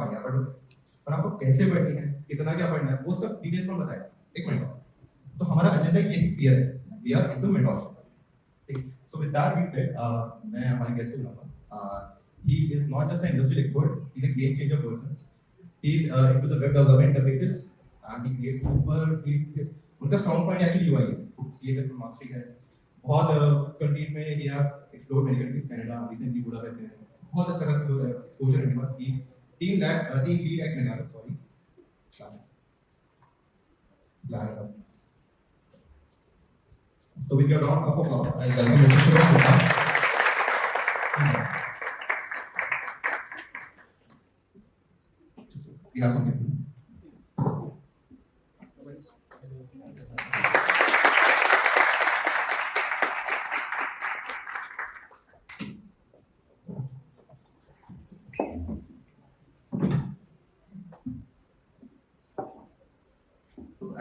क्या पढ़ना है, पर आपको कैसे पढ़नी है, कितना क्या पढ़ना है, वो सब डिटेल्स में बताएगा। एक मिनट, तो हमारा एजेंडा ये क्लियर है, वी आर इनटू मेंटरशिप। ठीक, so with that being said, मैं हमारे गेस्ट को बुलाऊंगा। He is not just an industrial expert, he is a game changer person. He is into the web development interfaces and he creates super, उनका strong point actually UI है, CSS में mastery है। बहुत countries में he have explored many countries, Canada recently Budapest है, बहुत अच्छा खासा एक्सपोजर है बस। He team lead eight मेगारो, sorry Lara. So with your round of applause, I welcome Mr. Shivam Gupta. We have something.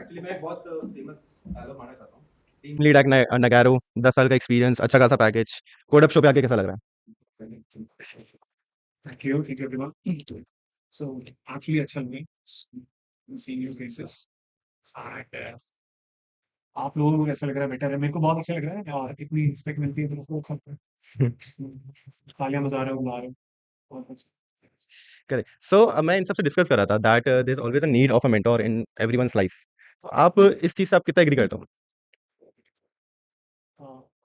Actually मैं बहुत famous dialogue मानना चाहता हूँ। टीम लीड एट नगारो, 10 साल का एक्सपीरियंस, अच्छा खासा पैकेज। कोड अप शो पे आके कैसा लग रहा है? Thank you everyone. So actually अच्छा लगे seeing you faces and आप लोगों को कैसा लग रहा है? बेटर है, मेरे को बहुत अच्छा लग रहा है और इतनी रिस्पेक्ट मिलती है तो उसको अच्छा तालियां बजा रहे हो, बुला रहे हो, बहुत अच्छा। करेक्ट। सो मैं इन सबसे डिस्कस कर रहा था that there is always a need of a mentor in everyone's life. तो आप इस चीज से आप कितना एग्री करते हो?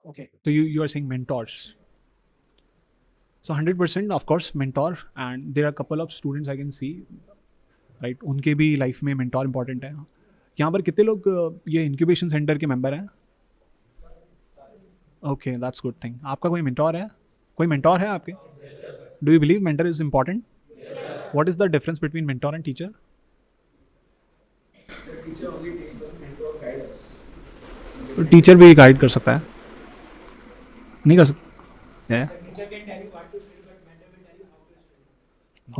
Okay, so you are saying mentors. So 100% of course mentor, and there are a couple of students I can see, right? उनके भी लाइफ में mentor important है। यहाँ पर कितने लोग ये इंक्यूबेशन सेंटर के मेंबर हैं? Okay, that's good thing. आपका कोई मेंटोर है? कोई मेंटोर है आपके? Do you believe mentor is important? What is the difference between mentor and teacher? Teacher भी गाइड कर सकता है, नहीं कर सकता?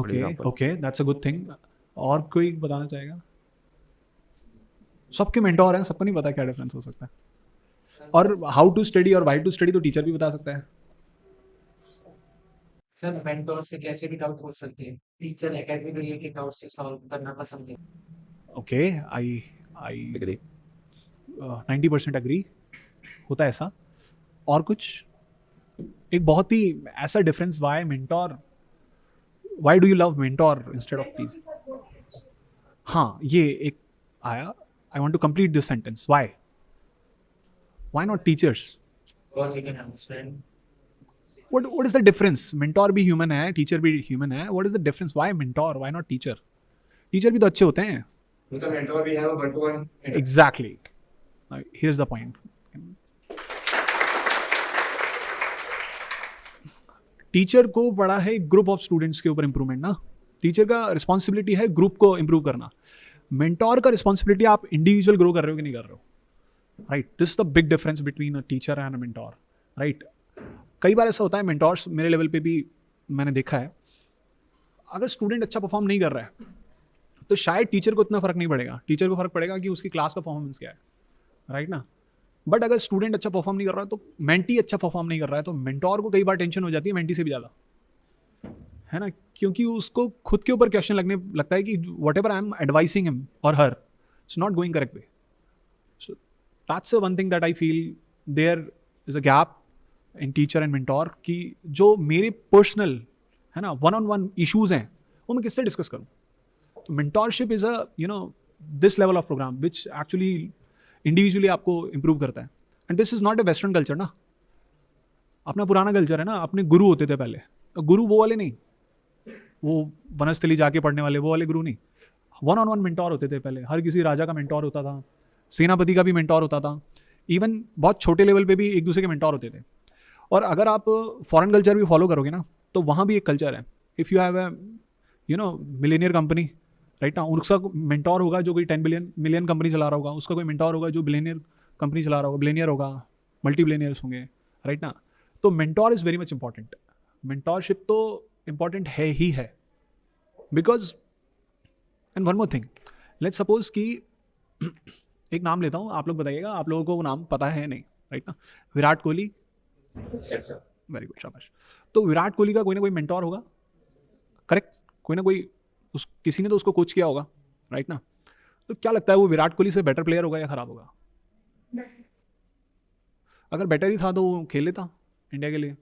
Okay okay, that's a good thing. और कोई बताना चाहेगा? सबके मेंटोर हैं, सबको नहीं पता क्या डिफरेंस हो सकता है। और हाउ टू स्टडी और वाई टू स्टडी तो टीचर भी बता सकता है। सर मेंटोर से कैसे भी डाउट पूछ सकते हैं, टीचर एकेडमिक रिलेटेड डाउट से सॉल्व करना पसंद है। Okay, I agree. 90% अग्री होता है ऐसा। और कुछ एक बहुत ही ऐसा difference, why mentor, why do you love mentor instead of teacher? हाँ, ये एक आया। I want to complete this sentence. Why not teachers? Because you can understand. What is the difference? Mentor भी ह्यूमन है, टीचर भी human है। What is the difference? Why mentor? Why not teacher? Teacher भी तो अच्छे होते हैं। उनका मेंटोर भी है, वो one to one। Exactly. Now, here's the point. Teacher को बड़ा है ग्रुप ऑफ स्टूडेंट्स के ऊपर इंप्रूवमेंट ना। टीचर का रिस्पॉन्सिबिलिटी है ग्रुप को इंप्रूव करना। मेंटोर का रिस्पॉन्सिबिलिटी आप इंडिविजुअल ग्रो कर रहे हो कि नहीं कर रहे हो, right? This is the big difference between a teacher and a mentor, right? कई बार ऐसा होता है, मेंटोर्स मेरे लेवल पे भी मैंने देखा है, अगर स्टूडेंट अच्छा परफॉर्म नहीं कर रहा है तो शायद टीचर को इतना फ़र्क नहीं पड़ेगा। टीचर को फ़र्क पड़ेगा कि उसकी क्लास का परफॉर्मेंस क्या है, राइट ना? बट अगर स्टूडेंट अच्छा परफॉर्म नहीं कर रहा है तो मेंटी अच्छा परफॉर्म नहीं कर रहा है तो मेंटोर को कई बार टेंशन हो जाती है, मेंटी से भी ज़्यादा, है ना? क्योंकि उसको खुद के ऊपर क्वेश्चन लगने लगता है कि whatever I am advising him और her, it's not going correct way. So that's one thing that I feel there is a gap in teacher and mentor, कि जो मेरे पर्सनल है ना वन ऑन वन इशूज़ हैं वो मैं किससे डिस्कस करूँ? तो mentorship is a this level of program which actually individually आपको इम्प्रूव करता है। And this is not a western culture ना, अपना पुराना कल्चर है ना। अपने गुरु होते थे पहले, तो गुरु वो वाले नहीं, वो वनस्थली जाके पढ़ने वाले वो वाले गुरु नहीं। वन ऑन वन मेंटोर होते थे पहले। हर किसी राजा का मेंटोर होता था, सेनापति का भी मेंटोर होता था, इवन बहुत छोटे लेवल पे भी एक दूसरे के मेंटोर होते थे। और अगर आप फॉरेन कल्चर भी फॉलो करोगे ना तो वहाँ भी एक कल्चर है। If you have Millionaire company, right ना, उसका मेंटोर होगा जो कोई 10 मिलियन कंपनी चला रहा होगा, उसका कोई मेंटोर होगा जो बिलियनियर कंपनी चला रहा होगा, बिलियनियर होगा, मल्टी बिलियनियर्स होंगे, राइट ना? तो mentor is very much important. Mentorship तो इम्पॉर्टेंट है ही है, because and one more thing, let's suppose कि एक नाम लेता हूँ, आप लोग बताइएगा आप लोगों को वो नाम पता है नहीं, राइट ना? विराट कोहली, वेरी गुड, शाबाश। तो विराट कोहली का कोई ना कोई मेंटोर होगा, करेक्ट? कोई ना कोई उस किसी ने तो उसको कोच किया होगा, राइट ना? तो क्या लगता है वो विराट कोहली से बेटर प्लेयर होगा या खराब होगा? अगर बेटर ही था तो वो खेल लेता इंडिया के लिए।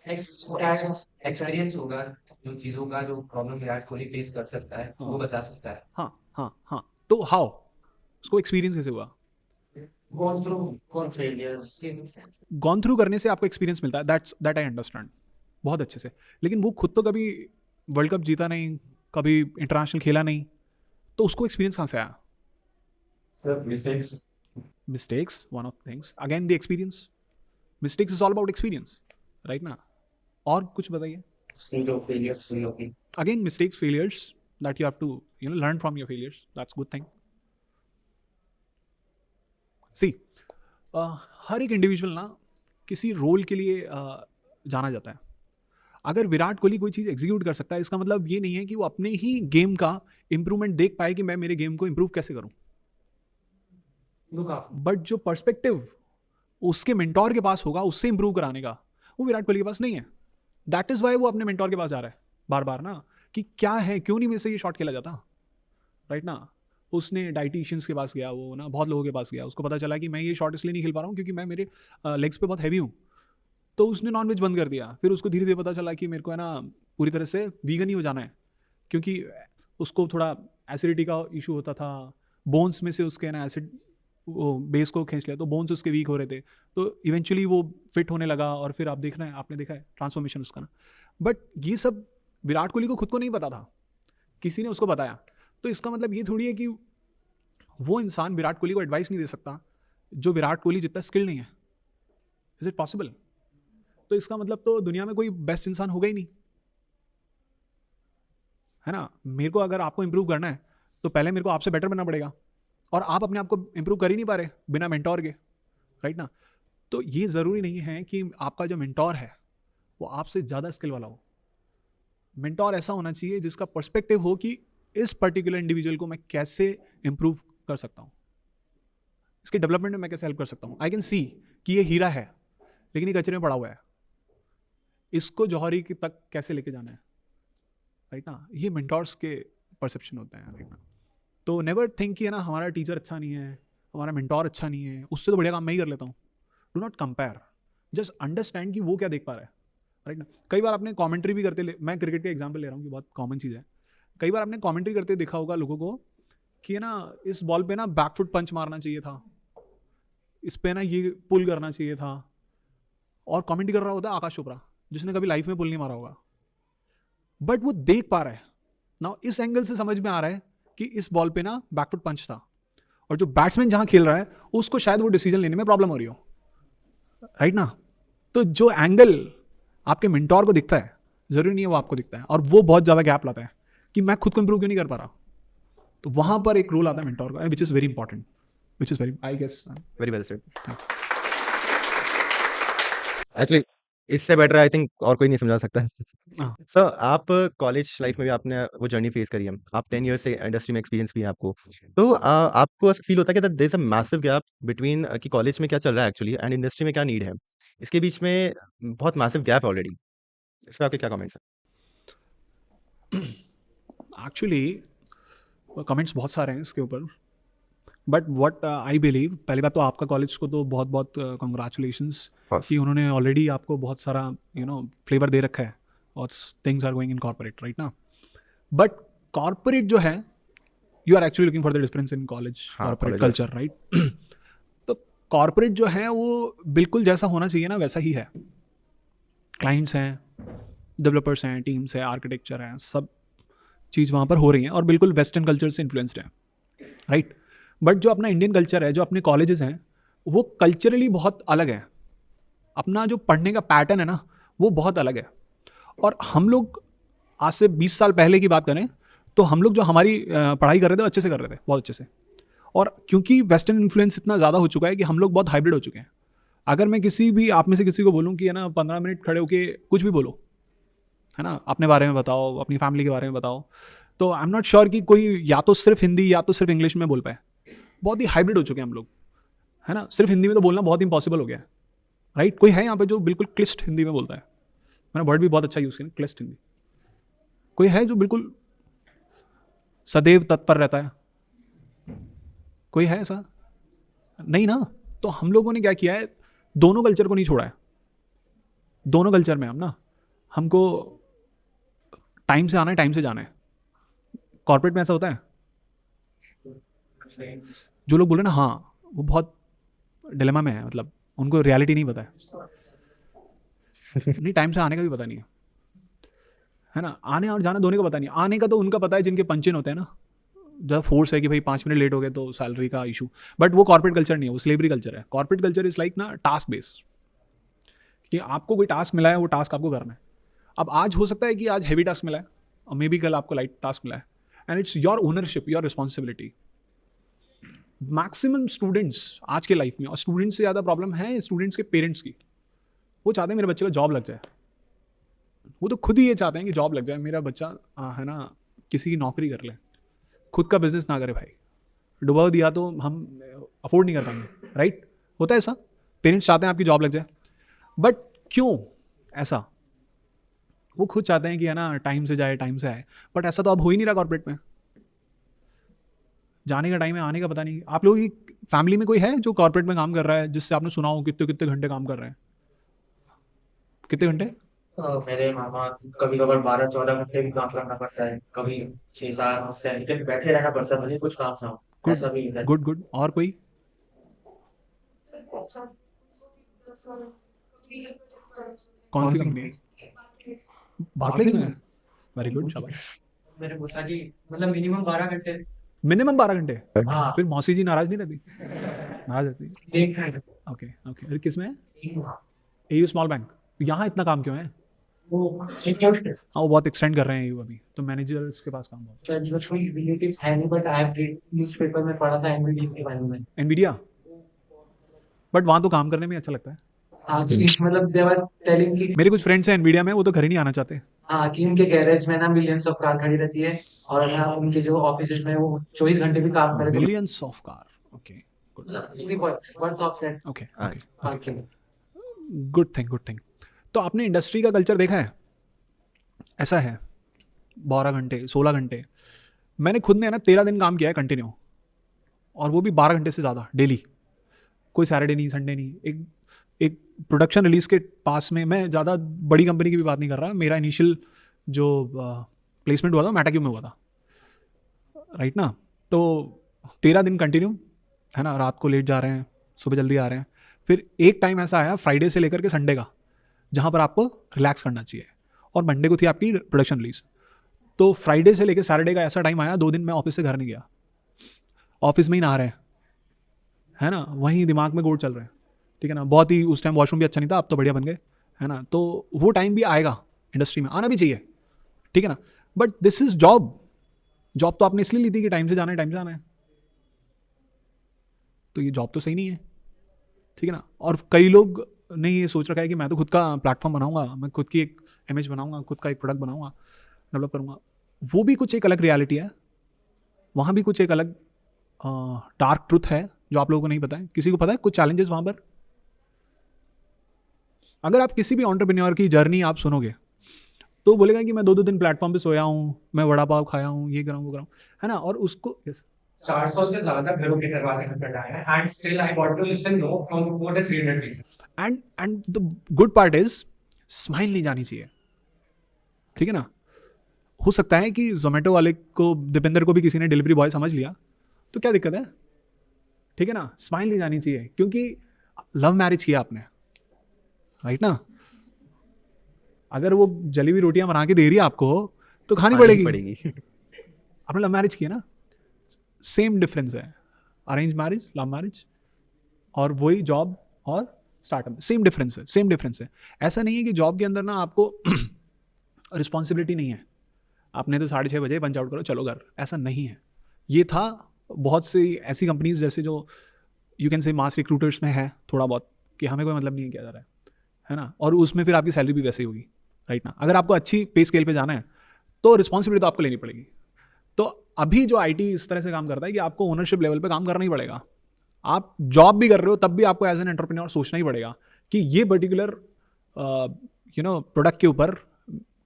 एक्सपीरियंस होगा, जो चीजों का जो प्रॉब्लम विराट कोहली फेस कर सकता है वो बता सकता है। हाँ, तो हाउ उसको एक्सपीरियंस कैसे हुआ? Gone failures. गॉन थ्रू करने से आपको एक्सपीरियंस मिलता है, दैट आई अंडरस्टैंड बहुत अच्छे से। लेकिन वो खुद तो कभी वर्ल्ड कप जीता नहीं, कभी इंटरनेशनल खेला नहीं, तो उसको एक्सपीरियंस कहाँ से आया? Mistakes one of things, again the experience, mistakes is all about experience, right ना? और कुछ बताइए। फेलियर्स हुई होगी। Again, mistakes, failures that you have to learn from your failures. That's good thing. See, हर एक इंडिविजुअल ना किसी रोल के लिए जाना जाता है। अगर विराट कोहली कोई चीज़ एग्जीक्यूट कर सकता है, इसका मतलब ये नहीं है कि वो अपने ही गेम का इम्प्रूवमेंट देख पाए कि मैं मेरे गेम को इम्प्रूव कैसे करूं। बट जो पर्सपेक्टिव उसके मेंटोर के पास होगा उससे इम्प्रूव कराने का, वो विराट कोहली के पास नहीं है। दैट इज़ वाई वो अपने मेंटोर के पास जा रहा है बार बार ना, कि क्या है, क्यों नहीं मेरे से ये शॉट खेला जाता, राइट ना? उसने डाइटिशियंस के पास गया, वो ना बहुत लोगों के पास गया, उसको पता चला कि मैं ये शॉट इसलिए नहीं खेल पा रहा हूँ क्योंकि मैं मेरे लेग्स पे बहुत हैवी हूँ, तो उसने नॉनवेज बंद कर दिया। फिर उसको धीरे धीरे पता चला कि मेरे को है ना पूरी तरह से वीगन ही हो जाना है, क्योंकि उसको थोड़ा एसिडिटी का इशू होता था, बोन्स में से उसके ना एसिड वो बेस को खींच लिया, तो बोन्स उसके वीक हो रहे थे, तो इवेंचुअली वो फिट होने लगा, और फिर आप देख रहे हैं, आपने देखा है ट्रांसफॉर्मेशन उसका ना। बट ये सब विराट कोहली को खुद को नहीं पता था, किसी ने उसको बताया। तो इसका मतलब ये थोड़ी है कि वो इंसान विराट कोहली को एडवाइस नहीं दे सकता जो विराट कोहली जितना स्किल नहीं है। Is it possible? तो इसका मतलब तो दुनिया में कोई बेस्ट इंसान होगा ही नहीं, है ना? मेरे को अगर आपको इंप्रूव करना है तो पहले मेरे को आपसे बेटर बनना पड़ेगा, और आप अपने आप को इंप्रूव कर ही नहीं पा रहे बिना मेंटोर के, राइट ना? तो ये ज़रूरी नहीं है कि आपका जो मेंटोर है वो आपसे ज़्यादा स्किल वाला हो। मेंटोर ऐसा होना चाहिए जिसका पर्सपेक्टिव हो कि इस पर्टिकुलर इंडिविजुअल को मैं कैसे इंप्रूव कर सकता हूँ, इसके डेवलपमेंट में मैं कैसे हेल्प कर सकता हूँ। आई कैन सी कि ये हीरा है लेकिन ये कचरे में पड़ा हुआ है, इसको जौहरी की तक कैसे लेके जाना है, राइट ना? ये मेंटोर्स के परसेप्शन होते हैं, राइट ना? तो नेवर थिंक कि है ना हमारा टीचर अच्छा नहीं है, हमारा मेंटोर अच्छा नहीं है, उससे तो बढ़िया काम मैं ही कर लेता हूँ। Do not compare, just understand कि वो क्या देख पा रहा है, राइट ना? कई बार आपने कमेंट्री भी करते, मैं क्रिकेट का एग्जांपल ले रहा हूँ कि बहुत कॉमन चीज़ है। कई बार आपने कमेंट्री करते देखा होगा लोगों को कि है ना इस बॉल पे ना बैकफुट पंच मारना चाहिए था, इस पे ना ये पुल करना चाहिए था, और कमेंट्री कर रहा होता है आकाश चोपड़ा जिसने कभी लाइफ में पुल नहीं मारा होगा, बट वो देख पा रहा है ना, इस एंगल से समझ में आ रहा है कि इस बॉल पे ना बैकफुट पंच था, और जो बैट्समैन जहां खेल रहा है उसको शायद वो डिसीजन लेने में प्रॉब्लम हो रही हो, राइट ना? तो जो एंगल आपके मेंटोर को दिखता है जरूरी नहीं है वो आपको दिखता है, और वो बहुत ज़्यादा गैप लाता है कि मैं खुद को इंप्रूव क्यों नहीं कर पा रहा। तो वहां पर एक रोल आता है मेंटोर का, which is very important, which is very, I guess very well said. Actually इससे बेटर आई थिंक और कोई नहीं समझा सकता है। हाँ। सर आप कॉलेज लाइफ में भी आपने वो जर्नी फेस करी है, आप 10 ईयर्स से इंडस्ट्री में एक्सपीरियंस भी है आपको, तो आपको ऐसा फील होता है कि there is a massive gap between कि कॉलेज में क्या चल रहा है एक्चुअली एंड इंडस्ट्री में क्या नीड है, इसके बीच में बहुत मैसिव गैप है ऑलरेडी, इस पे आपके क्या कमेंट्स हैं? एक्चुअली कमेंट्स बहुत सारे हैं इसके ऊपर, बट व्हाट आई बिलीव, पहली बात तो आपका कॉलेज को तो बहुत बहुत कंग्रेचुलेशंस कि उन्होंने ऑलरेडी आपको बहुत सारा फ्लेवर दे रखा है, और things are going in corporate, right ना? बट कॉर्पोरेट जो है, you are actually looking for the difference in college corporate culture, right? तो कॉर्पोरेट जो है वो बिल्कुल जैसा होना चाहिए ना वैसा ही है। क्लाइंट्स हैं, डेवलपर्स हैं, टीम्स हैं, आर्किटेक्चर हैं, सब चीज़ वहाँ पर हो रही हैं और बिल्कुल वेस्टर्न कल्चर से इन्फ्लुएंस्ड है, राइट? बट जो अपना इंडियन कल्चर है, जो अपने कॉलेजेस हैं, वो कल्चरली बहुत अलग है। अपना जो पढ़ने का पैटर्न है ना वो बहुत अलग है। और हम लोग आज से 20 साल पहले की बात करें तो हम लोग जो हमारी पढ़ाई कर रहे थे अच्छे से कर रहे थे, बहुत अच्छे से। और क्योंकि वेस्टर्न इन्फ्लुएंस इतना ज़्यादा हो चुका है कि हम लोग बहुत हाइब्रिड हो चुके हैं। अगर मैं किसी भी आप में से किसी को बोलूँ कि है ना 15 मिनट खड़े होके कुछ भी बोलो, है ना, अपने बारे में बताओ, अपनी फैमिली के बारे में बताओ, तो आई एम नॉट श्योर कि कोई या तो सिर्फ हिंदी या तो सिर्फ इंग्लिश में बोल पाए। बहुत ही हाइब्रिड हो चुके हैं हम लोग, है ना? सिर्फ हिंदी में तो बोलना बहुत इम्पॉसिबल हो गया है, राइट? कोई है यहाँ पे जो बिल्कुल क्लिष्ट हिंदी में बोलता है? मैंने वर्ड भी बहुत अच्छा यूज़ किया, क्लिष्ट हिंदी। कोई है जो बिल्कुल सदैव तत्पर रहता है? कोई है ऐसा? नहीं ना। तो हम लोगों ने क्या किया है, दोनों कल्चर को नहीं छोड़ा है। दोनों कल्चर में हम ना, हमको टाइम से आना है, टाइम से जाना है। कॉर्पोरेट में ऐसा होता है, जो लोग बोल रहे हैं ना, हाँ वो बहुत डिलेमा में है, मतलब उनको रियलिटी नहीं पता है। नहीं, टाइम से आने का भी पता नहीं है ना, आने और जाना दोनों का पता नहीं। आने का तो उनका पता है जिनके पंचिन होते हैं ना, ज़्यादा फोर्स है कि भाई 5 मिनट लेट हो गए तो सैलरी का इशू। बट वो कॉर्पोरेट कल्चर नहीं है, वो स्लेवरी कल्चर है। कॉर्पोरेट कल्चर इज लाइक ना टास्क बेस्ड, कि आपको कोई टास्क मिला है, वो टास्क आपको करना है। अब आज हो सकता है कि आज हैवी टास्क मिला है और मे बी कल आपको लाइट टास्क मिला है, and it's your ownership, your responsibility. Maximum students आज के लाइफ में, और स्टूडेंट्स से ज़्यादा प्रॉब्लम है स्टूडेंट्स के पेरेंट्स की, वो चाहते हैं मेरे बच्चे का जॉब लग जाए। वो तो खुद ही ये चाहते हैं कि जॉब लग जाए, मेरा बच्चा है ना किसी की नौकरी कर ले, खुद का बिजनेस ना करे। भाई डुबा दिया तो हम अफोर्ड नहीं कर पाएंगे, राइट? होता है ऐसा, पेरेंट्स चाहते हैं आपकी जॉब लग जाए, बट क्यों ऐसा? वो खुद चाहते हैं कि है ना टाइम से जाए, टाइम से आए, बट ऐसा तो अब हो ही नहीं रहा कॉर्पोरेट में। जाने का टाइम है, आने का पता नहीं। आप लोगों की फैमिली में कोई है जो कॉर्पोरेट में काम कर रहा है, जिससे आपने सुना हो कितने कितने घंटे काम कर रहे हैं? कितने घंटे? मेरे मामा कभी कभार 12-14 घंटे भी काम करना पड़ता है, कभी 6-7 घंटे बैठे रहना पड़ता है, भले कुछ काम ना हो, गुड ऐसा भी है। Good good. और कोई? कौन सी कंपनी है? बार्कलेज में? वेरी गुड, शाबाश। मेरे पिताजी मतलब मिनिमम 12 घंटे। मिनिमम 12 घंटे? हाँ, फिर मौसी जी नाराज नहीं रहती? नाराज रहती? एक ओके ओके। अरे किस में है? घंटे। AU small bank. यहाँ इतना काम क्यों है? वो सिक्योर हाँ, वो बहुत एक्सटेंड कर रहे हैं एयू अभी, तो मैनेजर्स के पास काम बहुत जो कोई रिलेटिव्स है नहीं, but I have read newspaper में पढ़ा था एनवीडी के बारे में। है। एनवीडिया? बट वहाँ तो काम करने में अच्छा लगता है। हाँ, कि मतलब दे वर टेलिंग कि मेरे कुछ फ्रेंड्स हैं एनवीडिया में, वो तो घर ही नहीं आना चाहते। हाँ, कि उनके गैरेज में ना मिलियंस ऑफ कार खड़ी रहती है, और हाँ, उनके जो ऑफिसेज में वो 24 घंटे भी काम करे, तो millions of car, okay worth of that okay okay. अच्छा। Parking. Good thing good thing. तो आपने इंडस्ट्री का कल्चर देखा है? ऐसा है 12 घंटे 16 घंटे। मैंने खुद ने है ना 13 दिन काम किया है कंटिन्यू, और वो भी 12 घंटे से ज़्यादा डेली, कोई सैटरडे नहीं, संडे नहीं। एक प्रोडक्शन रिलीज़ के पास में, मैं ज़्यादा बड़ी कंपनी की भी बात नहीं कर रहा, मेरा इनिशियल जो प्लेसमेंट हुआ था मैटाक्यू में हुआ था, राइट ना? तो 13 दिन कंटिन्यू है ना, रात को लेट जा रहे हैं, सुबह जल्दी आ रहे हैं। फिर एक टाइम ऐसा आया फ्राइडे से लेकर के संडे का, जहाँ पर आपको रिलैक्स करना चाहिए, और मंडे को थी आपकी प्रोडक्शन रिलीज। तो फ्राइडे से लेकर सैटरडे का ऐसा टाइम आया, 2 दिन मैं ऑफिस से घर नहीं गया, ऑफिस में ही नहा रहे हैं, है ना, वहीं दिमाग में गोड़ चल रहे हैं, ठीक है ना। बहुत ही उस टाइम वॉशरूम भी अच्छा नहीं था, अब तो बढ़िया बन गए, है ना। तो वो टाइम भी आएगा, इंडस्ट्री में आना भी चाहिए, ठीक है ना। But this is job. Job तो आपने इसलिए ली थी कि टाइम से जाना है, टाइम से आना है, तो ये जॉब तो सही नहीं है, ठीक है ना। और कई लोग ने ये सोच रखा है कि मैं तो खुद का प्लेटफॉर्म बनाऊंगा, मैं खुद की एक इमेज बनाऊंगा, खुद का एक प्रोडक्ट बनाऊंगा, डेवलप करूंगा। वो भी कुछ एक अलग रियलिटी है, वहाँ भी कुछ एक अलग डार्क ट्रुथ है जो आप लोगों को नहीं पता है। किसी को पता है कुछ चैलेंजेस वहाँ पर? अगर आप किसी भी एंटरप्रेन्योर की जर्नी आप सुनोगे तो बोलेगा कि मैं 2-2 दिन प्लेटफॉर्म पे सोया हूँ, मैं वड़ा पाव खाया हूँ, ये कराऊँ वो कराऊँ, है ना। और उसको 400 से ज्यादा घरों के दरवाजे खटखटाए हैं, and still I got to listen no from more than 300 people. And the good part is smile नहीं जानी चाहिए, ठीक है ना। हो सकता है कि जोमेटो वाले को, दीपेंद्र को भी किसी ने डिलीवरी बॉय समझ लिया, तो क्या दिक्कत है, ठीक है ना। स्माइल नहीं जानी चाहिए, क्योंकि लव मैरिज किया आपने, राइट ना। अगर वो जली हुई रोटियां बना के दे रही है आपको तो खानी पड़ेगी। आपने लव मैरिज किया ना, सेम डिफरेंस है अरेंज मैरिज, लव मैरिज, और वही जॉब और स्टार्टअप, सेम डिफरेंस है। ऐसा नहीं है कि जॉब के अंदर ना आपको रिस्पॉन्सिबिलिटी नहीं है, आपने तो 6:30 बजे पंच आउट करो चलो घर, ऐसा नहीं है। ये था बहुत सी ऐसी कंपनीज जैसे जो you can say mass recruiters में है थोड़ा बहुत, कि हमें कोई मतलब नहीं किया जा रहा है ना। और उसमें फिर आपकी सैलरी भी वैसे ही होगी, राइट ना। अगर आपको अच्छी पे स्केल पे जाना है तो रिस्पॉन्सिबिलिटी तो आपको लेनी पड़ेगी। तो अभी जो आईटी इस तरह से काम करता है कि आपको ओनरशिप लेवल पे काम करना ही पड़ेगा। आप जॉब भी कर रहे हो तब भी आपको एज एन एंटरप्रेन्योर सोचना ही पड़ेगा कि ये पर्टिकुलर प्रोडक्ट के ऊपर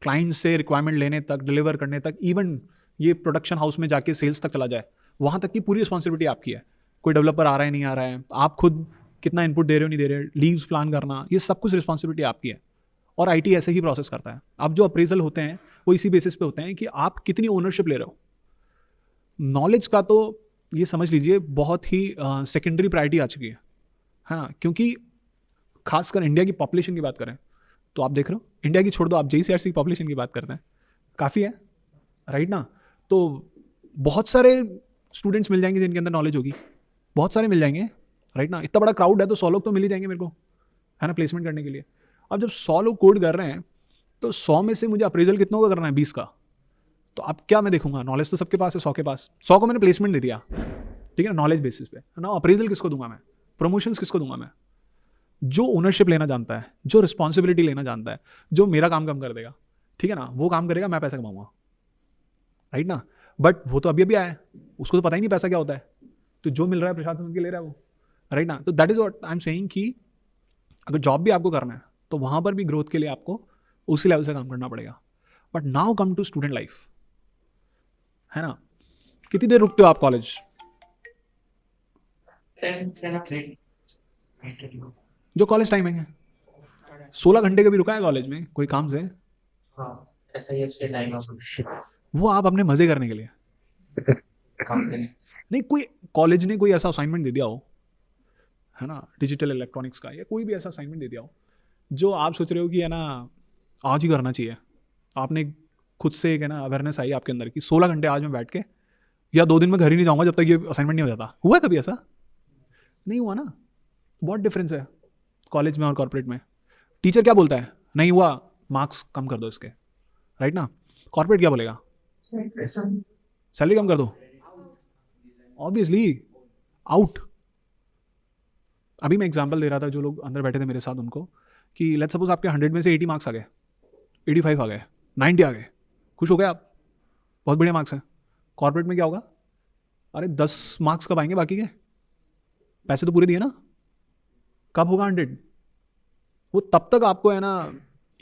क्लाइंट से रिक्वायरमेंट लेने तक, डिलीवर करने तक, इवन ये प्रोडक्शन हाउस में जाके सेल्स तक चला जाए, वहाँ तक की पूरी रिस्पॉन्सिबिलिटी आपकी है। कोई डेवलपर आ रहा है नहीं आ रहा है, आप खुद कितना इनपुट दे रहे हो नहीं दे रहे, लीव्स प्लान करना, ये सब कुछ रिस्पॉन्सिबिलिटी आपकी है। और आईटी ऐसे ही प्रोसेस करता है। अब जो अप्रेजल होते हैं वो इसी बेसिस पे होते हैं कि आप कितनी ओनरशिप ले रहे हो। नॉलेज का तो ये समझ लीजिए बहुत ही सेकेंडरी प्रायोरिटी आ चुकी है ना, क्योंकि खासकर इंडिया की पॉपुलेशन की बात करें तो आप देख रहे हो, इंडिया की छोड़ दो, आप JCRC की पॉपुलेशन की बात करते हैं, काफ़ी है, राइट ना। तो बहुत सारे स्टूडेंट्स मिल जाएंगे जिनके अंदर नॉलेज होगी, बहुत सारे मिल जाएंगे, राइट ना। इतना बड़ा क्राउड है तो 100 लोग तो मिल ही जाएंगे मेरे को, है ना, प्लेसमेंट करने के लिए। अब जब 100 लोग कोड कर रहे हैं तो 100 में से मुझे अप्रेजल कितनों का करना है, 20 का। तो अब क्या मैं देखूंगा, नॉलेज तो सबके पास है, 100 के पास, 100 को मैंने प्लेसमेंट दे दिया, ठीक है ना, नॉलेज बेसिस पे, है ना। अप्रेजल किसको दूंगा मैं, प्रमोशंस किसको दूंगा मैं? जो ओनरशिप लेना जानता है, जो रिस्पॉन्सिबिलिटी लेना जानता है, जो मेरा काम कम कर देगा, ठीक है ना, वो काम करेगा, मैं पैसा कमाऊंगा, राइट ना। बट वो तो अभी अभी आया है, उसको तो पता ही नहीं पैसा क्या होता है, तो जो मिल रहा है प्रशासन के ले रहा है वो, राइट ना। तो that is what I am saying कि अगर जॉब भी आपको करना है तो वहाँ पर भी ग्रोथ के लिए आपको उसी लेवल से काम करना पड़ेगा। But now come to student life, है ना। कितनी देर रुकते हो आप कॉलेज? 10 जो कॉलेज टाइमिंग है 16 घंटे का भी रुका है कॉलेज में कोई काम से, हाँ, ऐसा ही इसके टाइम ऑफ वो आप अपने मजे करने के लिए, नहीं कोई कॉलेज ने कोई ऐसा असाइनमेंट दे दिया हो, है ना, डिजिटल इलेक्ट्रॉनिक्स का या कोई भी ऐसा असाइनमेंट दे दिया हो जो आप सोच रहे हो कि है ना आज ही करना चाहिए, आपने खुद से एक है ना अवेयरनेस आई आपके अंदर कि 16 घंटे आज मैं बैठ के या 2 दिन में घर ही नहीं जाऊंगा जब तक ये असाइनमेंट नहीं हो जाता। हुआ है कभी ऐसा? नहीं हुआ ना। बहुत डिफरेंस है कॉलेज में और कॉर्पोरेट में। टीचर क्या बोलता है, नहीं हुआ मार्क्स कम कर दो इसके, राइट ना। कॉर्पोरेट क्या बोलेगा, सैलरी कम कर दो, ऑब्वियसली आउट। अभी मैं एग्जांपल दे रहा था जो लोग अंदर बैठे थे मेरे साथ उनको, कि लेट्स सपोज आपके 100 में से 80 मार्क्स आ गए, 85 आ गए, 90 आ गए, खुश हो गए आप, बहुत बढ़िया मार्क्स हैं। कॉर्पोरेट में क्या होगा, अरे 10 मार्क्स कब आएंगे बाकी के, पैसे तो पूरे दिए ना, कब होगा 100? वो तब तक आपको है ना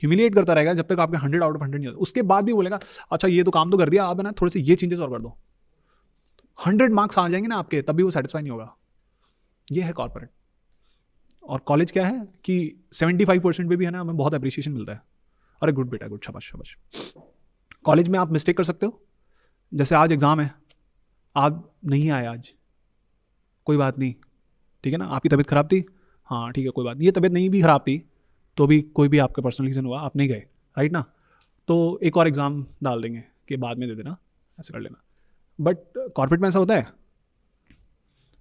ह्यूमिलिएट करता रहेगा जब तक आपके 100 आउट ऑफ 100 नहीं होता। उसके बाद भी बोलेगा अच्छा ये तो काम तो कर दिया, आप है ना थोड़े से ये चेंजेस और कर दो। 100 मार्क्स आ जाएंगे ना आपके, तब भी वो सेटिस्फाई नहीं होगा। ये है कॉर्पोरेट। और कॉलेज क्या है कि 75% पे भी है ना हमें बहुत अप्रिसिएशन मिलता है, अरे गुड बेटा गुड, शाबाश शाबाश। कॉलेज में आप मिस्टेक कर सकते हो, जैसे आज एग्ज़ाम है, आप नहीं आए आज, कोई बात नहीं, ठीक है ना, आपकी तबीयत ख़राब थी, हाँ ठीक है कोई बात नहीं, ये तबीयत नहीं भी ख़राब थी तो भी कोई भी आपका पर्सनल रीज़न हुआ, आप नहीं गए, राइट ना, तो एक और एग्ज़ाम डाल देंगे कि बाद में दे देना, ऐसे कर लेना। बट कॉर्पोरेट में ऐसा होता है,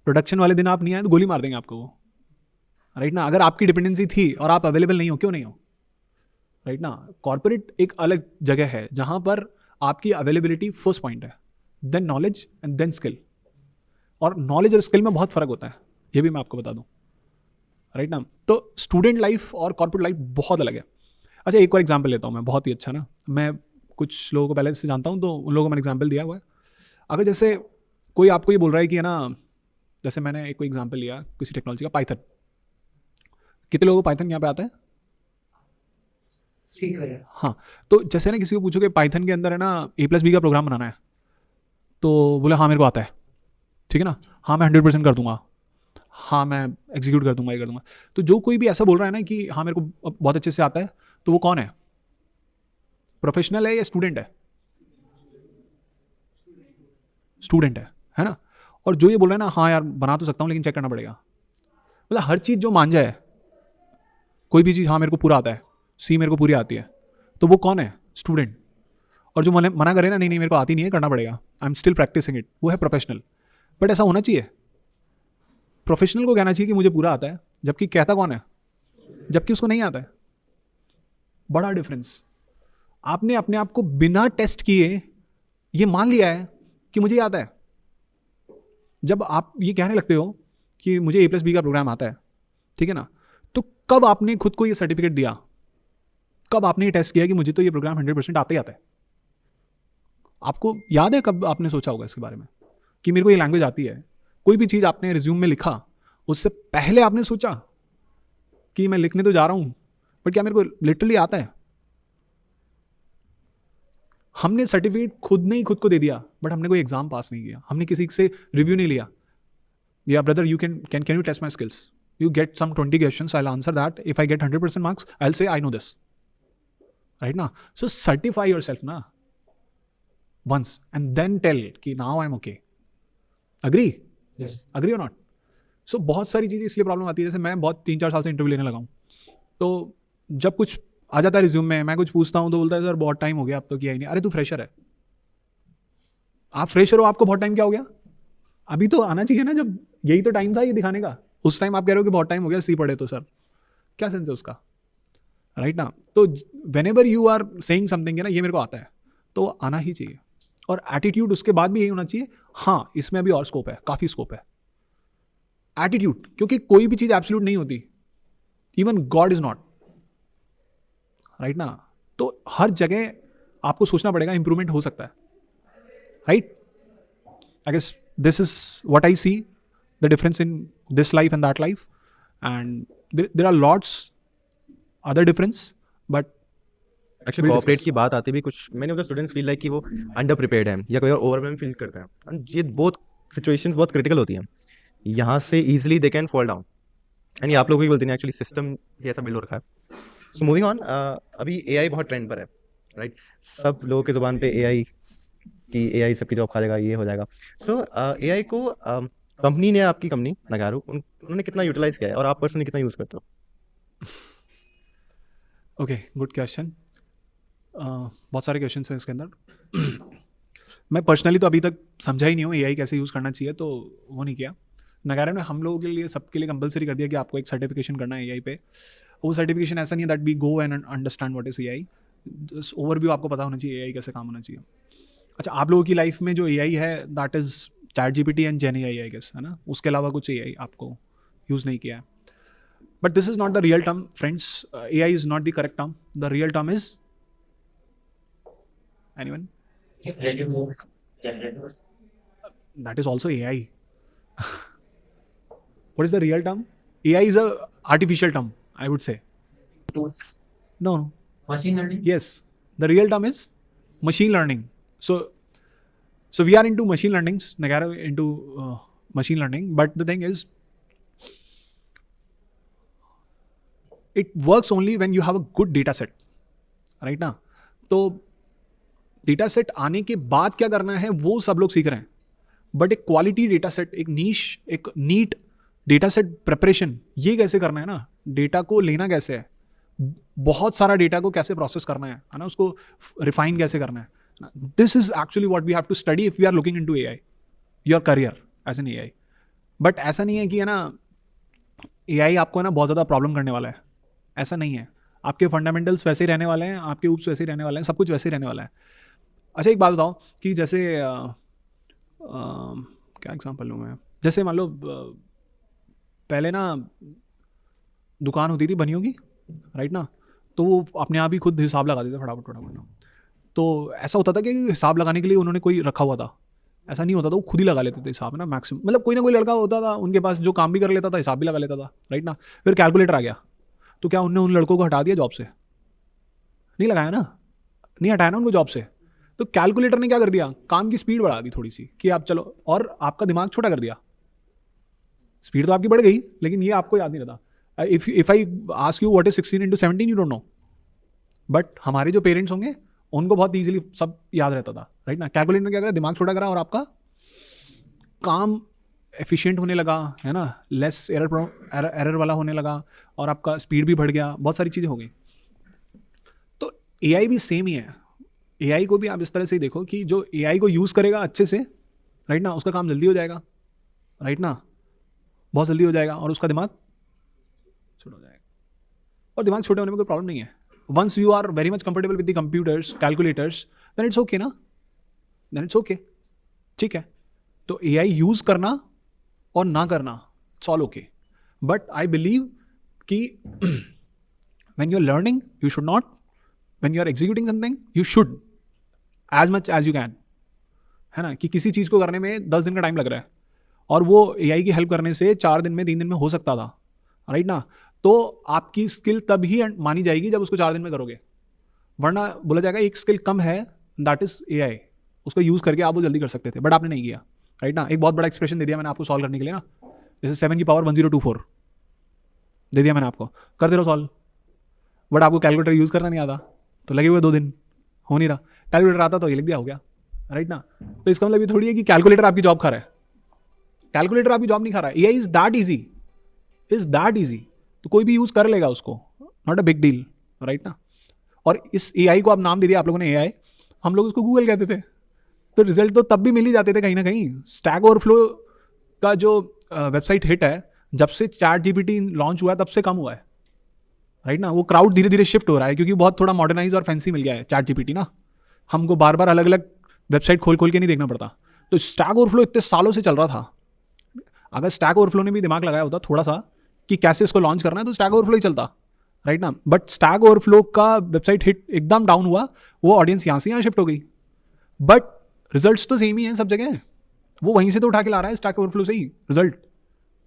प्रोडक्शन वाले दिन आप नहीं आए तो गोली मार देंगे आपको वो, राइट ना। अगर आपकी डिपेंडेंसी थी और आप अवेलेबल नहीं हो, क्यों नहीं हो, राइट ना। कॉर्पोरेट एक अलग जगह है जहाँ पर आपकी अवेलेबिलिटी फर्स्ट पॉइंट है, then knowledge and then skill. और नॉलेज और स्किल में बहुत फ़र्क होता है, ये भी मैं आपको बता दूं, राइट ना। तो स्टूडेंट लाइफ और कॉर्पोरेट लाइफ बहुत अलग है। अच्छा एक और एग्जांपल लेता हूँ मैं, बहुत ही अच्छा ना, मैं कुछ लोगों को पहले से जानता हूँ तो उन लोगों को मैंने एग्जांपल दिया हुआ है। अगर जैसे कोई आपको ये बोल रहा है कि है ना, जैसे मैंने एक कोई एग्जांपल लिया किसी टेक्नोलॉजी का, पाइथन, कितने लोगों को पाइथन यहाँ पे आता है? सीख रहे हैं। हाँ, तो जैसे ना किसी को पूछो कि पाइथन के अंदर है ना A+B का प्रोग्राम बनाना है, तो बोले हाँ मेरे को आता है, ठीक है ना, हाँ मैं 100% कर दूंगा, हाँ मैं एग्जीक्यूट कर दूंगा, ये कर दूंगा। तो जो कोई भी ऐसा बोल रहा है ना कि हाँ मेरे को बहुत अच्छे से आता है, तो वो कौन है, प्रोफेशनल है या स्टूडेंट है? स्टूडेंट है ना। और जो ये बोल रहा है ना हाँ यार बना तो सकता हूँ लेकिन चेक करना पड़ेगा, मतलब हर चीज़ जो मान जाए, कोई भी चीज़ हाँ मेरे को पूरा आता है, सी मेरे को पूरी आती है, तो वो कौन है, स्टूडेंट। और जो मना करे ना नहीं नहीं मेरे को आती नहीं है, करना पड़ेगा, I am still practicing it, वो है प्रोफेशनल। बट ऐसा होना चाहिए, प्रोफेशनल को कहना चाहिए कि मुझे पूरा आता है, जबकि कहता कौन है, जबकि उसको नहीं आता है। बड़ा डिफरेंस। आपने अपने आप को बिना टेस्ट किए ये मान लिया है कि मुझे आता है। जब आप ये कहने लगते हो कि मुझे A+B का प्रोग्राम आता है, ठीक है ना, तो कब आपने खुद को ये सर्टिफिकेट दिया, कब आपने ये टेस्ट किया कि मुझे तो ये प्रोग्राम 100% आता ही आता है? आपको याद है कब आपने सोचा होगा इसके बारे में कि मेरे को ये लैंग्वेज आती है? कोई भी चीज़ आपने रिज्यूम में लिखा उससे पहले आपने सोचा कि मैं लिखने तो जा रहा हूँ बट क्या मेरे को लिटरली आता है? हमने सर्टिफिकेट खुद ने ही खुद को दे दिया, बट हमने कोई एग्जाम पास नहीं किया, हमने किसी से रिव्यू नहीं लिया. या brother you can you test my skills, you get some 20 questions, I'll answer that. If I get 100% marks, I'll say I know this. Right now, so certify yourself na once and then tell कि now I'm okay. Agree? Yes. Agree or not? So बहुत सारी चीज़ें इसलिए problem आती है. जैसे मैं बहुत 3-4 साल से इंटरव्यू लेने लगा हूँ, तो जब कुछ आ जाता है रिज्यूम में, मैं कुछ पूछता हूँ तो बोलता है सर बहुत टाइम हो गया, अब तो किया ही नहीं. अरे तू फ्रेशर है, आप फ्रेशर हो, आपको बहुत टाइम क्या हो गया? अभी तो आना चाहिए ना, जब यही तो टाइम था ये दिखाने का. उस टाइम आप कह रहे हो कि बहुत टाइम हो गया, सी पढ़े, तो सर क्या सेंस है उसका? राइट ना. तो whenever you are saying something है ना, ये मेरे को आता है, तो आना ही चाहिए. और एटीट्यूड उसके बाद भी यही होना चाहिए, हाँ इसमें अभी और स्कोप है, काफ़ी स्कोप है. एटीट्यूड, क्योंकि कोई भी चीज़ एब्सोल्यूट नहीं होती, even God is not. Right ना. तो हर जगह आपको सोचना पड़ेगा, इंप्रूवमेंट हो सकता है. Right. I guess this is what I see the difference in this life and that life, and there are lots other difference, but actually we'll corporate discuss. की बात आती भी कुछ many of the students feel like कि वो under prepared है या कोई और ओवरवेलम फील करता है. And ये बहुत सिचुएशंस बहुत क्रिटिकल होती हैं, यहाँ से easily they can fall down. And ये आप लोगों की गलती नहीं, एक्चुअली सिस्टम ही ऐसा बिल्ड हो रखा है. सो मूविंग ऑन, अभी एआई बहुत ट्रेंड पर है, राइट. सब लोगों की जुबान पे एआई कि एआई सबकी जॉब खा जाएगा, ये हो जाएगा. सो एआई को कंपनी ने, आपकी कंपनी नगारू, उन्होंने कितना यूटिलाइज किया है और आप पर्सनली कितना यूज़ करते हो? Okay, good question. बहुत सारे क्वेश्चन हैं इसके अंदर. मैं पर्सनली तो अभी तक समझा ही नहीं हूँ एआई कैसे यूज़ करना चाहिए, तो वो नहीं किया. नगारा ने हम लोगों के लिए, सबके लिए कंपलसरी कर दिया कि आपको एक सर्टिफिकेशन करना है एआई पे. वो सर्टिफिकेशन ऐसा नहीं है that we go and understand what is AI. Overview आपको पता होना चाहिए एआई कैसे काम होना चाहिए. अच्छा, आप लोगों की लाइफ में जो एआई है that is ChatGPT and Gen AI, I guess, है ना. उसके अलावा कुछ एआई आपको यूज़ नहीं किया है. But this is not the real term friends. AI is not the correct term. The real term is anyone, Generative. that is also AI. What is the real term? AI is a artificial term, I would say. Tools. No. Machine learning. Yes. The real term is machine learning. So we are into machine learnings. Nagara into machine learning. But the thing is, it works only when you have a good data set. Right ना. तो data set आने के बाद क्या करना है वो सब लोग सीख रहे हैं. बट एक क्वालिटी डेटा सेट, एक नीश, एक नीट डेटा सेट प्रिपरेशन, ये कैसे करना है ना. डेटा को लेना कैसे है, बहुत सारा डेटा को कैसे प्रोसेस करना है ना, उसको रिफाइन कैसे करना है. This is actually what we have to study if we are looking into AI, your career as an AI. But ऐसा नहीं है कि है ना एआई आपको है ना बहुत ज़्यादा प्रॉब्लम करने वाला है. ऐसा नहीं है. आपके फंडामेंटल्स वैसे ही रहने वाले हैं, आपके ऊप्स वैसे ही रहने वाले हैं, सब कुछ वैसे ही रहने वाला है. अच्छा, एक बात बताओ कि जैसे क्या एग्जांपल लूँ मैं. जैसे मान लो पहले ना दुकान होती थी बनियों की, राइट ना. तो वो अपने आप ही खुद हिसाब लगा देते फटाफट फटाफट ना. तो ऐसा होता था कि हिसाब लगाने के लिए उन्होंने कोई रखा हुआ था. ऐसा नहीं होता था, वो खुद ही लगा लेते थे हिसाब ना मैक्सिमम. मतलब कोई ना कोई लड़का होता था उनके पास जो काम भी कर लेता था, हिसाब भी लगा लेता था, राइट ना. फिर कैलकुलेटर आ गया, तो क्या उनने उन लड़कों को हटा दिया जॉब से? नहीं लगाया ना, नहीं हटाया ना उनको जॉब से. तो कैलकुलेटर ने क्या कर दिया, काम की स्पीड बढ़ा दी थोड़ी सी कि आप चलो, और आपका दिमाग छोटा कर दिया. स्पीड तो आपकी बढ़ गई, लेकिन ये आपको याद नहीं रहता. If I ask you what is 16 into 17, you don't know. But हमारे जो पेरेंट्स होंगे उनको बहुत ईजिली सब याद रहता था, राइट ना. कैलकुलेटर ने क्या करा, दिमाग छोटा करा और आपका काम एफिशिएंट होने लगा, है ना. लेस एरर वाला होने लगा और आपका स्पीड भी बढ़ गया, बहुत सारी चीज़ें हो गई. तो एआई भी सेम ही है. एआई को भी आप इस तरह से ही देखो कि जो एआई को यूज़ करेगा अच्छे से, राइट ना, उसका काम जल्दी हो जाएगा, राइट ना, बहुत जल्दी हो जाएगा, और उसका दिमाग छोटा हो जाएगा. और दिमाग छोटे होने में कोई प्रॉब्लम नहीं है. Once you are very much comfortable with the computers, calculators, then it's okay ना, देन इट्स ओके. ठीक है. तो एआई यूज़ करना और ना करना, it's all okay. But I believe कि when you're learning, you should not. When you're executing something, you should as much as you can. है ना, कि किसी चीज़ को करने में 10 दिन का टाइम लग रहा है और वो एआई की हेल्प करने से 4 दिन में, 3 दिन में हो सकता था, राइट ना. तो आपकी स्किल तब ही मानी जाएगी जब उसको 4 दिन में करोगे. वरना बोला जाएगा एक स्किल कम है दैट इज AI। उसको यूज़ करके आप वो जल्दी कर सकते थे, बट आपने नहीं किया, राइट ना। एक बहुत बड़ा एक्सप्रेशन दे दिया मैंने आपको सॉल्व करने के लिए ना, जैसे 7 की पावर 1024 दे दिया मैंने आपको, कर दे रहा सॉल्व, बट आपको कैलकुलेटर यूज़ करना नहीं आता, तो लगे हुए 2 दिन, हो नहीं रहा। कैलकुलेटर आता तो ये लिख दिया, हो गया, राइट ना। तो इसका मतलब ये थोड़ी है कि कैलकुलेटर आपकी जॉब खा रहा है, कैलकुलेटर आपकी जॉब नहीं खा रहा है। AI इज दैट ईजी, तो कोई भी यूज़ कर लेगा उसको, not a big deal, right ना। और इस AI को आप नाम दे दिया आप लोगों ने AI, हम लोग उसको गूगल कहते थे, तो रिजल्ट तो तब भी मिल ही जाते थे कहीं ना कहीं। स्टैक ओवरफ्लो का जो वेबसाइट हिट है, जब से ChatGPT लॉन्च हुआ है तब से कम हुआ है, राइट ना। वो क्राउड धीरे धीरे शिफ्ट हो रहा है क्योंकि बहुत थोड़ा मॉडर्नाइज और फैंसी मिल गया है ChatGPT ना, हमको बार बार अलग अलग वेबसाइट खोल खोल के नहीं देखना पड़ता। तो स्टैक ओवरफ्लो इतने सालों से चल रहा था, अगर स्टैक ओवरफ्लो ने भी दिमाग लगाया होता थोड़ा सा कि कैसे इसको लॉन्च करना है, तो स्टैक ओवरफ्लो ही चलता, राइट ना। बट स्टैक ओवरफ्लो का वेबसाइट हिट एकदम डाउन हुआ, वो ऑडियंस यहाँ से यहाँ शिफ्ट हो गई, बट रिजल्ट्स तो सेम ही हैं सब जगह, वो वहीं से तो उठा के ला रहा है स्टैक ओवरफ्लो से ही रिजल्ट,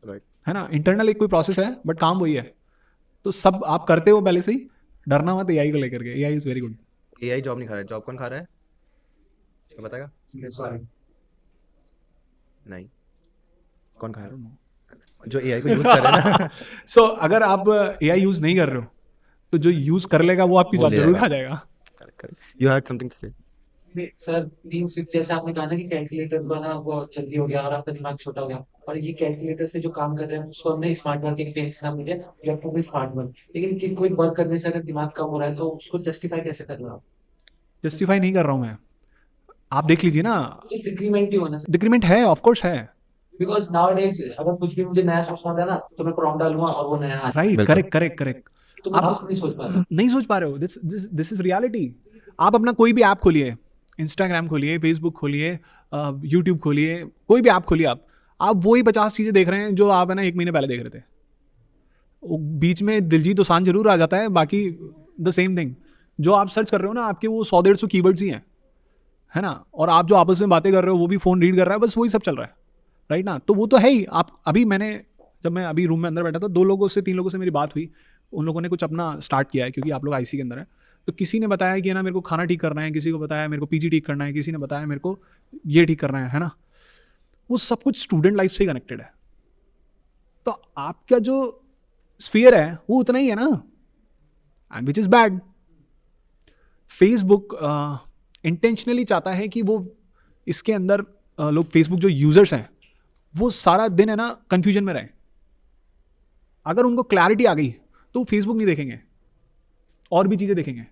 राइट। है ना। इंटरनल एक कोई प्रोसेस है बट काम वही है, तो सब आप करते हो पहले से ही, डरना मत AI को लेकर के, AI is very good. AI job नहीं खा रहा है, जॉब कौन खा रहा है, क्या बताएगा? सॉरी, नहीं, कौन खा रहा है? जो AI को यूज़ कर रहे हैं ना। सो अगर आप AI यूज़ नहीं कर रहे हो, तो जो यूज़ कर लेगा वो आपकी वो जॉब ले जरूर जाएगा। खा जाएगा। Correct correct, you had something to say. Sir means जैसे आपने कहा ना कि कैलकुलेटर बना वो जल्दी हो गया और आपका दिमाग छोटा हो गया, और ये कैलकुलेटर से जो काम कर रहे हैं उसको हमने स्मार्ट वर्किंग पे नाम मिले, लैपटॉप में स्मार्ट वर्क, लेकिन कोई वर्क करने से अगर दिमाग कम हो रहा है तो उसको जस्टिफाई कैसे कर रहे हो आप? जस्टिफाई नहीं कर रहा हूँ मैं, आप देख लीजिए ना, तो डिक्रीमेंट ही होना, डिक्रीमेंट है, ऑफ कोर्स है, बिकॉज नाउ डेज अगर कुछ भी मुझे नया सोचना होता है ना तो मैं प्रॉम्प्ट डालूंगा और वो नया आ राइट, बिल्कुल। Correct correct correct. तो मैं आप खुद नहीं सोच पा रहा। नहीं सोच पा रहे हो, दिस इज रियलिटी। आप अपना कोई भी ऐप खोलिए, इंस्टाग्राम खोलिए, फेसबुक खोलिए, यूट्यूब खोलिए, कोई भी ऐप खोलिए, आप वही 50 चीज़ें देख रहे हैं जो आप है ना 1 महीने पहले देख रहे थे। वो बीच में दिलजीत दोसांझ जरूर आ जाता है, बाकी द सेम थिंग। जो आप सर्च कर रहे हो ना, आपके वो 100-150 कीवर्ड्स ही हैं, है ना। और आप जो आपस में बातें कर रहे हो वो भी फ़ोन रीड कर रहा है, बस वही सब चल रहा है, राइट ना। तो वो तो है ही। आप अभी जब मैं अभी रूम में अंदर बैठा था, 2 लोगों से 3 लोगों से मेरी बात हुई, उन लोगों ने कुछ अपना स्टार्ट किया है क्योंकि आप लोग IC के अंदर है। तो किसी ने बताया कि है ना मेरे को खाना ठीक करना है, किसी को बताया मेरे को PG ठीक करना है, किसी ने बताया मेरे को ये ठीक करना है ना। वो सब कुछ स्टूडेंट लाइफ से ही कनेक्टेड है। तो आपका जो स्फीयर है वो उतना ही है ना, and which is bad. Facebook intentionally चाहता है कि वो इसके अंदर लोग, फेसबुक जो यूजर्स हैं वो सारा दिन है ना कंफ्यूजन में रहें। अगर उनको क्लैरिटी आ गई तो वो फेसबुक नहीं देखेंगे, और भी चीज़ें देखेंगे।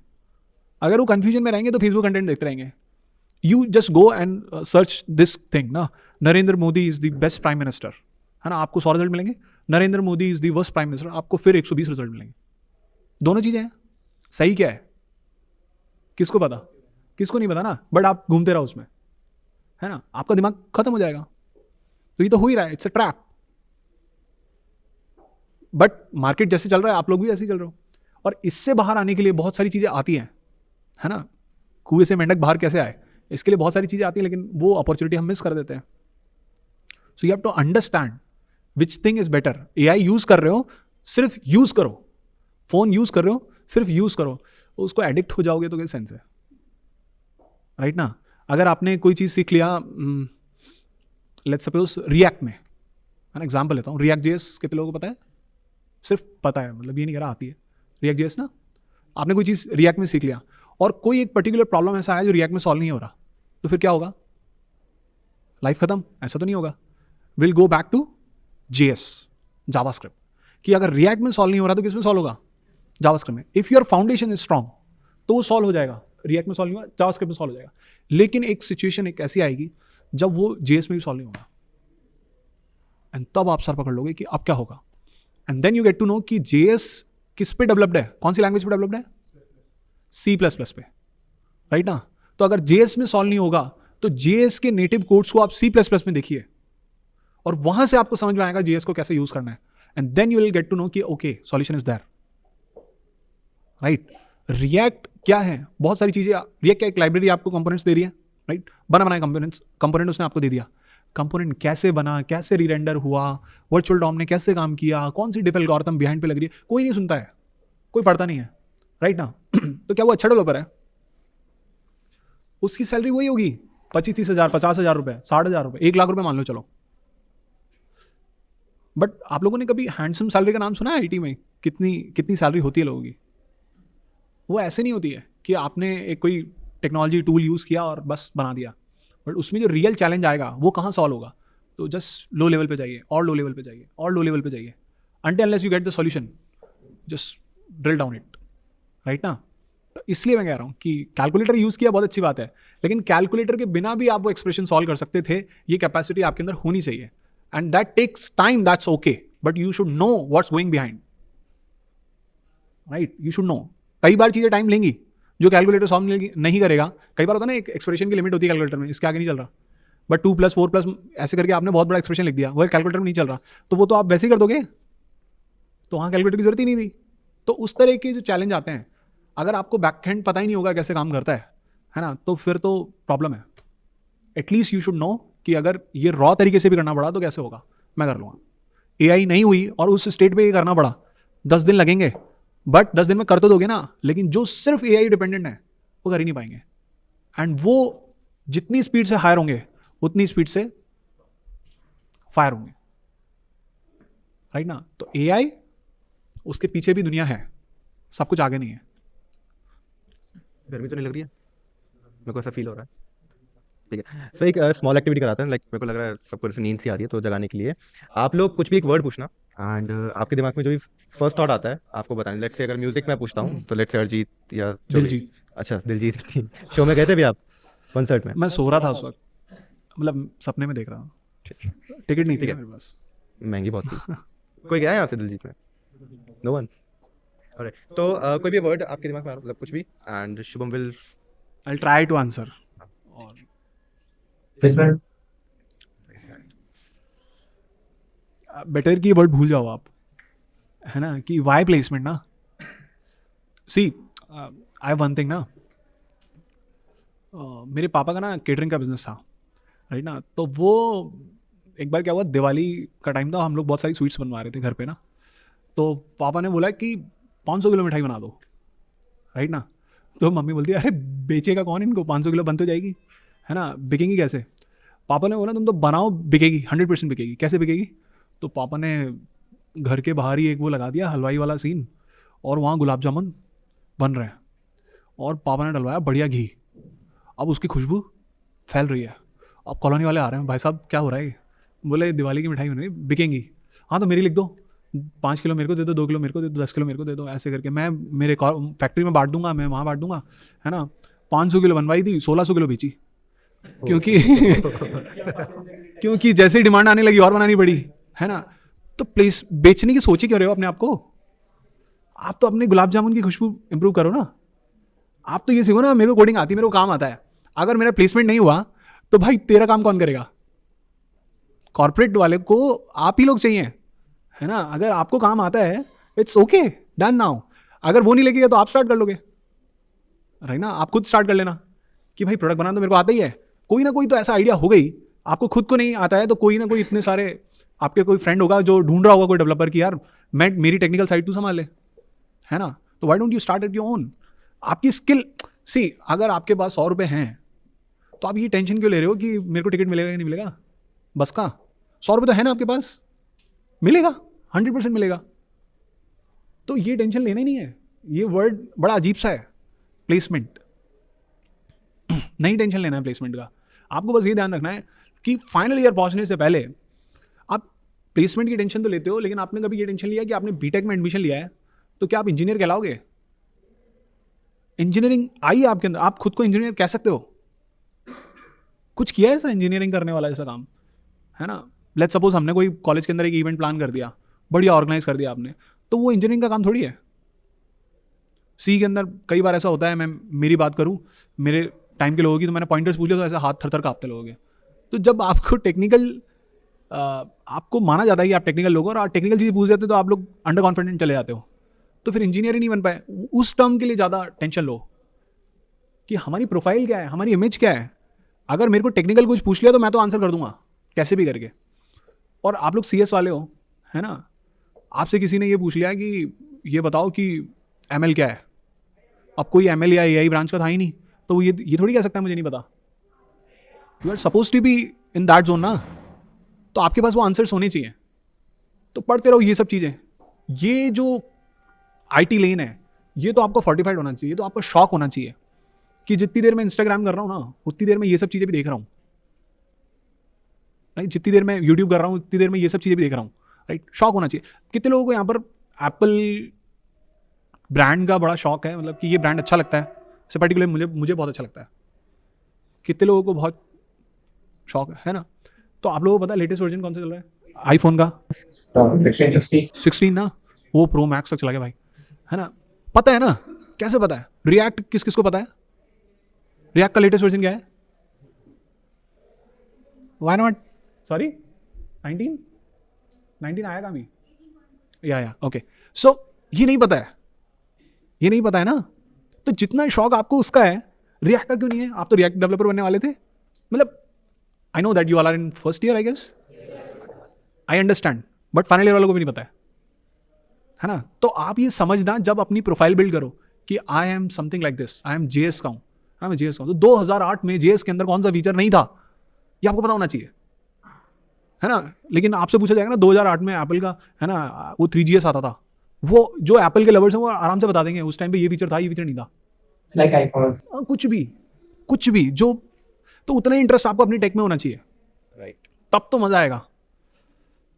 अगर वो कंफ्यूजन में रहेंगे तो फेसबुक कंटेंट देखते रहेंगे। You just go and search this thing ना, Narendra Modi is the best prime minister, है ना, आपको 100 रिजल्ट मिलेंगे। Narendra Modi is the worst prime minister, आपको फिर 120 रिजल्ट मिलेंगे। दोनों चीज़ें हैं, सही क्या है किसको पता, किसको नहीं पता ना, बट आप घूमते रहो उसमें, है ना, आपका दिमाग खत्म हो जाएगा। तो ये तो हो ही रहा है, it's a trap. But market जैसे चल रहा है आप लोग भी ऐसे ही चल रहे हो, और इससे बाहर आने के लिए बहुत सारी चीज़ें आती हैं, है ना। कुएं से मेंढक बाहर कैसे आए, इसके लिए बहुत सारी चीज़ें आती हैं, लेकिन वो अपॉर्चुनिटी हम मिस कर देते हैं। So you have to understand which thing is better. AI use कर रहे हो, सिर्फ यूज़ करो। फ़ोन यूज़ कर रहे हो, सिर्फ यूज़ करो। उसको एडिक्ट हो जाओगे तो क्या सेंस है, राइट ना। अगर आपने कोई चीज़ सीख लिया, लेट्स सपोज रिएक्ट में, मैं एग्जांपल लेता हूँ, रिएक्ट JS कितने लोगों को पता है? सिर्फ पता है, मतलब ये नहीं कह रहा आती है रिएक्ट JS ना। आपने कोई चीज़ रिएक्ट में सीख लिया और कोई एक पर्टिकुलर प्रॉब्लम ऐसा है जो रिएक्ट में सॉल्व नहीं हो रहा, तो फिर क्या होगा? लाइफ खत्म? ऐसा तो नहीं होगा। Will go back to JS, JavaScript, कि अगर रिएक्ट में सॉल्व नहीं हो रहा तो किस में सॉल्व होगा? जावास्क्रिप्ट में। If your foundation is strong तो वो सॉल्व हो जाएगा। रिएक्ट में सॉल्व नहीं हुआ, जावास्क्रिप्ट में सॉल्व हो जाएगा। लेकिन एक सिचुएशन एक ऐसी आएगी जब वो JS में भी सॉल्व नहीं होगा, एंड तब आप सर पकड़ लोगे कि अब क्या होगा। And then you get to know कि JS किस पे डेवलप्ड है, कौन सी लैंग्वेज पे डेवलप्ड है? C++ पे, राइट ना। तो अगर JS में सॉल्व नहीं होगा तो JS के नेटिव कोड्स को आप C++ में देखिए, और वहां से आपको समझ में आएगा JS को कैसे यूज करना है, and then you will get to know कि okay solution is there, right. React क्या है? बहुत सारी चीजें। रिएक्ट क्या, एक लाइब्रेरी आपको कंपोनेंट्स दे रही है, राइट। बनाए कंपोनेंट उसने आपको दे दिया। कंपोनेंट कैसे बना, कैसे रीरेंडर हुआ, वर्चुअल डॉम ने कैसे काम किया, कौन सी डिफ एल्गोरिथम बिहाइंड पे लग रही है, कोई नहीं सुनता है, कोई पढ़ता नहीं है, राइट ना। तो क्या वो अच्छा डेवलपर है? उसकी सैलरी वही होगी 25-30 हज़ार, 50 हज़ार रुपये, 60 हज़ार रुपये, 1 लाख रुपये मान लो चलो। बट आप लोगों ने कभी हैंडसम सैलरी का नाम सुना है आईटी में? कितनी कितनी सैलरी होती है लोगों की? वो ऐसे नहीं होती है कि आपने एक कोई टेक्नोलॉजी टूल यूज़ किया और बस बना दिया, बट उसमें जो रियल चैलेंज आएगा वो कहाँ सॉल्व होगा? तो जस्ट लो लेवल पे जाइए और लो लेवल पे जाइए और लो लेवल पे जाइए, until unless you get the solution, just drill down it, right ना? तो इसलिए मैं कह रहा हूँ कि कैलकुलेटर यूज़ किया बहुत अच्छी बात है, लेकिन कैलकुलेटर के बिना भी आप वो एक्सप्रेशन सॉल्व कर सकते थे। ये कैपेसिटी आपके अंदर होनी चाहिए, and that takes time, that's okay, but you should know what's going behind, right? You should know. कई बार चीज़ें टाइम लेंगी जो कैलकुलेटर सॉल्व नहीं करेगा। कई बार होता है ना, एक एक्सप्रेशन की लिमिट होती है कैलकुलेटर में, इसके आगे नहीं चल रहा, बट 2+4+ ऐसे करके आपने बहुत बड़ा एक्सप्रेशन लिख दिया, वो कैलकुलेटर में नहीं चल रहा, तो वो तो आप वैसे ही कर दोगे, तो वहाँ कैलकुलेटर की जरूरत ही नहीं थी। तो उस तरह के जो चैलेंज आते हैं, अगर आपको बैकहैंड पता ही नहीं होगा कैसे काम करता है ना, तो फिर तो प्रॉब्लम है। एटलीस्ट यू शुड नो कि अगर ये रॉ तरीके से भी करना पड़ा तो कैसे होगा, मैं कर लूँगा। एआई नहीं हुई और उस स्टेट पे ये करना पड़ा, 10 दिन लगेंगे, बट 10 दिन में कर तो दोगे ना, लेकिन जो सिर्फ एआई डिपेंडेंट है वो कर ही नहीं पाएंगे, एंड वो जितनी स्पीड से हायर होंगे उतनी स्पीड से फायर होंगे, राइट ना? तो एआई, उसके पीछे भी दुनिया है, सब कुछ आगे नहीं है। गर्मी तो नहीं लग रही है? मेरे को ऐसा फील हो रहा है। ठीक है, सो एक स्मॉल एक्टिविटी कराते हैं, लाइक मेरे को लग रहा है सबको जैसे नींद सी आ रही है, तो जगाने के लिए आप लोग कुछ भी एक वर्ड पूछना, एंड आपके दिमाग में जो भी फर्स्ट थॉट आता है आपको बताना। लेट्स से अगर म्यूजिक मैं पूछता हूँ तो लेट्स से अरिजीत या जो भी- दिलजीत। अच्छा, दिलजीत की शो में गए थे भी आप, कॉन्सर्ट में? मैं सो रहा था उस वक्त, मतलब सपने में देख रहा हूँ, ठीक, टिकट नहीं थी ठीक है। मेरे पास। महंगी बहुत थी। कोई गया यहाँ से दिलजीत में? No one. ऑलराइट, तो कोई भी वर्ड आपके दिमाग में आ रहा, मतलब कुछ भी, and Shubham will I try to answer. और प्लेसमेंट। बेटर की वर्ड भूल जाओ आप, है ना, कि वाई प्लेसमेंट ना। सी आई वन थिंग ना, मेरे पापा का ना केटरिंग का बिजनेस था, राइट ना? तो वो एक बार क्या हुआ, दिवाली का टाइम था, हम लोग बहुत सारी स्वीट्स बनवा रहे थे घर पे ना, तो पापा ने बोला कि 500 किलो मिठाई बना दो, राइट ना? तो मम्मी बोलती है, अरे बेचेगा कौन इनको, 500 किलो बन तो जाएगी, है ना, बिकेंगी कैसे? पापा ने बोला तुम तो बनाओ, बिकेगी, 100% बिकेगी। कैसे बिकेगी? तो पापा ने घर के बाहर ही एक वो लगा दिया, हलवाई वाला सीन, और वहाँ गुलाब जामुन बन रहे हैं, और पापा ने डलवाया बढ़िया घी। अब उसकी खुशबू फैल रही है, अब कॉलोनी वाले आ रहे हैं, भाई साहब क्या हो रहा है? बोले दिवाली की मिठाई बन रही है, बिकेंगी। हाँ तो मेरी लिख दो, 5 किलो मेरे को दे दो, 2 किलो मेरे को दे दो, 10 किलो मेरे को दे दो, ऐसे करके मैं मेरे फैक्ट्री में बांट दूंगा, मैं वहाँ बांट दूंगा, है ना? 500 किलो बनवाई थी, 1600 किलो बेची, क्योंकि क्योंकि जैसे ही डिमांड आने लगी और बनानी पड़ी, है ना? तो प्लेस बेचने की सोच ही क्यों रहे हो अपने आप को? आप तो अपने गुलाब जामुन की खुशबू इंप्रूव करो ना। आप तो ये सीखो ना, मेरे को कोडिंग आती है, मेरे को काम आता है, अगर मेरा प्लेसमेंट नहीं हुआ तो भाई तेरा काम कौन करेगा? कॉर्पोरेट वाले को आप ही लोग चाहिए, है ना? अगर आपको काम आता है, इट्स ओके, डन नाउ। अगर वो नहीं लगेगा तो आप स्टार्ट कर लोगे, राइट ना? आप खुद स्टार्ट कर लेना कि भाई प्रोडक्ट बनाना तो मेरे को आता ही है, कोई ना कोई तो ऐसा आइडिया हो गई। आपको खुद को नहीं आता है तो कोई ना कोई इतने सारे आपके कोई फ्रेंड होगा जो ढूंढ रहा होगा कोई डेवलपर की, यार मैं मेरी टेक्निकल साइड तू संभाल ले, है ना? तो why don't you start at your own? आपकी स्किल, सी अगर आपके पास 100 रुपये हैं तो आप ये टेंशन क्यों ले रहे हो कि मेरे को टिकट मिलेगा या नहीं मिलेगा? बस का 100 रुपये तो है ना आपके पास, मिलेगा, 100% मिलेगा, तो ये टेंशन लेना ही नहीं है। ये वर्ड बड़ा अजीब सा है, प्लेसमेंट। नहीं टेंशन लेना है प्लेसमेंट का, आपको बस ये ध्यान रखना है कि फाइनल ईयर पहुंचने से पहले आप प्लेसमेंट की टेंशन तो लेते हो, लेकिन आपने कभी ये टेंशन लिया कि आपने बीटेक में एडमिशन लिया है तो क्या आप इंजीनियर कहलाओगे? इंजीनियरिंग आई है आपके अंदर, आप खुद को इंजीनियर कह सकते हो? कुछ किया है ऐसा इंजीनियरिंग करने वाला ऐसा काम, है ना? लेट्स सपोज हमने कोई कॉलेज के अंदर एक इवेंट प्लान कर दिया, बढ़िया ऑर्गेनाइज कर दिया आपने, तो वो इंजीनियरिंग का काम थोड़ी है। सी के अंदर कई बार ऐसा होता है, मैं मेरी बात करूँ, मेरे टाइम के लोगों की, तो मैंने पॉइंटर्स पूछे तो ऐसा हाथ थर थर कांपते लोगों के। तो जब आपको टेक्निकल आपको माना जाता है कि आप टेक्निकल लोग हो और आप टेक्निकल चीज़ पूछ जाते हो तो आप लोग अंडर कॉन्फिडेंट चले जाते हो, तो फिर इंजीनियर ही नहीं बन पाए। उस टर्म के लिए ज़्यादा टेंशन लो कि हमारी प्रोफाइल क्या है, हमारी इमेज क्या है। अगर मेरे को टेक्निकल कुछ पूछ लिया तो मैं तो आंसर कर दूंगा कैसे भी करके। और आप लोग CS वाले हो, है ना? आपसे किसी ने ये पूछ लिया कि ये बताओ कि ML क्या है, अब कोई ML या AI ब्रांच का था ही नहीं, तो ये थोड़ी कह सकता है मुझे नहीं पता. You are suppose to be in that zone ना, तो आपके पास वो आंसर्स होने चाहिए. तो पढ़ते रहो ये सब चीज़ें. ये जो IT लेन है, ये तो आपको फोर्टिफाइड होना चाहिए, तो आपको शौक होना चाहिए कि जितनी देर मैं इंस्टाग्राम कर रहा हूँ ना, उतनी देर में ये सब चीज़ें भी देख रहा हूँ. राइट, जितनी देर मैं यूट्यूब कर रहा हूँ उतनी देर में ये सब चीज़ें भी देख रहा हूँ. राइट, शौक होना चाहिए. कितने लोगों को यहाँ पर एप्पल ब्रांड का बड़ा शौक है, मतलब कि ये ब्रांड अच्छा लगता है, से पर्टिकुलर मुझे बहुत अच्छा लगता है. कितने लोगों को बहुत शौक है ना. तो आप लोगों को पता है लेटेस्ट वर्जन कौन सा चल रहा है आईफोन का? 16 ना, वो प्रो मैक्स तक चला गया भाई, है ना. पता है ना, कैसे पता है? रिएक्ट किस किस को पता है? रिएक्ट का लेटेस्ट वर्जन क्या है? Why not? सॉरी, 19 आएगा अभी. या ओके. सो ये नहीं पता है, ये नहीं पता है ना. तो जितना शौक आपको उसका है, रिएक्ट का क्यों नहीं है? आप तो रिएक्ट डेवलपर बनने वाले थे. मतलब I know that you all are in first year, I guess, I understand, but final year वालों को भी नहीं पता है ना. तो आप ये समझना जब अपनी प्रोफाइल बिल्ड करो कि I am something like this, I am JS का हूँ, हाँ मैं JS का हूँ. तो 2008 में JS के अंदर कौन सा फीचर नहीं था, ये आपको पता होना चाहिए, है ना. लेकिन आपसे पूछा जाएगा ना 2008 में एप्पल का, है ना, वो 3GS आता था, वो जो एप्पल के लवर्स हैं वो आराम से बता देंगे उस टाइम पे ये फीचर था, ये फीचर नहीं था. लाइक आईफोन, कुछ भी जो, तो उतना ही इंटरेस्ट आपको अपनी टेक में होना चाहिए. राइट. तब तो मज़ा आएगा,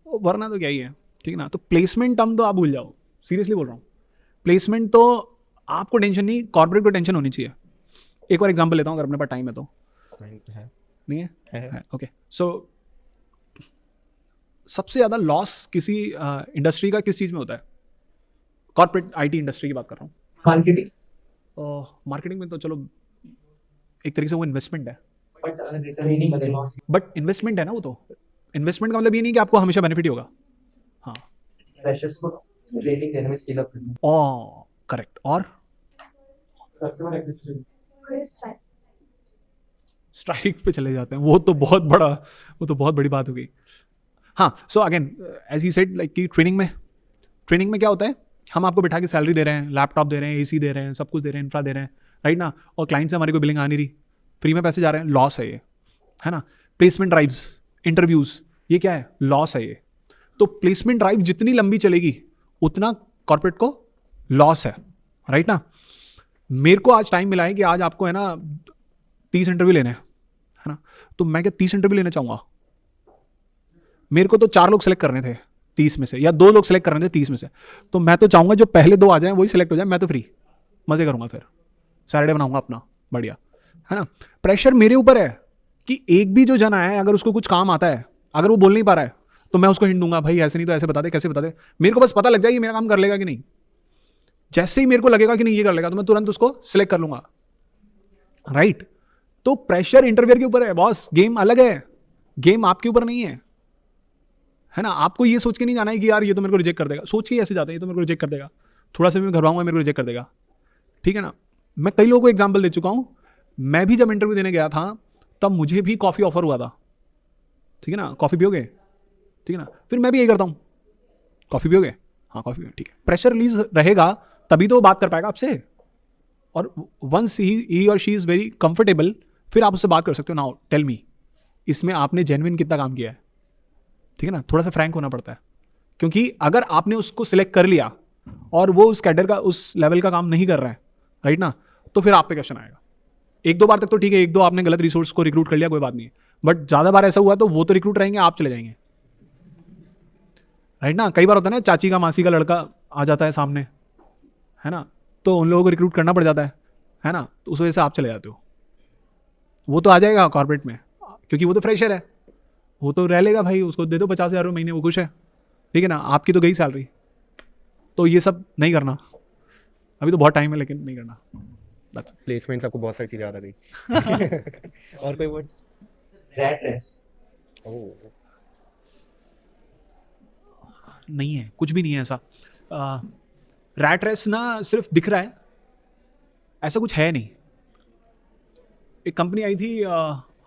वरना तो क्या ही है. ठीक है ना. तो प्लेसमेंट टर्म तो आप भूल जाओ, सीरियसली बोल रहा हूँ. प्लेसमेंट तो आपको टेंशन नहीं, कॉर्पोरेट को टेंशन होनी चाहिए. एक और एग्जांपल लेता हूँ अगर अपने पास टाइम है तो. है. नहीं है? है. ओके. सो सबसे ज़्यादा लॉस किसी इंडस्ट्री का किस चीज़ में होता है? कॉर्पोरेट IT इंडस्ट्री की बात कर रहा हूँ. मार्केटिंग, मार्केटिंग में तो चलो एक तरीके से वो इन्वेस्टमेंट है, बट रिटर्न ही नहीं मिलेगा. बट इन्वेस्टमेंट है ना वो. तो इन्वेस्टमेंट का मतलब ये नहीं कि आपको हमेशा बेनिफिट ही होगा. हाँ, फ्रेशर्स को ट्रेनिंग देने में स्किल अप करना. करेक्ट. और कस्टमर एक्विजिशन, स्ट्राइक पे चले जाते हैं, वो तो बहुत बड़ी बात हो गई. हाँ, so again as he said, like कि ट्रेनिंग में क्या होता है, हम आपको बिठा के सैलरी दे रहे हैं, लैपटॉप दे रहे हैं, AC दे रहे हैं, सब कुछ दे रहे हैं, इंफ्रा दे रहे हैं, राइट ना. और क्लाइंट से हमारी कोई बिलिंग आ नहीं रही, फ्री में पैसे जा रहे हैं, लॉस है ये, है ना. प्लेसमेंट ड्राइव्स, इंटरव्यूज़, ये क्या है? लॉस है ये. तो प्लेसमेंट ड्राइव जितनी लंबी चलेगी उतना कॉर्पोरेट को लॉस है, राइट ना. मेरे को आज टाइम मिला है कि आज आपको, है ना, 30 इंटरव्यू लेने हैं, है ना. तो मैं क्या 30 इंटरव्यू लेना चाहूँगा? मेरे को तो 4 लोग सेलेक्ट करने थे 30 में से, या 2 लोग सेलेक्ट करने थे 30 में से. तो मैं तो चाहूँगा जो पहले 2 आ जाएं वही सेलेक्ट हो जाए. मैं तो फ्री मज़े करूँगा, फिर सैटरडे बनाऊँगा अपना बढ़िया, है ना. प्रेशर मेरे ऊपर है कि एक भी जो जन आया है, अगर उसको कुछ काम आता है, अगर वो बोल नहीं पा रहा है, तो मैं उसको हिंट दूंगा, भाई ऐसे नहीं तो ऐसे बता दे, कैसे बता दे. मेरे को बस पता लग जाए कि मेरा काम कर लेगा कि नहीं. जैसे ही मेरे को लगेगा कि नहीं ये कर लेगा, तो मैं तुरंत उसको सिलेक्ट कर लूंगा, राइट. तो प्रेशर इंटरव्यूअर के ऊपर है बॉस. गेम अलग है, गेम आपके ऊपर नहीं है ना. आपको ये सोच के नहीं जाना है कि यार ये तो मेरे को रिजेक्ट कर देगा. सोच के ऐसे जाते हैं ये तो मेरे को रिजेक्ट कर देगा, थोड़ा सा भी मैं घबराऊंगा मेरे को रिजेक्ट कर देगा. ठीक है ना. मैं कई लोगों को एग्जाम्पल दे चुका हूँ. मैं भी जब इंटरव्यू देने गया था तब मुझे भी कॉफ़ी ऑफर हुआ था. ठीक है ना. कॉफ़ी पियोगे? ठीक है ना. फिर मैं भी यही करता हूँ, कॉफ़ी पियोगे? हाँ कॉफ़ी पियो. ठीक है. प्रेशर रिलीज रहेगा तभी तो वो बात कर पाएगा आपसे. और वंस ही और शी इज़ वेरी कंफर्टेबल, फिर आप उससे बात कर सकते हो. नाउ टेल मी, इसमें आपने जेन्युइन कितना काम किया है. ठीक है ना. थोड़ा सा फ्रैंक होना पड़ता है, क्योंकि अगर आपने उसको सिलेक्ट कर लिया और वो उस कैडर का, उस लेवल का काम नहीं कर रहा है, राइट ना, तो फिर आप पे क्वेश्चन आएगा. 1-2 बार तक तो ठीक है, 1-2 आपने गलत रिसोर्स को रिक्रूट कर लिया, कोई बात नहीं है. बट ज़्यादा बार ऐसा हुआ तो वो तो रिक्रूट रहेंगे, आप चले जाएंगे, राइट ना. कई बार होता है ना, चाची का मासी का लड़का आ जाता है सामने, है ना, तो उन लोगों को रिक्रूट करना पड़ जाता है ना. तो उस वजह से आप चले जाते हो. वो तो आ जाएगा कॉर्पोरेट में, क्योंकि वो तो फ्रेशर है, वो तो रह लेगा भाई. उसको दे दो 50,000 महीने, वो खुश है. ठीक है ना. आपकी तो गई सैलरी. तो ये सब नहीं करना. अभी तो बहुत टाइम है, लेकिन नहीं करना. प्लेसमेंट आपको बहुत सारी चीज़ें याद आ गई. और कोई वर्ड्स? रैट रेस, ओह, नहीं है, कुछ भी नहीं है ऐसा. रैट रेस ना सिर्फ दिख रहा है, ऐसा कुछ है नहीं. एक कंपनी आई थी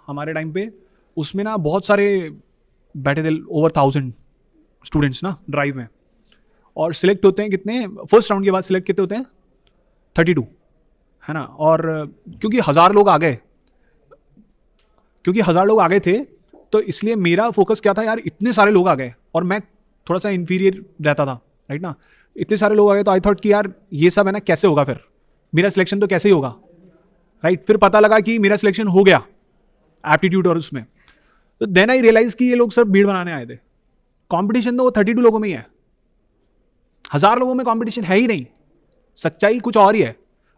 हमारे टाइम पे, उसमें ना बहुत सारे बैठे थे, ओवर 1000 स्टूडेंट्स ना ड्राइव में. और सिलेक्ट होते हैं कितने, फर्स्ट राउंड के बाद सिलेक्ट कितने होते हैं? 32, है है ना। और क्योंकि 1000 लोग आ गए थे, तो इसलिए मेरा फोकस क्या था यार, इतने सारे लोग आ गए और मैं थोड़ा सा इन्फीरियर रहता था, राइट ना। इतने सारे लोग आ गए तो आई थॉट कि यार ये सब है ना, कैसे होगा फिर मेरा सिलेक्शन, तो कैसे ही होगा, राइट। फिर पता लगा कि मेरा सिलेक्शन हो गया एप्टीट्यूड और उसमें। तो देन आई रियलाइज कि ये लोग सब भीड़ बनाने आए थे। कंपटीशन तो वो 32 लोगों में ही है, 1000 लोगों में कंपटीशन है ही नहीं। सच्चाई कुछ और ही है।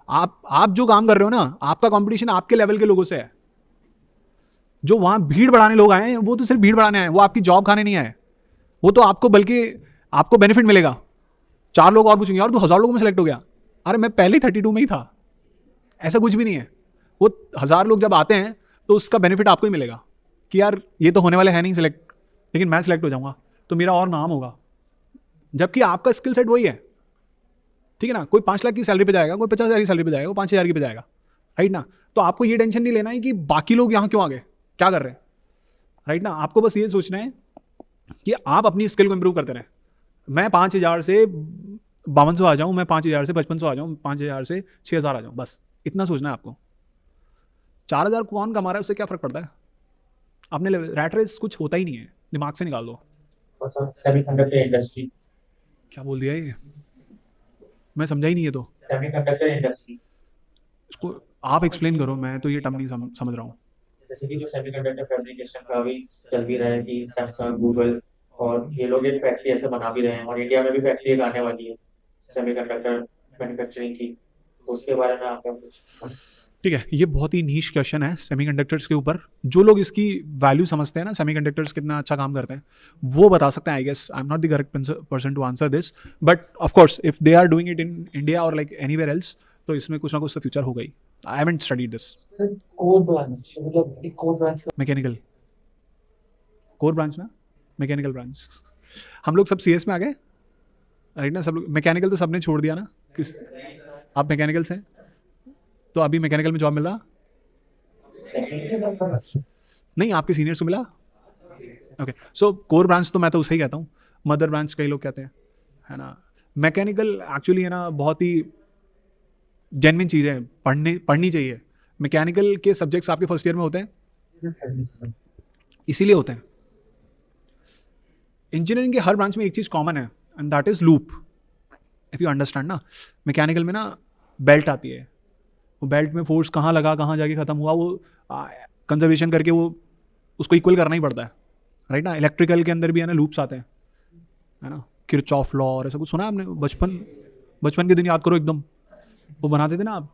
आप जो काम कर रहे हो ना, आपका कंपटीशन आपके लेवल के लोगों से है। जो वहां भीड़ बढ़ाने लोग आए हैं, वो तो सिर्फ भीड़ बढ़ाने आए, वो आपकी जॉब खाने नहीं आए। वो तो आपको, बल्कि आपको बेनिफिट मिलेगा। 4 लोग और पूछेंगे, और तू 1000 लोगों में सेलेक्ट हो गया। अरे मैं पहले ही 32 में ही था। ऐसा कुछ भी नहीं है। वो 1000 लोग जब आते हैं तो उसका बेनिफिट आपको ही मिलेगा कि यार ये तो होने वाले है नहीं सिलेक्ट, लेकिन मैं सिलेक्ट हो जाऊंगा तो मेरा और नाम होगा। जबकि आपका स्किल सेट वही है, ठीक है ना। कोई 5 लाख की सैलरी पे जाएगा, कोई 50,000 की सैलरी पे जाएगा, कोई 5,000 की पे जाएगा, राइट ना। तो आपको ये टेंशन नहीं लेना है कि बाकी लोग यहाँ क्यों आ गए, क्या कर रहे हैं, राइट ना। आपको बस ये सोचना है कि आप अपनी स्किल को इंप्रूव करते रहें। मैं 5,000 से 5200 आ जाऊँ, मैं 5,000 से 5500 आ जाऊँ, 5,000 से 6,000 आ जाऊँ, बस इतना सोचना है आपको। 4,000 कौन कमा रहा है, उससे क्या फ़र्क पड़ता है। अपने रैट रेस कुछ होता ही नहीं है, दिमाग से निकाल दो। सेमीकंडक्टर इंडस्ट्री, क्या बोल दिया ये, मैं समझा ही नहीं है। तो सेमीकंडक्टर इंडस्ट्री इसको आप एक्सप्लेन करो, मैं तो ये टर्म नहीं समझ रहा हूँ। जैसे कि जो सेमीकंडक्टर फैब्रिकेशन का अभी चल भी रहा है कि सैमसंग, गूगल और ये लोग एक फैक्ट्री ऐसे बना भी रहे हैं, और इंडिया में भी फैक्ट्री एक आने वाली है सेमीकंडक्टर मैन्युफैक्चरिंग की। तो उसके बारे में आपका कुछ? ठीक है, ये बहुत ही नीश क्वेश्चन है सेमीकंडक्टर्स के ऊपर। जो लोग इसकी वैल्यू समझते हैं ना, सेमीकंडक्टर्स कितना अच्छा काम करते हैं, वो बता सकते हैं। I guess I am not the correct person to answer this, but of course if they are doing it in India और लाइक एनीवेयर एल्स, तो इसमें कुछ ना कुछ तो फ्यूचर होगा ही। I haven't studied this. Sir core branch, मतलब एक core branch mechanical core branch ना, मैकेनिकल ब्रांच। हम लोग सब सीएस में आ गए, राइट ना। सब लोग मैकेनिकल तो सबने छोड़ दिया ना। किस, आप मैकेनिकल से हैं, तो अभी मैकेनिकल में जॉब मिल रहा नहीं, आपके सीनियर्स को मिला। ओके, सो कोर ब्रांच तो मैं तो उसे ही कहता हूँ, मदर ब्रांच कई लोग कहते हैं, है ना। मैकेनिकल एक्चुअली है ना, बहुत ही जेन्युइन चीज़ है, पढ़नी चाहिए। मैकेनिकल के सब्जेक्ट्स आपके फर्स्ट ईयर में होते हैं, इसीलिए होते हैं। इंजीनियरिंग के हर ब्रांच में एक चीज़ कॉमन है, and that is loop. If you understand ना, मैकेनिकल में ना बेल्ट आती है, वो बेल्ट में फोर्स कहाँ लगा, कहाँ जाके ख़त्म हुआ, वो कंजर्वेशन करके वो उसको इक्वल करना ही पड़ता है, राइट ना। इलेक्ट्रिकल के अंदर भी है ना लूप्स आते हैं, है ना। किरचॉफ लॉ और ऐसा कुछ सुना है आपने, बचपन के दिन याद करो एकदम, वो बनाते थे ना आप,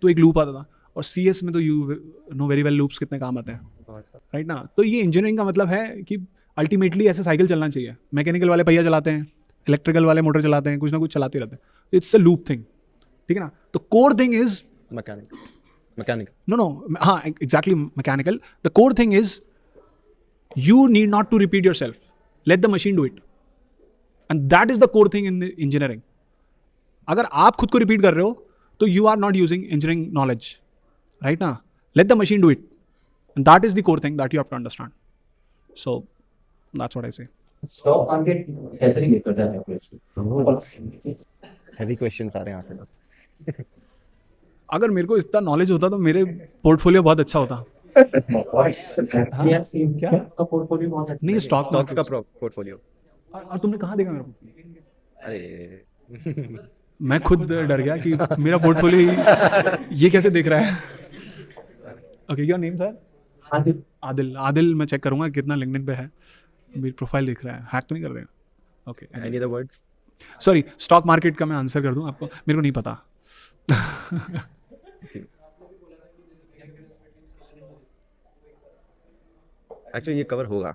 तो एक लूप आता था। और सीएस में तो you know very well loops कितने काम आते हैं, राइट ना। तो ये इंजीनियरिंग का मतलब है कि अल्टीमेटली ऐसे साइकिल चलना चाहिए। मैकेनिकल वाले पहिया चलाते हैं, इलेक्ट्रिकल वाले मोटर चलाते हैं, कुछ ना कुछ चलाते रहते हैं। इट्स अ लूप थिंग, ठीक है ना। तो core thing is mechanical no, हाँ exactly mechanical. The core thing is you need not to repeat yourself. Let the machine do it. And that is the core thing in the engineering. अगर आप खुद को repeat कर रहे हो तो you are not using engineering knowledge, right ना. Let the machine do it. And that is the core thing that you have to understand. So that's what I say. Stock market कैसे नहीं करता है आपको? हैवी क्वेश्चंस आ रहे हैं यहाँ से। अगर मेरे को इतना नॉलेज होता तो मेरे पोर्टफोलियो बहुत अच्छा होता। क्या आपका पोर्टफोलियो बहुत अच्छा नहीं, है। स्टॉक्स का पोर्टफोलियो। और तुमने कहाँ देखा मेरे को? अरे मैं खुद डर गया कि मेरा पोर्टफोलियो ये कैसे देख रहा है। Okay, your name sir? Adil मैं चेक करूंगा कितना लिंक्डइन पे है। मेरी प्रोफाइल दिख रहा है, हैक तो नहीं कर देगा? Okay, any other words? Sorry, stock market का मैं आंसर कर दूं आपको, मेरे को नहीं पता। एक्चुअली ये कवर होगा,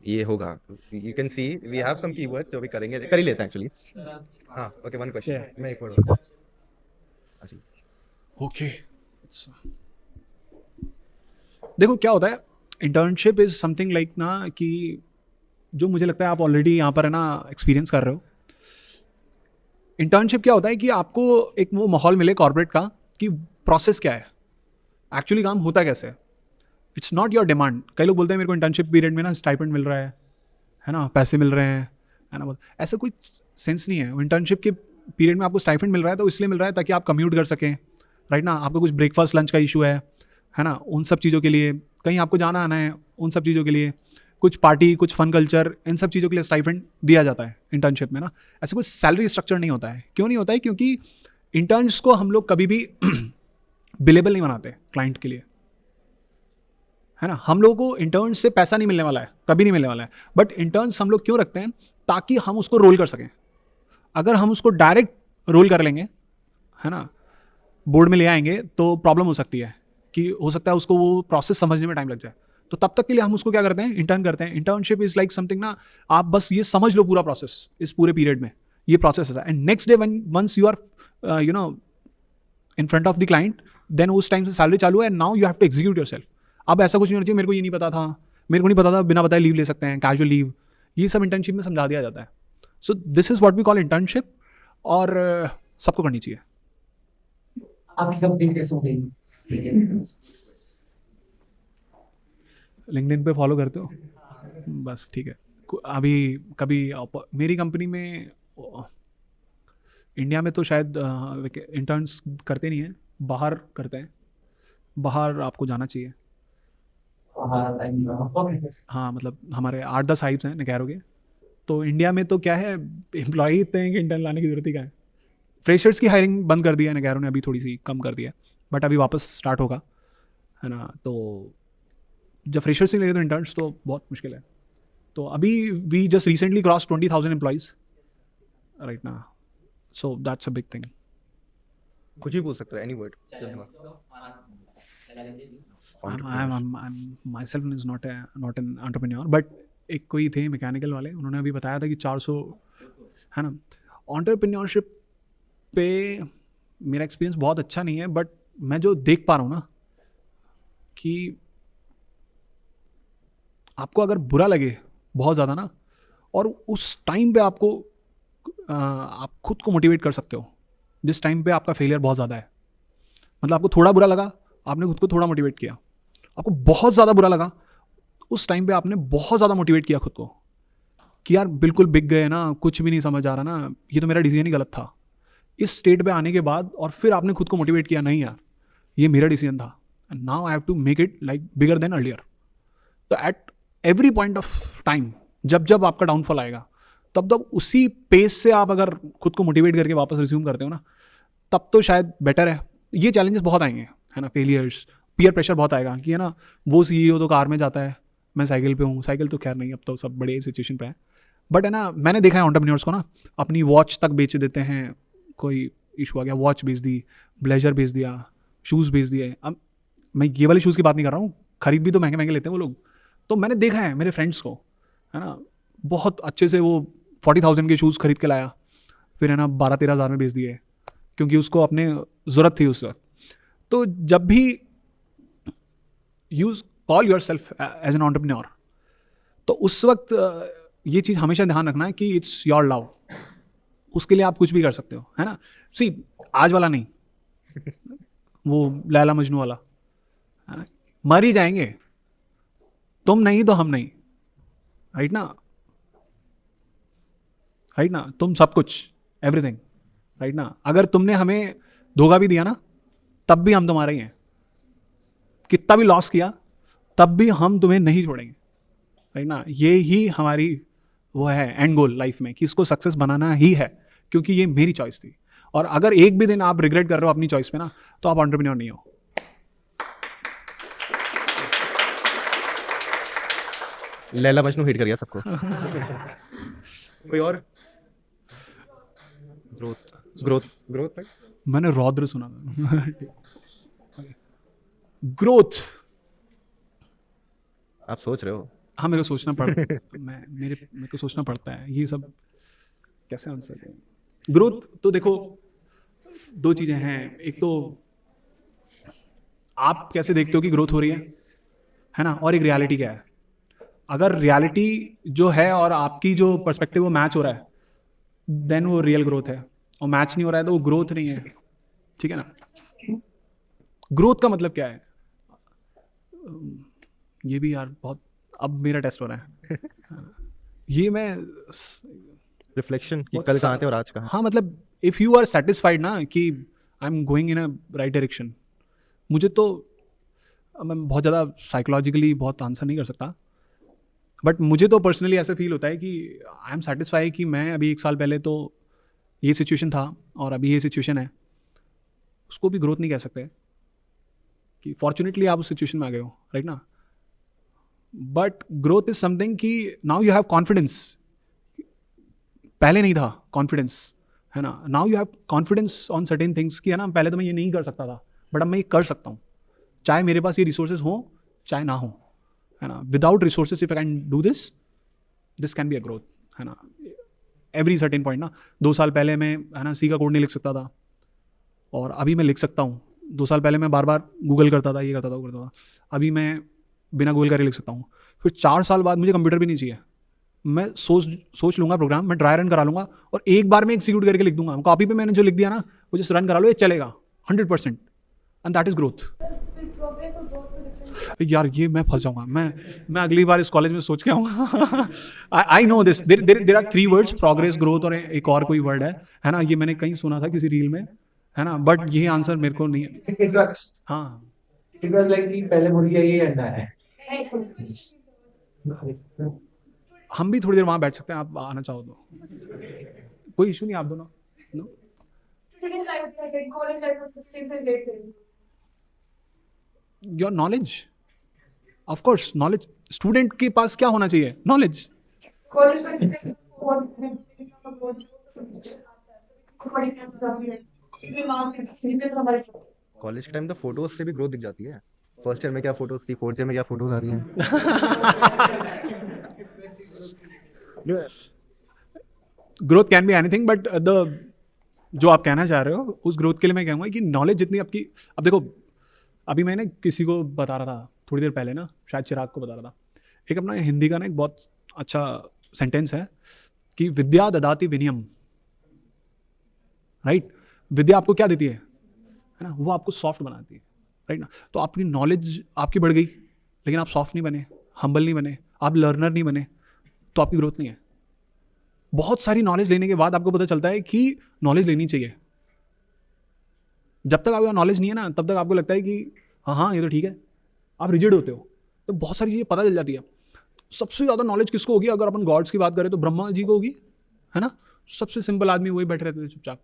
ये होगा। You can see we have some keywords जो भी करेंगे, कर ही लेते हैं एक्चुअली। हाँ, ओके, वन क्वेश्चन मैं एक वर्ड। ओके, देखो क्या होता है, इंटर्नशिप इज समथिंग लाइक ना, कि जो मुझे लगता है आप ऑलरेडी यहाँ पर है ना एक्सपीरियंस कर रहे हो। इंटर्नशिप क्या होता है कि आपको एक वो माहौल मिले कॉर्पोरेट का कि प्रोसेस क्या है, एक्चुअली काम होता कैसे। It's not your demand. कई लोग बोलते हैं मेरे को इंटर्नशिप पीरियड में ना स्टाइपेंड मिल रहा है ना, पैसे मिल रहे हैं, है ना। ऐसा कोई सेंस नहीं है। इंटर्नशिप के पीरियड में आपको स्टाइपेंड मिल रहा है तो इसलिए मिल रहा है ताकि आप कम्यूट कर सकें, राइट ना, आपको कुछ ब्रेकफास्ट लंच का इशू है ना, उन सब चीज़ों के लिए, कहीं आपको जाना आना है, उन सब चीज़ों के लिए, कुछ पार्टी, कुछ फन कल्चर, इन सब चीज़ों के लिए स्टाइपेंड दिया जाता है इंटर्नशिप में ना। ऐसे कोई सैलरी स्ट्रक्चर नहीं होता है। क्यों नहीं होता है? क्योंकि इंटर्न्स को हम लोग कभी भी बिलेबल नहीं बनाते क्लाइंट के लिए, है ना। हम लोगों को इंटर्न्स से पैसा नहीं मिलने वाला है, कभी नहीं मिलने वाला है, बट इंटर्न्स हम लोग क्यों रखते हैं? ताकि हम उसको रोल कर सकें। अगर हम उसको डायरेक्ट रोल कर लेंगे, है ना, बोर्ड में ले आएंगे, तो प्रॉब्लम हो सकती है कि हो सकता है उसको वो प्रोसेस समझने में टाइम लग जाए। तो तब तक के लिए हम उसको क्या करते हैं? इंटर्न करते हैं। इंटर्नशिप इज़ लाइक समथिंग ना, आप बस ये समझ लो पूरा प्रोसेस, इस पूरे पीरियड में ये प्रोसेस है, and next day once you are you know in front of the client, then उस टाइम से सैलरी चालू है, now you have to execute yourself. अब ऐसा कुछ नहीं होना चाहिए, मेरे को ये नहीं पता था, मेरे को नहीं पता था, बिना बताए लीव ले सकते हैं, कैजुअल लीव, ये सब इंटर्नशिप में समझा दिया जाता है। So this is what we call internship, और सबको करनी चाहिए। आपकी कंपनी कैसे हो गई? लिंक्डइन पे फॉलो करते हो? बस ठीक है। अभी कभी मेरी कंपनी में इंडिया में तो शायद इंटर्न्स करते नहीं हैं, बाहर करते हैं। बाहर आपको जाना चाहिए। हाँ, मतलब हमारे 8-10 हाइब्स हैं नगैरो के। तो इंडिया में तो क्या है, एम्प्लॉई इतने हैं कि इंटर्न लाने की जरूरत ही क्या है। फ्रेशर्स की हायरिंग बंद कर दी है नगैरो ने, अभी थोड़ी सी कम कर दिया है, बट अभी वापस स्टार्ट होगा, है ना। तो जब फ्रेशर्स ही ले तो इंटर्न्स तो बहुत मुश्किल है। तो अभी we just recently cross 20,000 employees right ना, so that's a big thing. कुछ भी बोल सकते हो, any word. myself is not an entrepreneur, but एक कोई थे मैकेनिकल वाले, उन्होंने अभी बताया था कि 400, है ना। एंटरप्रेन्योरशिप पे मेरा एक्सपीरियंस बहुत अच्छा नहीं है, बट मैं जो देख पा रहा हूँ ना, कि आपको अगर बुरा लगे बहुत ज़्यादा ना, और उस टाइम पे आपको आप खुद को मोटिवेट कर सकते हो, जिस टाइम पे आपका फेलियर बहुत ज़्यादा है। मतलब आपको थोड़ा बुरा लगा, आपने खुद को थोड़ा मोटिवेट किया। आपको बहुत ज़्यादा बुरा लगा, उस टाइम पे आपने बहुत ज़्यादा मोटिवेट किया खुद को कि यार बिल्कुल बिक गए ना, कुछ भी नहीं समझ आ रहा ना, ये तो मेरा डिसीजन ही गलत था। इस स्टेट पे आने के बाद और फिर आपने खुद को मोटिवेट किया, नहीं यार ये मेरा डिसीजन था, and now I have to make it like bigger than earlier. तो at every point of time जब जब आपका डाउनफॉल आएगा, तब तब उसी पेस से आप अगर खुद को मोटिवेट करके वापस रिज्यूम करते हो ना, तब तो शायद बेटर है। ये चैलेंजेस बहुत आएंगे, है ना, फेलियर्स, पीयर प्रेशर बहुत आएगा कि, है ना, वो CEO तो कार में जाता है, मैं साइकिल पे हूँ। साइकिल तो खैर नहीं, अब तो सब बड़े सिचुएशन पे है, बट है ना, मैंने देखा है एंटरप्रेन्योर्स को ना, अपनी वॉच तक बेच देते हैं। कोई इशू आ गया, वॉच बेच दी, ब्लेजर बेच दिया, शूज़ बेच दिए। अब मैं ये वाले शूज़ की बात नहीं कर रहा हूँ, खरीद भी तो महंगे महंगे लेते हैं वो लोग। तो मैंने देखा है मेरे फ्रेंड्स को, है ना, बहुत अच्छे से वो 40,000 के शूज़ खरीद के लाया, फिर है ना 12-13 हज़ार में बेच दिए, क्योंकि उसको अपने ज़रूरत थी उस वक्त। तो जब भी you call yourself as an entrepreneur, तो उस वक्त ये चीज़ हमेशा ध्यान रखना है कि इट्स योर लव। उसके लिए आप कुछ भी कर सकते हो, है ना। सी, आज वाला नहीं, वो लैला मजनू वाला, है ना, मर ही जाएंगे, तुम नहीं तो हम नहीं, राइट ना, राइट ना, तुम सब कुछ, एवरीथिंग, राइट ना। अगर तुमने हमें धोखा भी दिया ना, तब भी हम तुम्हारे ही हैं। कितना भी लॉस किया, तब भी हम तुम्हें नहीं छोड़ेंगे, राइट ना। ये ही हमारी वो है एंड गोल लाइफ में, कि इसको सक्सेस बनाना ही है, क्योंकि ये मेरी चॉइस थी। और अगर एक भी दिन आप रिग्रेट कर रहे हो अपनी चॉइस पे ना, तो आप एंटरप्रेन्योर नहीं हो। लैला मजनू हिट कर गया सबको। कोई और? Growth growth growth right? मैंने रौद्र सुना था। ग्रोथ, आप सोच रहे हो? हाँ, मेरे को सोचना मेरे को सोचना पड़ता है, ये सब कैसे आंसर करें। ग्रोथ तो देखो, दो चीज़ें हैं। एक तो आप कैसे देखते हो कि ग्रोथ हो रही है ना, और एक रियलिटी क्या है। अगर रियलिटी जो है और आपकी जो पर्सपेक्टिव वो मैच हो रहा है, देन वो रियल ग्रोथ है, और मैच नहीं हो रहा है तो वो ग्रोथ नहीं है, ठीक है ना। ग्रोथ का मतलब क्या है, ये भी यार बहुत, अब मेरा टेस्ट हो रहा है। ये मैं रिफ्लेक्शन कि कल कहाँ थे और आज कहाँ। हाँ, मतलब इफ़ यू आर सेटिस्फाइड ना कि I am going in a right direction. मुझे तो मैं बहुत ज़्यादा साइकोलॉजिकली बहुत आंसर नहीं कर सकता, बट मुझे तो पर्सनली ऐसा फील होता है कि आई एम सेटिस्फाई कि मैं अभी 1 साल पहले तो ये सिचुएशन था और अभी ये सिचुएशन है, उसको भी ग्रोथ नहीं कह सकते कि फॉर्चुनेटली आप उस सिचुएशन में आ गए हो, राइट ना. बट ग्रोथ इज समथिंग कि नाउ यू हैव कॉन्फिडेंस. पहले नहीं था कॉन्फिडेंस, है ना. Now you have confidence on certain things कि है ना, पहले तो मैं ये नहीं कर सकता था, बट अब मैं ये कर सकता हूँ, चाहे मेरे पास ये रिसोर्सेज हो चाहे ना हो, है ना. Without resources if I can do this can be a growth, है ना. एवरी सर्टेन पॉइंट ना. 2 साल पहले मैं, है ना, सी का कोड नहीं लिख सकता था और अभी मैं लिख सकता हूँ. 2 साल पहले मैं बार बार गूगल करता था, ये करता था, वो करता था. अभी मैं बिना गूगल करे लिख सकता हूँ. फिर 4 साल बाद मुझे कंप्यूटर भी नहीं चाहिए. मैं सोच लूँगा प्रोग्राम, मैं ड्राई रन करा लूँगा और एक बार में एक्जीक्यूट करके लिख दूंगा. कॉपी पे मैंने जो लिख दिया ना, वो जस्ट रन करा लो, ये चलेगा 100%. And that is growth. यार ये मैं फंस जाऊंगा. मैं अगली बार इस कॉलेज में सोच के आऊँगा. I know this. There are 3 words, progress, growth और एक और कोई वर्ड है ना. ये मैंने कहीं सुना था किसी रील में, है ना. बट ये आंसर मेरे को नहीं है. हाँ, It was like कि पहले मुर्गी है, ये अंडा है. हम भी थोड़ी देर वहाँ बैठ सकते हैं, आप आना चाहो तो. कोई इशू नहीं, आप दोनों. No, Student life, like in college life, what things are related? Your knowledge. Of course knowledge. Student के पास क्या होना चाहिए? नॉलेज. College में हमारे कॉलेज के टाइम तो फोटोज से भी ग्रोथ दिख जाती है. फर्स्ट ईयर में क्या फोटोज थी, फोर्थ ईयर में क्या फोटोज आ रही हैं. Growth can be anything, but जो आप कहना चाह रहे हो उस ग्रोथ के लिए मैं कहूँगा कि नॉलेज जितनी आपकी. अब देखो, अभी मैंने किसी को बता रहा था थोड़ी देर पहले ना, शायद चिराग को बता रहा था, एक अपना हिंदी का ना एक बहुत अच्छा सेंटेंस है कि विद्या ददाति विनयम. राइट. विद्या आपको क्या देती है ना, वो आपको सॉफ्ट बनाती है, राइट ना. तो आपकी नॉलेज आपकी बढ़ गई, लेकिन आप सॉफ्ट नहीं बने, हम्बल नहीं बने, आप लर्नर नहीं बने, तो आपकी ग्रोथ नहीं है. बहुत सारी नॉलेज लेने के बाद आपको पता चलता है कि नॉलेज लेनी चाहिए. जब तक आपका नॉलेज नहीं है ना, तब तक आपको लगता है कि हाँ ये तो ठीक है, आप रिजिड होते हो. तो बहुत सारी चीज़ें पता चल जाती है. सबसे ज़्यादा नॉलेज किसको होगी? अगर अपन गॉड्स की बात करें तो ब्रह्मा जी को होगी, है ना. सबसे सिंपल आदमी वही बैठे रहते थे चुपचाप,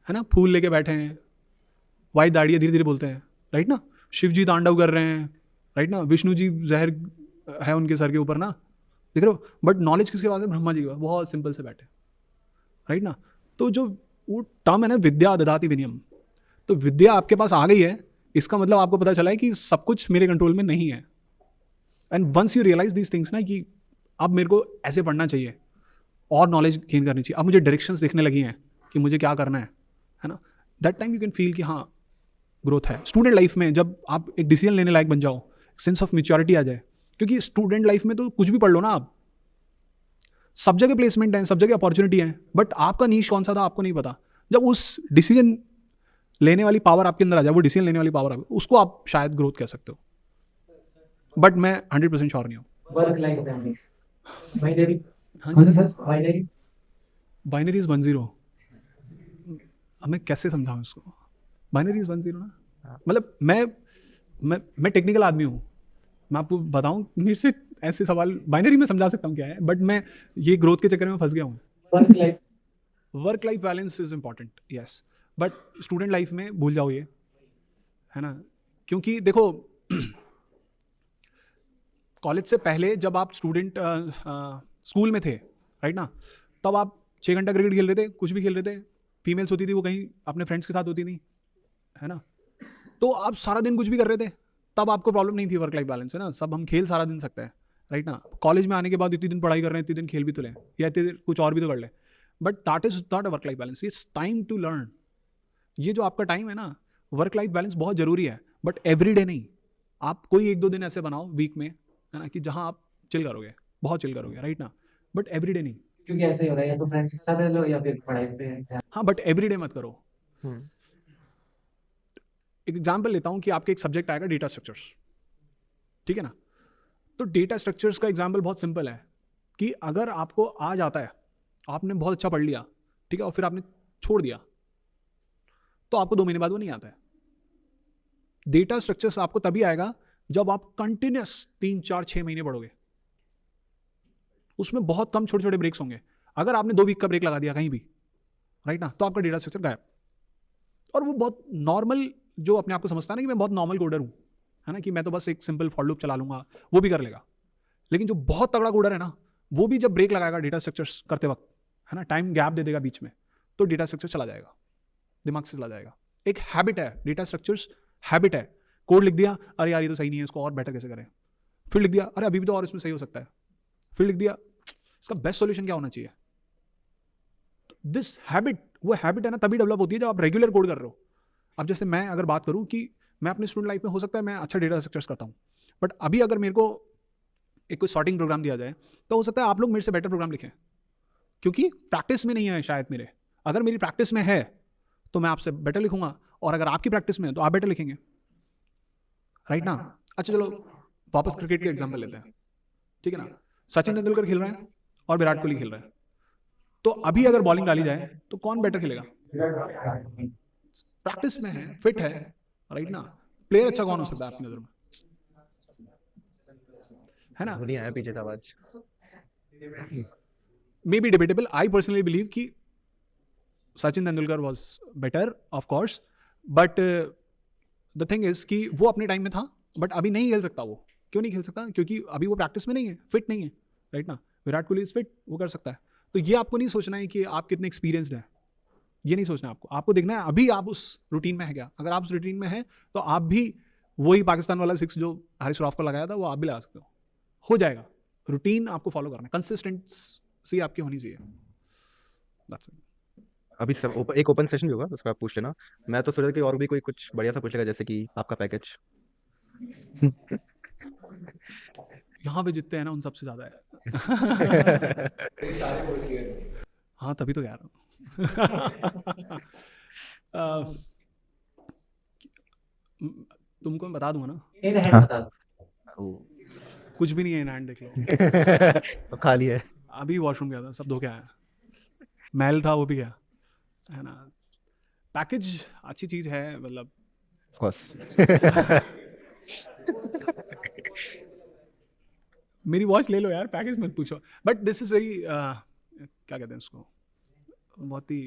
है ना, फूल लेके बैठे हैं, वाइट दाढ़ी, धीरे धीरे बोलते हैं, राइट ना. शिव जी तांडव कर रहे हैं, राइट ना. विष्णु जी जहर है उनके सर के ऊपर ना, देख रहे हो. बट नॉलेज किसके पास है? ब्रह्मा जी के पास, बहुत सिंपल से बैठे, राइट ना. तो जो वो टर्म है ना, विद्या ददाति विनयम, तो विद्या आपके पास आ गई है, इसका मतलब आपको पता चला है कि सब कुछ मेरे कंट्रोल में नहीं है. And once you realise these things ना, कि अब मेरे को ऐसे पढ़ना चाहिए और नॉलेज गेन करनी चाहिए, अब मुझे डायरेक्शंस दिखने लगी हैं कि मुझे क्या करना है ना. That time you can feel कि हाँ ग्रोथ है. स्टूडेंट लाइफ में जब आप एक डिसीजन लेने लायक बन जाओ, सेंस ऑफ मैच्योरिटी आ जाए, क्योंकि स्टूडेंट लाइफ में तो कुछ भी पढ़ लो ना आप, सब जगह प्लेसमेंट है, सब जगह अपॉर्चुनिटी है, बट आपका नीश कौन सा था आपको नहीं पता. जब उस डिसीजन लेने वाली पावर आपके अंदर आ जाए, वो डिसीजन लेने वाली पावर आ जाए, उसको आप शायद ग्रोथ कह सकते हो. बट मैं 100% श्योर नहीं हूँ. Work life balance. बाइनरी. हाँ हाँ सर, बाइनरी. Binary is 1-0. हमें कैसे समझाऊँ इसको? बाइनरी इज 1-0 ना. मतलब मैं टेक्निकल आदमी हूँ, मैं आपको बताऊँ, मेरे से ऐसे सवाल बाइनरी में समझा सकता हूँ क्या है, बट मैं ये ग्रोथ के चक्कर में फंस गया हूँ. Work life balance is important, yes, but student life में भूल जाओ ये, है ना. क्योंकि देखो, कॉलेज से पहले जब आप स्टूडेंट स्कूल में थे, राइट ना, तब आप 6 घंटा क्रिकेट खेल रहे थे, कुछ भी खेल रहे थे, फीमेल्स होती थी, वो कहीं अपने फ्रेंड्स के साथ होती थी, है ना. तो आप सारा दिन कुछ भी कर रहे थे, तब आपको प्रॉब्लम नहीं थी वर्क लाइफ बैलेंस, है ना. सब हम खेल सारा दिन सकते हैं, राइट ना. कॉलेज में आने के बाद इतनी दिन पढ़ाई कर रहे हैं, इतनी दिन खेल भी तो लें, या इतनी दिन कुछ और भी तो कर लें, but that is not a work life balance. It's time to learn. ये जो आपका टाइम है ना, वर्क लाइफ बैलेंस बहुत ज़रूरी है, बट एवरी डे नहीं. आप कोई 1-2 दिन ऐसे बनाओ वीक में, है ना, कि जहाँ आप चिल करोगे, बहुत चिल करोगे, राइट ना, बट एवरी डे नहीं. क्योंकि ऐसा ही हो रहा है, या तो फ्रेंड्स के साथ रह लो या फिर पढ़ाई पे ध्यान. हाँ, बट एवरी डे मत करो. एग्जाम्पल लेता हूँ कि आपके एक सब्जेक्ट आएगा डेटा स्ट्रक्चर्स, ठीक है ना. तो डेटा स्ट्रक्चर्स का एग्जाम्पल बहुत सिंपल है कि अगर आपको आज आता है, आपने बहुत अच्छा पढ़ लिया, ठीक है, और फिर आपने छोड़ दिया, तो आपको 2 महीने बाद वो नहीं आता है। डेटा स्ट्रक्चर्स आपको तभी आएगा जब आप कंटिन्यूस 3, 4, 6 महीने पढ़ोगे। उसमें बहुत कम छोटे छोटे ब्रेक्स होंगे। अगर आपने 2 वीक का ब्रेक लगा दिया कहीं भी, राइट ना, तो आपका डेटा स्ट्रक्चर गायब। और वो बहुत नॉर्मल, जो अपने आप को समझता है ना कि मैं बहुत नॉर्मल कोडर हूँ, है ना, कि मैं तो बस एक सिंपल फॉर लूप चला लूंगा, वो भी कर लेगा। लेकिन जो बहुत तगड़ा कोडर है ना, वो भी जब ब्रेक लगाएगा डेटा स्ट्रक्चर्स करते वक्त, है ना, टाइम गैप दे देगा बीच में, तो डेटा स्ट्रक्चर चला जाएगा, दिमाग से चला जाएगा। एक हैबिट है, डेटा स्ट्रक्चर्स हैबिट है। कोड लिख दिया, अरे यार ये तो सही नहीं है, इसको और बेटर कैसे करें। फिर लिख दिया, अरे अभी भी तो और इसमें सही हो सकता है। फिर लिख दिया, इसका बेस्ट सॉल्यूशन क्या होना चाहिए। दिस हैबिट, वो हैबिट है ना, तभी डेवलप होती है जब आप रेगुलर कोड कर रहे हो। अब जैसे मैं अगर बात करूं कि मैं अपने स्टूडेंट लाइफ में, हो सकता है मैं अच्छा डेटा स्ट्रक्चर्स करता हूं, बट अभी अगर मेरे को एक कोई सॉर्टिंग प्रोग्राम दिया जाए, तो हो सकता है आप लोग मेरे से बेटर प्रोग्राम लिखें, क्योंकि प्रैक्टिस में नहीं है शायद मेरे। अगर मेरी प्रैक्टिस में है तो मैं आपसे बेटर लिखूंगा, और अगर आपकी प्रैक्टिस में है तो आप बेटर लिखेंगे, राइट ना। अच्छा चलो वापस क्रिकेट के एग्जाम्पल लेते हैं, ठीक है ना। सचिन तेंदुलकर खेल रहे हैं और विराट कोहली खेल रहे हैं, तो अभी अगर बॉलिंग डाली जाए तो कौन बेटर खेलेगा। प्रैक्टिस में है, फिट है, राइट ना। प्लेयर अच्छा कौन हो सकता है आपकी नजर में, है ना। धोनी आया पीछे से आवाज। Maybe debatable. I personally believe कि Sachin Tendulkar was better of course, but the thing is कि वो अपने टाइम में था, बट अभी नहीं खेल सकता। वो क्यों नहीं खेल सकता, क्योंकि अभी वो प्रैक्टिस में नहीं है, फिट नहीं है, राइट ना। विराट कोहली इज फिट, वो कर सकता है। तो ये आपको नहीं सोचना है कि आप कितने एक्सपीरियंसड हैं, ये नहीं सोचना है आपको। आपको देखना है अभी आप उस रूटीन में है क्या। अगर आप उस रूटीन में हैं तो आप भी वही पाकिस्तान वाला 6 जो हारिस श्रॉफ को लगाया था, वो आप भी लगा सकते हो जाएगा। रूटीन आपको फॉलो करना है, कंसिस्टेंसी आपकी होनी चाहिए। That's it. अभी सब एक ओपन सेशन भी होगा, उसमें आप पूछ लेना। मैं तो सोच रहा था कि और भी कोई कुछ बढ़िया सा पूछ लेगा, जैसे कि आपका पैकेज। यहाँ पे जितने हैं ना उन सबसे ज़्यादा है। हाँ तभी तो कह रहा हूँ। तुमको मैं बता दूंगा ना, इन हैंड हाँ। बता दो। कुछ भी नहीं है, इन हैंड देख लो। खाली है। अभी वॉशरूम गया था, सब धो के आया। महल था वो भी गया, है ना। पैकेज अच्छी चीज़ है, मतलब Of course. मेरी वॉच ले लो यार, पैकेज मत पूछो। बट दिस इज़ वेरी क्या कहते हैं उसको, बहुत ही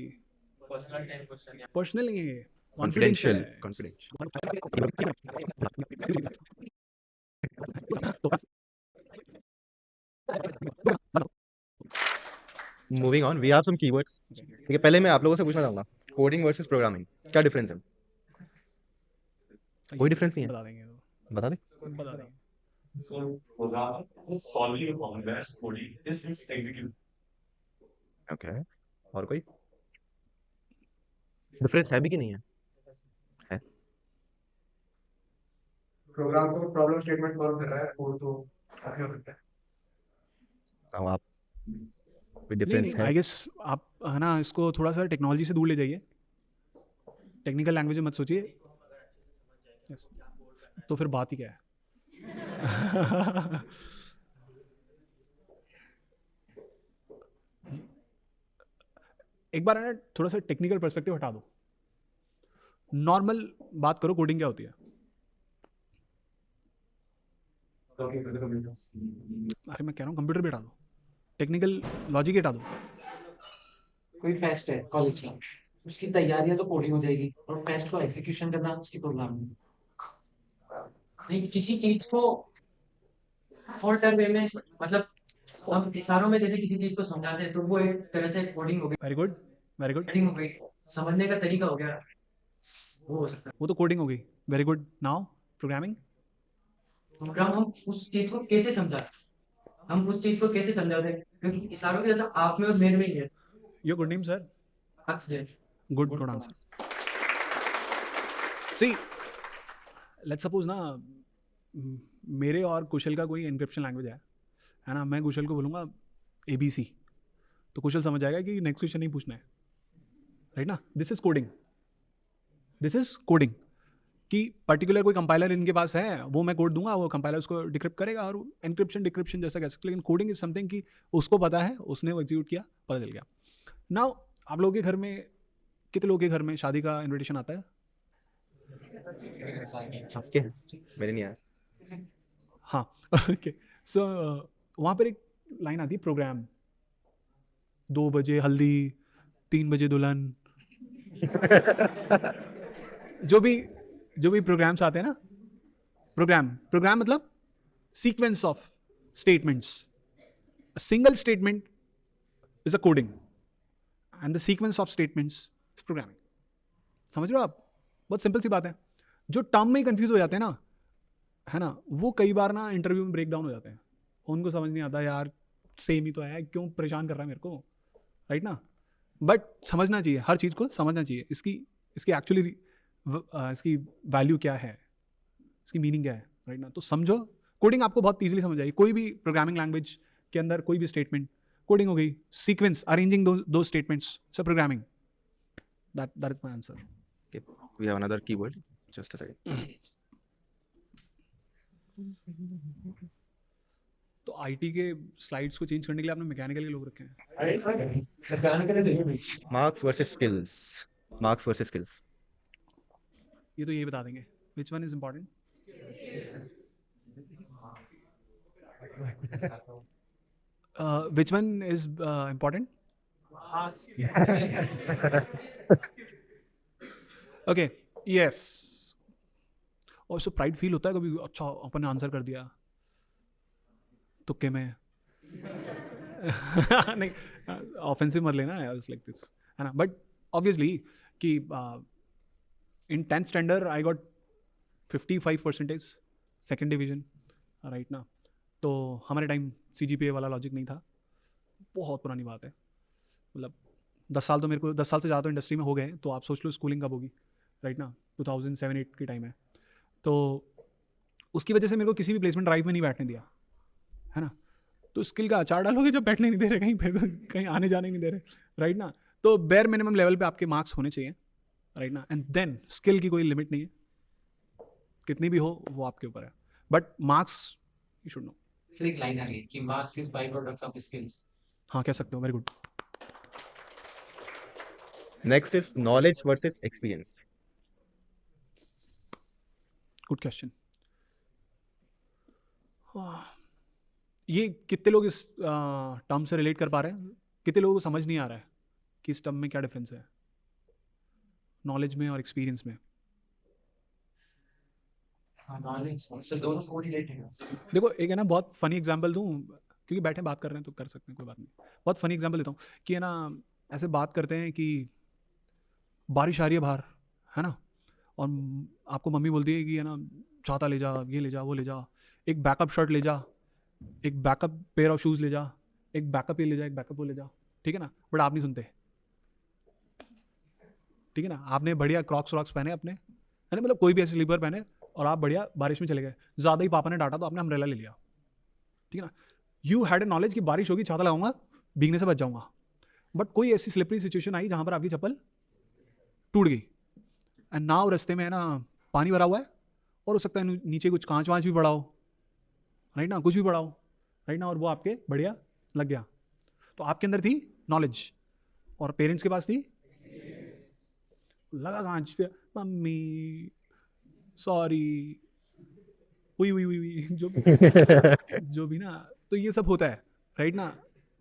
पर्सनल नहीं है ये, Confidential. confidential है। Moving on, we have some keywords. ठीक है, पहले मैं आप लोगों से पूछना चाहूंगा, कोडिंग वर्सेस प्रोग्रामिंग, क्या डिफरेंस है? कोई difference नहीं है? बता देंगे तो, बता दे। बता देंगे। So, programmer is solving a problem, whereas coding is executing. Okay, और कोई डिफरेंस है भी कि नहीं है? प्रोग्राम को प्रॉब्लम स्टेटमेंट सॉल्व कर रहा है, कोड तो काफी हो सकता है। अब आप कोई नहीं डिफरेंस नहीं, है? आई गेस आप, है ना, इसको थोड़ा सा टेक्नोलॉजी से दूर ले जाइए, टेक्निकल लैंग्वेज में मत सोचिए। Yes. तो फिर बात ही क्या है। एक बार है ना, थोड़ा सा टेक्निकल पर्सपेक्टिव हटा दो, नॉर्मल बात करो। कोडिंग क्या होती है? अरे मैं कह रहा हूँ कंप्यूटर भी हटा दो, टेक्निकल लॉजिक हटा दो। कोई फेस्ट है कॉलेज का, उसकी तैयारियां तो कोडिंग हो जाएगी, और फेस्ट को एग्जीक्यूशन करना उसकी प्रोग्रामिंग। नहीं, किसी चीज को फॉल्टर वे में, मतलब हम इशारों में जैसे किसी चीज को समझाते हैं, तो वो एक तरह से कोडिंग हो गई, very good, very good. Coding हो गई, समझने का तरीका हो गया, वो हो सकता है। वो तो कोडिंग हो गई, very good. Now programming. Program हम उस चीज को कैसे समझाते, हम उस चीज को कैसे समझाते हैं, क्योंकि इशारों के जैसा आप में और मेरे में ही है। Your good name sir? अक्सर good answer. See let's suppose ना, मेरे और कुशल का कोई एन्क्रिप्शन लैंग्वेज है ना। मैं कुशल को बोलूँगा ABC, तो कुशल समझ जाएगा कि नेक्स्ट क्वेश्चन नहीं पूछना है, राइट ना। This is coding, this is coding. कि पर्टिकुलर कोई कंपाइलर इनके पास है, वो मैं कोड दूंगा, वो कंपाइलर उसको डिक्रिप्ट करेगा, और एनक्रिप्शन डिक्रिप्शन जैसा कह सकते। लेकिन कोडिंग इज समथिंग कि उसको पता है, उसने वो एग्जीक्यूट किया, पता चल गया। नाउ आप लोगों के घर में कितने लोगों के घर में शादी का इनविटेशन आता है? आपके मेरे नहीं आया। हाँ ओके। सो वहाँ पर एक लाइन आती है, प्रोग्राम 2 बजे हल्दी, 3 बजे दुल्हन। जो भी प्रोग्राम्स आते हैं ना, प्रोग्राम मतलब sequence of statements. A single statement is a coding and the sequence of statements is programming. समझ रहे हो आप? बहुत सिंपल सी बात है. जो टर्म में कंफ्यूज हो जाते हैं ना, है ना, वो कई बार ना इंटरव्यू में ब्रेक डाउन हो जाते हैं. उनको समझ नहीं आता यार सेम ही तो है, क्यों परेशान कर रहा है मेरे को, राइट ना. बट समझना चाहिए, हर चीज़ को समझना चाहिए. इसकी एक्चुअली इसकी वैल्यू क्या है, इसकी मीनिंग क्या है, राइट ना. तो समझो, कोडिंग आपको बहुत ईजिली समझ आएगी. कोई भी प्रोग्रामिंग लैंग्वेज के अंदर कोई भी स्टेटमेंट, कोडिंग हो गई. सीक्वेंस, अरेंजिंग दो statements, so programming. That is my answer. Okay, we have another keyword. Just a second. तो आईटी के स्लाइड्स को चेंज करने के लिए आपने मैकेनिकल के लोग रखे हैं. Marks versus skills. Marks versus skills. ये तो ये बता देंगे. Which one is important? Which one is important? Okay, yes. और उससे प्राइड फील होता है कभी, अच्छा अपन ने आंसर कर दिया तुक्के में. नहीं, ऑफेंसिव मत लेना, लाइक दिस, है ना. बट ऑब्वियसली कि इन 10th standard I got 55%, second division, right ना. तो हमारे टाइम CGPA वाला लॉजिक नहीं था. बहुत पुरानी बात है, मतलब 10 साल तो मेरे को 10 साल से ज़्यादा तो इंडस्ट्री में हो गए. तो आप सोच लो स्कूलिंग कब होगी, राइट ना. 2007-8 की टाइम है. तो उसकी वजह से मेरे को किसी भी प्लेसमेंट ड्राइव में नहीं बैठने दिया, है ना. तो स्किल का अचार डालोगे जब बैठने नहीं दे रहे कहीं पे, कहीं आने जाने नहीं दे रहे, राइट ना. तो बेयर मिनिमम लेवल पे आपके मार्क्स होने चाहिए, राइट ना. एंड देन स्किल की कोई लिमिट नहीं है, कितनी भी हो वो आपके ऊपर है. But marks you should no. Sir एक लाइन आ रही है कि marks is by product of skills. हाँ, कह सकते हो. Very good. Next is knowledge versus experience. Good question. ये कितने लोग इस टर्म से रिलेट कर पा रहे हैं? कितने लोगों को समझ नहीं आ रहा है कि इस टर्म में क्या डिफरेंस है, नॉलेज में और एक्सपीरियंस में? नॉलेज सर दोनों कोरिलेटेड है. देखो, एक है ना, बहुत फनी एग्जांपल दूं, क्योंकि बैठे बात कर रहे हैं तो कर सकते हैं, कोई बात नहीं. बहुत फनी एग्जांपल देता हूँ कि है ना, ऐसे बात करते हैं कि बारिश आ रही है बाहर, है ना, और आपको मम्मी बोलती है कि है ना छाता ले जा, ये ले जा, वो ले जा, एक बैकअप शर्ट ले जा, एक बैकअप पेयर ऑफ शूज़ ले जा, एक बैकअप ये ले जा, एक बैकअप वो ले जा, ठीक है ना. बट आप नहीं सुनते, ठीक है ना. आपने बढ़िया क्रॉक्स पहने अपने, है ना, मतलब कोई भी ऐसे स्लीपर पहने, और आप बढ़िया बारिश में चले गए. ज़्यादा ही पापा ने डांटा तो आपने अम्ब्रेला ले लिया, ठीक है ना. यू हैड ए नॉलेज कि बारिश होगी, छाता लगाऊंगा, भीगने से बच जाऊंगा. बट कोई ऐसी स्लिपरी सिचुएशन आई जहाँ पर आपकी चप्पल टूट गई, एंड नाउ रास्ते में है ना पानी भरा हुआ है, और हो सकता है नीचे कुछ कांच वाँच भी पड़ा हो, राइट ना, कुछ भी पड़ा हो, राइट ना, और वो आपके बढ़िया लग गया. तो आपके अंदर थी नॉलेज, और पेरेंट्स के पास थी लगा कांच पे, मम्मी सॉरी, हुई जो भी ना. तो ये सब होता है, राइट ना.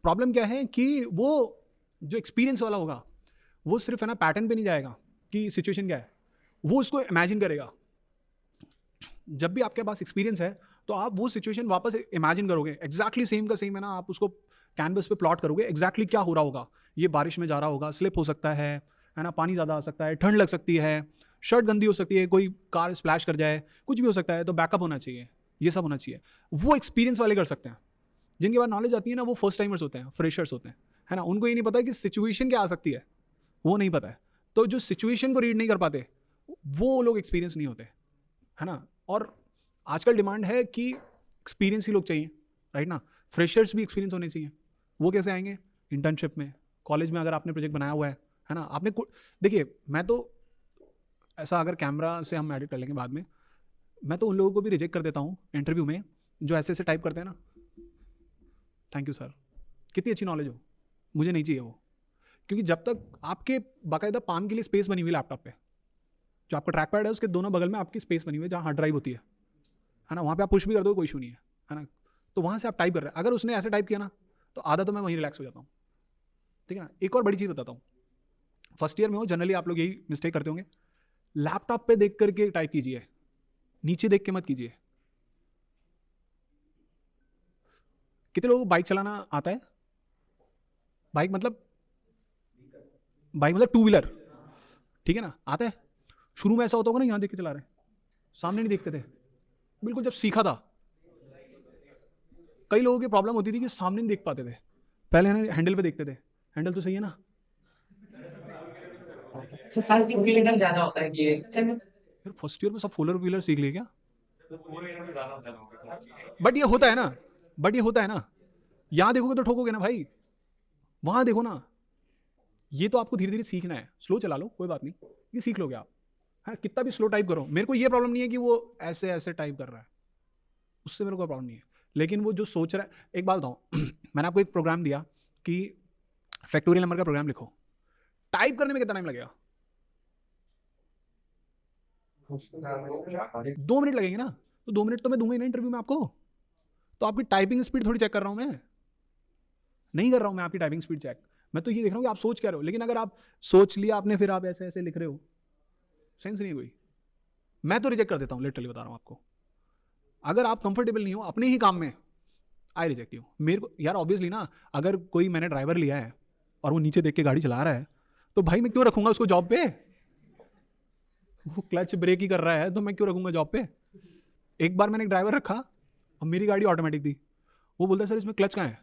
प्रॉब्लम क्या है कि वो जो एक्सपीरियंस वाला होगा वो सिर्फ है ना पैटर्न पे नहीं जाएगा कि सिचुएशन क्या है, वो उसको इमेजिन करेगा. जब भी आपके पास एक्सपीरियंस है तो आप वो सिचुएशन वापस इमेजिन करोगे, एग्जैक्टली सेम का सेम है ना. आप उसको कैनवस पे प्लॉट करोगे, एग्जैक्टली क्या हो रहा होगा. ये बारिश में जा रहा होगा, स्लिप हो सकता है ना, पानी ज़्यादा आ सकता है, ठंड लग सकती है, शर्ट गंदी हो सकती है, कोई कार स्प्लैश कर जाए, कुछ भी हो सकता है. तो बैकअप होना चाहिए, ये सब होना चाहिए. वो एक्सपीरियंस वाले कर सकते हैं. जिनके बाद नॉलेज आती है ना, वो फर्स्ट टाइमर्स होते हैं, फ्रेशर्स होते हैं, है ना. उनको ये नहीं पता कि सिचुएशन क्या आ सकती है, वो नहीं पता है. तो जो सिचुएशन को रीड नहीं कर पाते वो लोग एक्सपीरियंस नहीं होते, है ना. और आजकल डिमांड है कि एक्सपीरियंस ही लोग चाहिए, राइट ना. फ्रेशर्स भी एक्सपीरियंस होने चाहिए. वो कैसे आएंगे? इंटर्नशिप में, कॉलेज में अगर आपने प्रोजेक्ट बनाया हुआ है ना. आपने देखिए, मैं तो ऐसा, अगर कैमरा से हम एडिट कर लेंगे बाद में, मैं तो उन लोगों को भी रिजेक्ट कर देता हूँ इंटरव्यू में जो ऐसे टाइप करते हैं ना, थैंक यू सर, कितनी अच्छी नॉलेज हो, मुझे नहीं चाहिए वो. क्योंकि जब तक आपके बाकायदा पाम के लिए स्पेस बनी हुई लैपटॉप पे, जो आपका ट्रैक पैड है उसके दोनों बगल में आपकी स्पेस बनी हुई है जहाँ हार्ड ड्राइव होती है ना, वहाँ पे आप पुश भी कर दो कोई इशू नहीं है ना, तो वहाँ से आप टाइप कर रहे हैं। अगर उसने ऐसे टाइप किया ना तो आधा तो मैं वहीं रिलैक्स हो जाता हूँ, ठीक है ना। एक और बड़ी चीज़ बताता हूँ, फर्स्ट ईयर में हो जनरली आप लोग यही मिस्टेक करते होंगे, लैपटॉप पे देख करके टाइप कीजिए, नीचे देख के मत कीजिए। कितने लोगों को बाइक चलाना आता है? बाइक मतलब टू व्हीलर, ठीक है ना, आता है। शुरू में ऐसा होता होगा ना, यहाँ देख के चला रहे हैं, सामने नहीं देखते थे। बिल्कुल जब सीखा था, कई लोगों की प्रॉब्लम होती थी कि सामने नहीं देख पाते थे, पहले है ना हैंडल पे देखते थे, हैंडल तो सही है ना। तो साल की लेकर जाना होता है कि फिर फर्स्ट ईयर में सब फोर व्हीलर सीख लिए क्या? तो पूरे ईयर में जाना होगा। बट ये होता है ना, यहाँ देखोगे तो ठोकोगे ना भाई, वहाँ देखो ना। ये तो आपको धीरे धीरे सीखना है, स्लो चला लो कोई बात नहीं, ये सीख लोगे आप, है कितना भी स्लो टाइप करो। मेरे को ये प्रॉब्लम नहीं है कि वो ऐसे ऐसे टाइप कर रहा है, उससे मेरे को प्रॉब्लम नहीं है, लेकिन वो जो सोच रहा है। एक बात बताऊँ मैंने आपको एक प्रोग्राम दिया कि फैक्टोरियल नंबर का प्रोग्राम लिखो, टाइप करने में कितना टाइम लगेगा? 2 मिनट लगेंगे ना, तो 2 मिनट तो मैं दूंगा ही ना इंटरव्यू में आपको। तो आपकी टाइपिंग स्पीड थोड़ी चेक कर रहा हूँ मैं, नहीं कर रहा हूँ मैं आपकी टाइपिंग स्पीड चेक, मैं तो ये देख रहा हूँ कि आप सोच क्या रहे हो। लेकिन अगर आप सोच लिया आपने फिर आप ऐसे ऐसे लिख रहे हो, सेंस नहीं है कोई। मैं तो रिजेक्ट कर देता हूँ, लिटरली बता रहा हूँ आपको। अगर आप कंफर्टेबल नहीं हो अपने ही काम में, आई रिजेक्ट यू। मेरे को यार ऑब्वियसली ना, अगर कोई मैंने ड्राइवर लिया है और वो नीचे देख के गाड़ी चला रहा है तो भाई मैं क्यों रखूंगा उसको जॉब पे? वो क्लच ब्रेक ही कर रहा है तो मैं क्यों रखूंगा जॉब पे? एक बार मैंने एक ड्राइवर रखा और मेरी गाड़ी ऑटोमेटिक थी, वो बोलता है सर इसमें क्लच कहाँ है?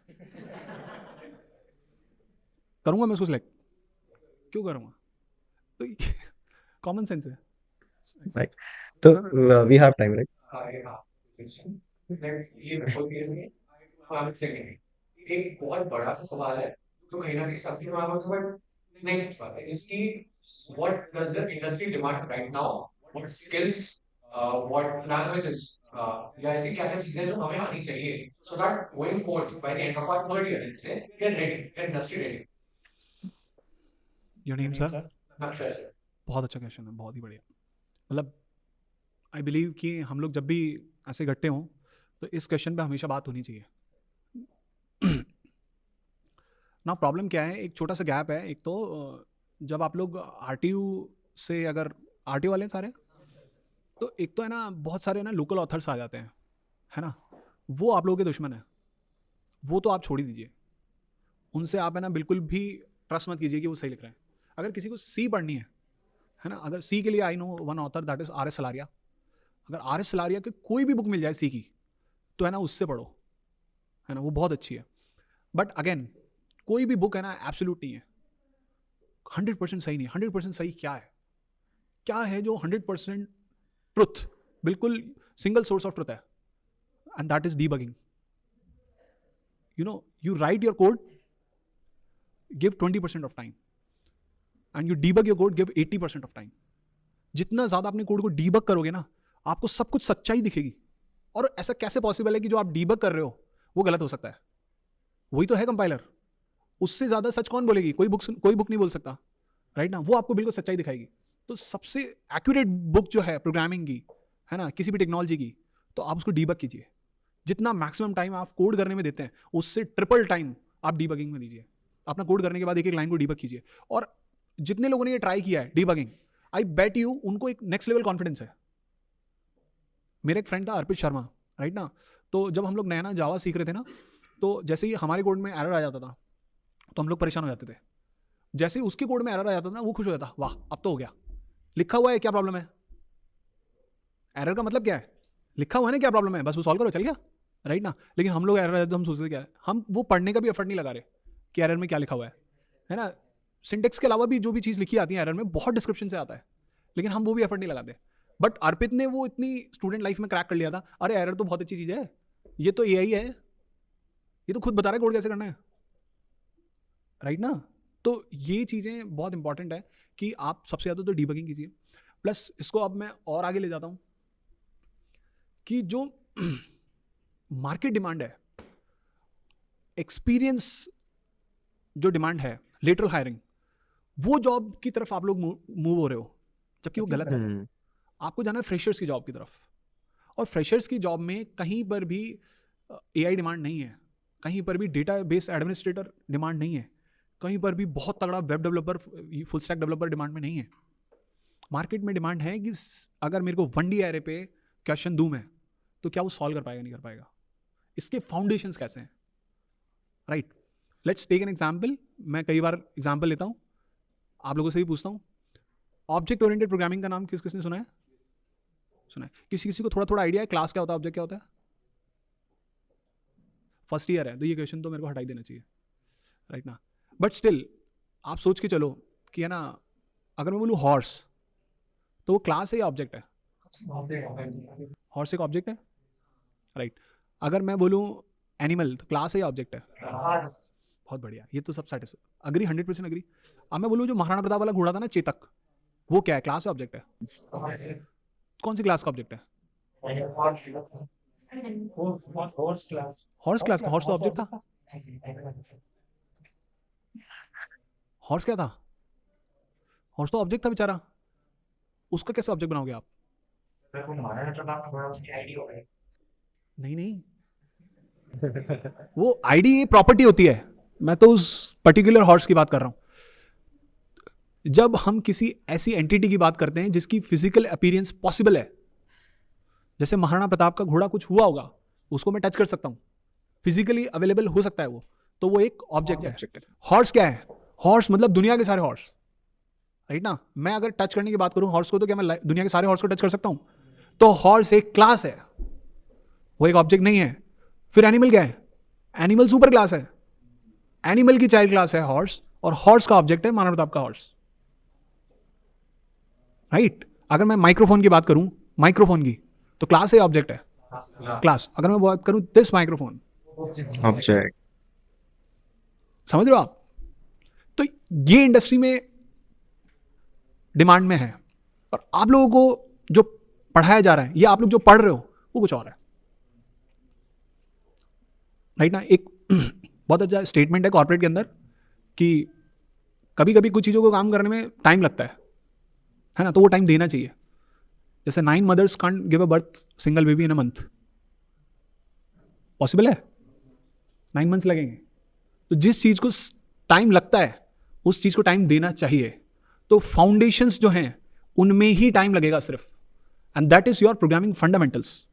करूंगा मैं उसको सिलेक्ट? क्यों करूंगा? तो कॉमन सेंस है। राइट, तो वी हैव टाइम, राइट? एक बहुत बड़ा सा सवाल है तो कहीं ना कहीं सबके दिमाग में बट नहीं पूछ पाते इसकी what does the industry demand right now what skills what languages या ऐसी क्या क्या चीजें जो हमें आनी चाहिए so that going forward by the end of our third year से get ready get industry ready. Your name sir? Akshay sir. बहुत अच्छा क्वेश्चन है, बहुत ही बढ़िया। मतलब आई बिलीव कि हम लोग जब भी ऐसे इकट्ठे हों तो इस क्वेश्चन पे हमेशा बात होनी चाहिए ना। प्रॉब्लम क्या है, एक छोटा सा गैप है। एक तो जब आप लोग आरटीयू से, अगर आरटीयू वाले हैं सारे, तो एक तो है ना बहुत सारे ना लोकल ऑथर्स आ जाते हैं, है ना, वो आप लोगों के दुश्मन है। वो तो आप छोड़ ही दीजिए, उनसे आप है ना बिल्कुल भी ट्रस्ट मत कीजिए कि वो सही लिख रहे हैं। अगर किसी को सी पढ़नी है ना, अगर सी के लिए I know one author that is R S Salaria. अगर आर एस सलारिया की कोई भी बुक मिल जाए सी की तो है ना उससे पढ़ो, है ना, वो बहुत अच्छी है। बट अगेन कोई भी बुक है ना एब्सोल्यूट नहीं है, 100% सही नहीं है। 100% सही क्या है? क्या है जो 100% ट्रुथ, बिल्कुल सिंगल सोर्स ऑफ ट्रुथ है? And that is debugging. You know, you right your code, give 20% of time, and you debug your code, give 80% of time. जितना ज़्यादा अपने कोड को डीबग करोगे ना, आपको सब कुछ सच्चाई दिखेगी। और ऐसा कैसे पॉसिबल है कि जो आप डीबग कर रहे हो वो गलत हो सकता है? वही तो है कंपाइलर, उससे ज़्यादा सच कौन बोलेगी? कोई बुक नहीं बोल सकता, राइट ना। वो आपको बिल्कुल सच्चाई दिखाएगी। तो सबसे एक्यूरेट बुक जो है प्रोग्रामिंग की, है ना, किसी भी टेक्नोलॉजी की, तो आप उसको डीबग कीजिए। जितना मैक्सिमम टाइम आप कोड करने में देते हैं उससे ट्रिपल टाइम आप डीबगिंग में दीजिए। अपना कोड करने के बाद एक एक लाइन को डीबग कीजिए। और जितने लोगों ने ये ट्राई किया है डीबगिंग, आई बेट यू उनको एक नेक्स्ट लेवल कॉन्फिडेंस है। मेरा एक फ्रेंड था अर्पित शर्मा, राइट ना, तो जब हम लोग नया नया जावा सीख रहे थे ना, तो जैसे ही हमारे कोड में एरर आ जाता था तो हम लोग परेशान हो जाते थे। जैसे ही उसके कोड में एरर आ जाता था ना, वो खुश हो जाता, वाह अब तो हो गया, लिखा हुआ है, क्या प्रॉब्लम है? एरर का मतलब क्या है? लिखा हुआ है ना, क्या प्रॉब्लम है, बस वो सॉल्व करो, चल गया, राइट ना। लेकिन हम लोग एरर तो हम सोचते क्या है, हम वो पढ़ने का भी एफर्ट नहीं लगा रहे कि एरर में क्या लिखा हुआ है ना। सिंटेक्स के अलावा भी जो भी चीज़ लिखी आती है एरर में, बहुत डिस्क्रिप्शन से आता है, लेकिन हम वो भी एफर्ट नहीं लगाते। बट अर्पित ने वो इतनी स्टूडेंट लाइफ में क्रैक कर लिया था, अरे एरर तो बहुत अच्छी चीज़ है, ये तो एआई है, ये तो खुद बता रहा है कोड कैसे करना है, राइट ना। तो ये चीज़ें बहुत इंपॉर्टेंट है कि आप सबसे ज़्यादा तो डीबगिंग कीजिए। प्लस इसको अब मैं और आगे ले जाता हूँ कि जो मार्केट डिमांड है, एक्सपीरियंस जो डिमांड है, लेटरल हायरिंग, वो जॉब की तरफ आप लोग मूव हो रहे हो, जबकि वो गलत है। हम्म, आपको जाना है फ्रेशर्स की जॉब की तरफ, और फ्रेशर्स की जॉब में कहीं पर भी एआई डिमांड नहीं है, कहीं पर भी डेटा बेस एडमिनिस्ट्रेटर डिमांड नहीं है, कहीं पर भी बहुत तगड़ा web developer, full stack developer demand में नहीं है। मार्केट में डिमांड है कि अगर मेरे को 1D एरे पे क्वेश्चन दूं मैं, तो क्या वो सॉल्व कर पाएगा, नहीं कर पाएगा, इसके फाउंडेशंस कैसे हैं, right. Let's take an example. मैं कई बार एग्जाम्पल लेता हूँ, आप लोगों से भी पूछता हूँ, ऑब्जेक्ट ओरिएंटेड प्रोग्रामिंग का नाम किस किसने सुना है? सुना है? किसी किसी को थोड़ा थोड़ा आइडिया है क्लास क्या होता है, ऑब्जेक्ट क्या होता है? फर्स्ट ईयर है तो ये क्वेश्चन तो मेरे को हटाई देना चाहिए, राइट ना। बट स्टिल आप सोच के चलो कि है ना, अगर मैं बोलूँ हॉर्स, तो वो क्लास है या ऑब्जेक्ट है? हॉर्स एक ऑब्जेक्ट है, राइट। अगर मैं बोलूँ एनिमल, तो क्लास है या ऑब्जेक्ट है? बहुत बढ़िया, ये तो सब सेटिस्फाई, अग्री, 100% अग्री। अब मैं बोलूँ जो महाराणा प्रताप वाला घोड़ा था ना, चेतक, वो क्या है, क्लास है ऑब्जेक्ट है? कौन सी क्लास का ऑब्जेक्ट है? हॉर्स क्लास का, हॉर्स तो ऑब्जेक्ट था। हॉर्स क्या था? हॉर्स तो ऑब्जेक्ट था बेचारा, उसका कैसे ऑब्जेक्ट बनाओगे आप? नहीं नहीं, वो आईडी प्रॉपर्टी होती है, मैं तो उस पर्टिकुलर हॉर्स की बात कर रहा हूं। जब हम किसी ऐसी एंटिटी की बात करते हैं जिसकी फिजिकल अपीयरेंस पॉसिबल है, जैसे महाराणा प्रताप का घोड़ा कुछ हुआ होगा, उसको मैं टच कर सकता हूं, फिजिकली अवेलेबल हो सकता है वो, तो वो एक ऑब्जेक्ट है। हॉर्स क्या है? हॉर्स मतलब दुनिया के सारे हॉर्स, राइट ना। मैं अगर टच करने की बात करूं हॉर्स को, तो क्या मैं दुनिया के सारे हॉर्स को टच कर सकता हूं? तो हॉर्स एक क्लास है, वो एक ऑब्जेक्ट नहीं है। फिर एनिमल क्या है? एनिमल सुपर क्लास है, एनिमल की चाइल्ड क्लास है हॉर्स, और हॉर्स का ऑब्जेक्ट है महाराणा प्रताप का हॉर्स, राइट। अगर मैं माइक्रोफोन की बात करूं, माइक्रोफोन की, तो क्लास है ऑब्जेक्ट है? क्लास। अगर मैं बात करूं दिस माइक्रोफोन, ऑब्जेक्ट। समझ रहे हो आप? तो ये इंडस्ट्री में डिमांड में है, और आप लोगों को जो पढ़ाया जा रहा है, या आप लोग जो पढ़ रहे हो, वो कुछ और है, राइट ना। एक बहुत अच्छा स्टेटमेंट है कॉर्पोरेट के अंदर कि कभी कभी कुछ चीज़ों को काम करने में टाइम लगता है ना, तो वो टाइम देना चाहिए। जैसे 9 mothers can't give a birth single baby in a month, possible है? 9 months लगेंगे। तो जिस चीज़ को टाइम लगता है, उस चीज़ को टाइम देना चाहिए। तो फाउंडेशंस जो हैं उनमें ही टाइम लगेगा सिर्फ, and that is your programming fundamentals,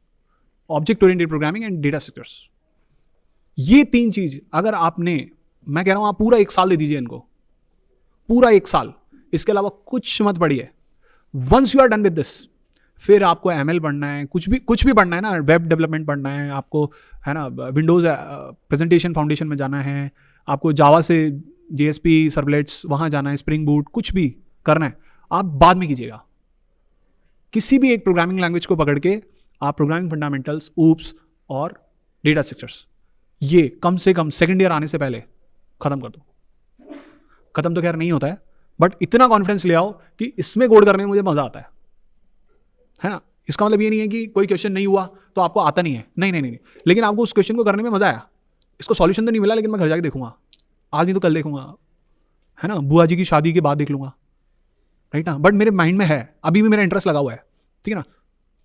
object oriented programming and data structures. ये 3 चीज अगर आपने, मैं कह रहा हूं आप पूरा 1 साल दे दीजिए इनको, पूरा 1 साल, इसके अलावा कुछ मत पढ़िए। Once you are done with this, फिर आपको ML पढ़ना है, कुछ भी पढ़ना है ना, वेब डेवलपमेंट पढ़ना है आपको, है ना, विंडोज प्रेजेंटेशन फाउंडेशन में जाना है आपको, जावा से JSP सर्वलेट्स वहाँ जाना है, स्प्रिंग बूट, कुछ भी करना है, आप बाद में कीजिएगा। किसी भी एक प्रोग्रामिंग लैंग्वेज को पकड़ के आप प्रोग्रामिंग फंडामेंटल्स, ऊप्स और डेटा स्ट्रक्चर्स, ये कम से कम सेकेंड ईयर आने से पहले खत्म कर दो। खत्म तो खैर नहीं होता है, बट इतना कॉन्फिडेंस ले आओ कि इसमें कोड करने में मुझे मजा आता है ना। इसका मतलब ये नहीं है कि कोई क्वेश्चन नहीं हुआ तो आपको आता नहीं है, नहीं नहीं नहीं, लेकिन आपको उस क्वेश्चन को करने में मजा आया। इसको सॉल्यूशन तो नहीं मिला, लेकिन मैं घर जाके देखूंगा, आज नहीं तो कल देखूंगा, है ना, बुआ जी की शादी के बाद देख लूंगा, राइट ना। बट मेरे माइंड में है, अभी भी मेरा इंटरेस्ट लगा हुआ है, ठीक है ना,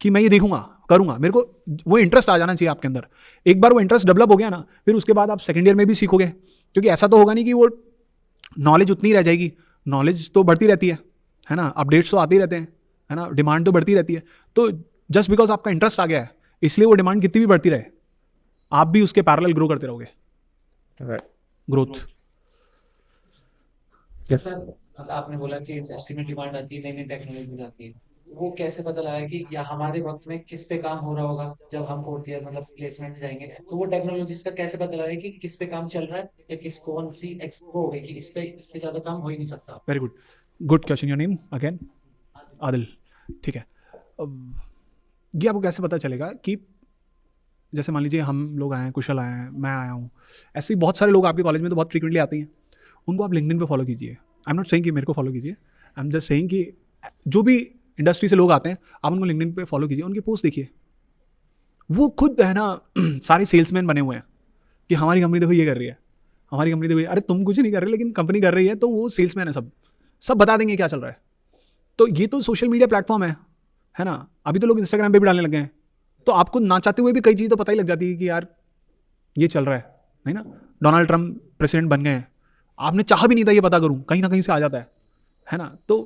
कि मैं ये देखूंगा, करूंगा। मेरे को वो इंटरेस्ट आ जाना चाहिए आपके अंदर। एक बार वो इंटरेस्ट डेवलप हो गया ना, फिर उसके बाद आप सेकेंड ईयर में भी सीखोगे, क्योंकि ऐसा तो होगा नहीं कि वो नॉलेज उतनी रह जाएगी, नॉलेज तो बढ़ती रहती है ना, अपडेट्स तो आते ही रहते हैं, है ना, डिमांड तो बढ़ती रहती है। तो जस्ट बिकॉज आपका इंटरेस्ट आ गया है, इसलिए वो डिमांड कितनी भी बढ़ती रहे, आप भी उसके पैरेलल ग्रो करते रहोगे, ग्रोथ। सर आपने बोला कि इंडस्ट्री में डिमांड आती है, नई नई टेक्नोलॉजी आती है, वो कैसे पता लगा कि या हमारे वक्त में किस पे काम हो रहा होगा जब हम 4th ईयर मतलब प्लेसमेंट में जाएंगे, तो वो टेक्नोलॉजीज का कैसे पता लगा कि किस पे काम चल रहा है, या किस कौन सी एक्सपो हो गई कि इस पे इससे ज्यादा काम हो ही नहीं सकता। Very good, good question. Your name again? Adil, ठीक है। ये आपको कैसे पता चलेगा कि जैसे मान लीजिए हम लोग आए हैं, कुशल आए हैं, मैं आया हूँ, ऐसे ही बहुत सारे लोग आपके कॉलेज में तो बहुत फ्रीक्वेंटली आते हैं, उनको आप लिंक्डइन पे फॉलो कीजिए। आई एम नॉट सेइंग कि मेरे को फॉलो कीजिए, आई एम जस्ट सेइंग कि जो भी इंडस्ट्री से लोग आते हैं आप उनको लिंक्डइन पे फॉलो कीजिए, उनके पोस्ट देखिए। वो खुद है ना सारे सेल्समैन बने हुए हैं कि हमारी कंपनी देखो ये कर रही है, हमारी कंपनी देखो, अरे तुम कुछ नहीं कर रहे लेकिन कंपनी कर रही है, तो वो सेल्समैन है सब। सब बता देंगे क्या चल रहा है। तो ये तो सोशल मीडिया प्लेटफॉर्म है ना। अभी तो लोग इंस्टाग्राम पे भी डालने लगे हैं, तो आपको ना चाहते हुए भी कई चीज़ तो पता ही लग जाती है कि यार ये चल रहा है, नहीं ना। डोनाल्ड ट्रम्प प्रेसिडेंट बन गए हैं, आपने चाहा भी नहीं था ये पता करूं, कहीं ना कहीं से आ जाता है ना। तो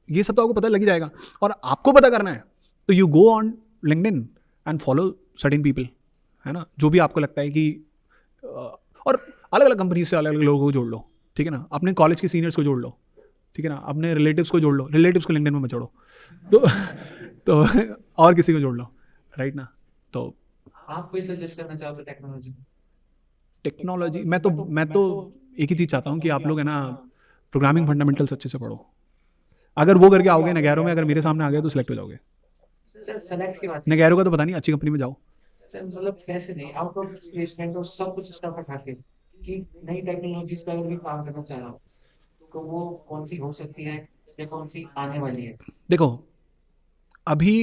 ये सब तो आपको पता लग ही जाएगा। और आपको पता करना है तो you go on LinkedIn and follow certain people, है ना, जो भी आपको लगता है कि और अलग अलग कंपनी से अलग अलग लोगों को जोड़ लो, ठीक है ना। अपने कॉलेज के सीनियर्स को जोड़ लो, ठीक है ना। अपने रिलेटिव्स को जोड़ लो, रिलेटिव्स को लिंक्डइन में मत जोड़ो, तो और किसी को जोड़ लो, राइट ना। तो आप कोई सजेस्ट करना चाहो तो टेक्नोलॉजी? टेक्नोलॉजी मैं तो एक ही चीज़ चाहता हूँ कि आप लोग है ना प्रोग्रामिंग फंडामेंटल्स अच्छे से पढ़ो। अगर वो करके आओगे नगैरो में, अगर मेरे सामने आ गए तो सिलेक्ट हो जाओगे। सर सेलेक्ट की बात नगैरो का तो पता नहीं, अच्छी कंपनी में जाओ। सर, मतलब कैसे नहीं, आउट ऑफ प्लेसमेंट और सब कुछ स्टफ उठा के कि नई टेक्नोलॉजीज पे अगर भी काम करना चाह रहा हो तो वो कौन सी हो सकती है या कौन सी आने वाली है? देखो अभी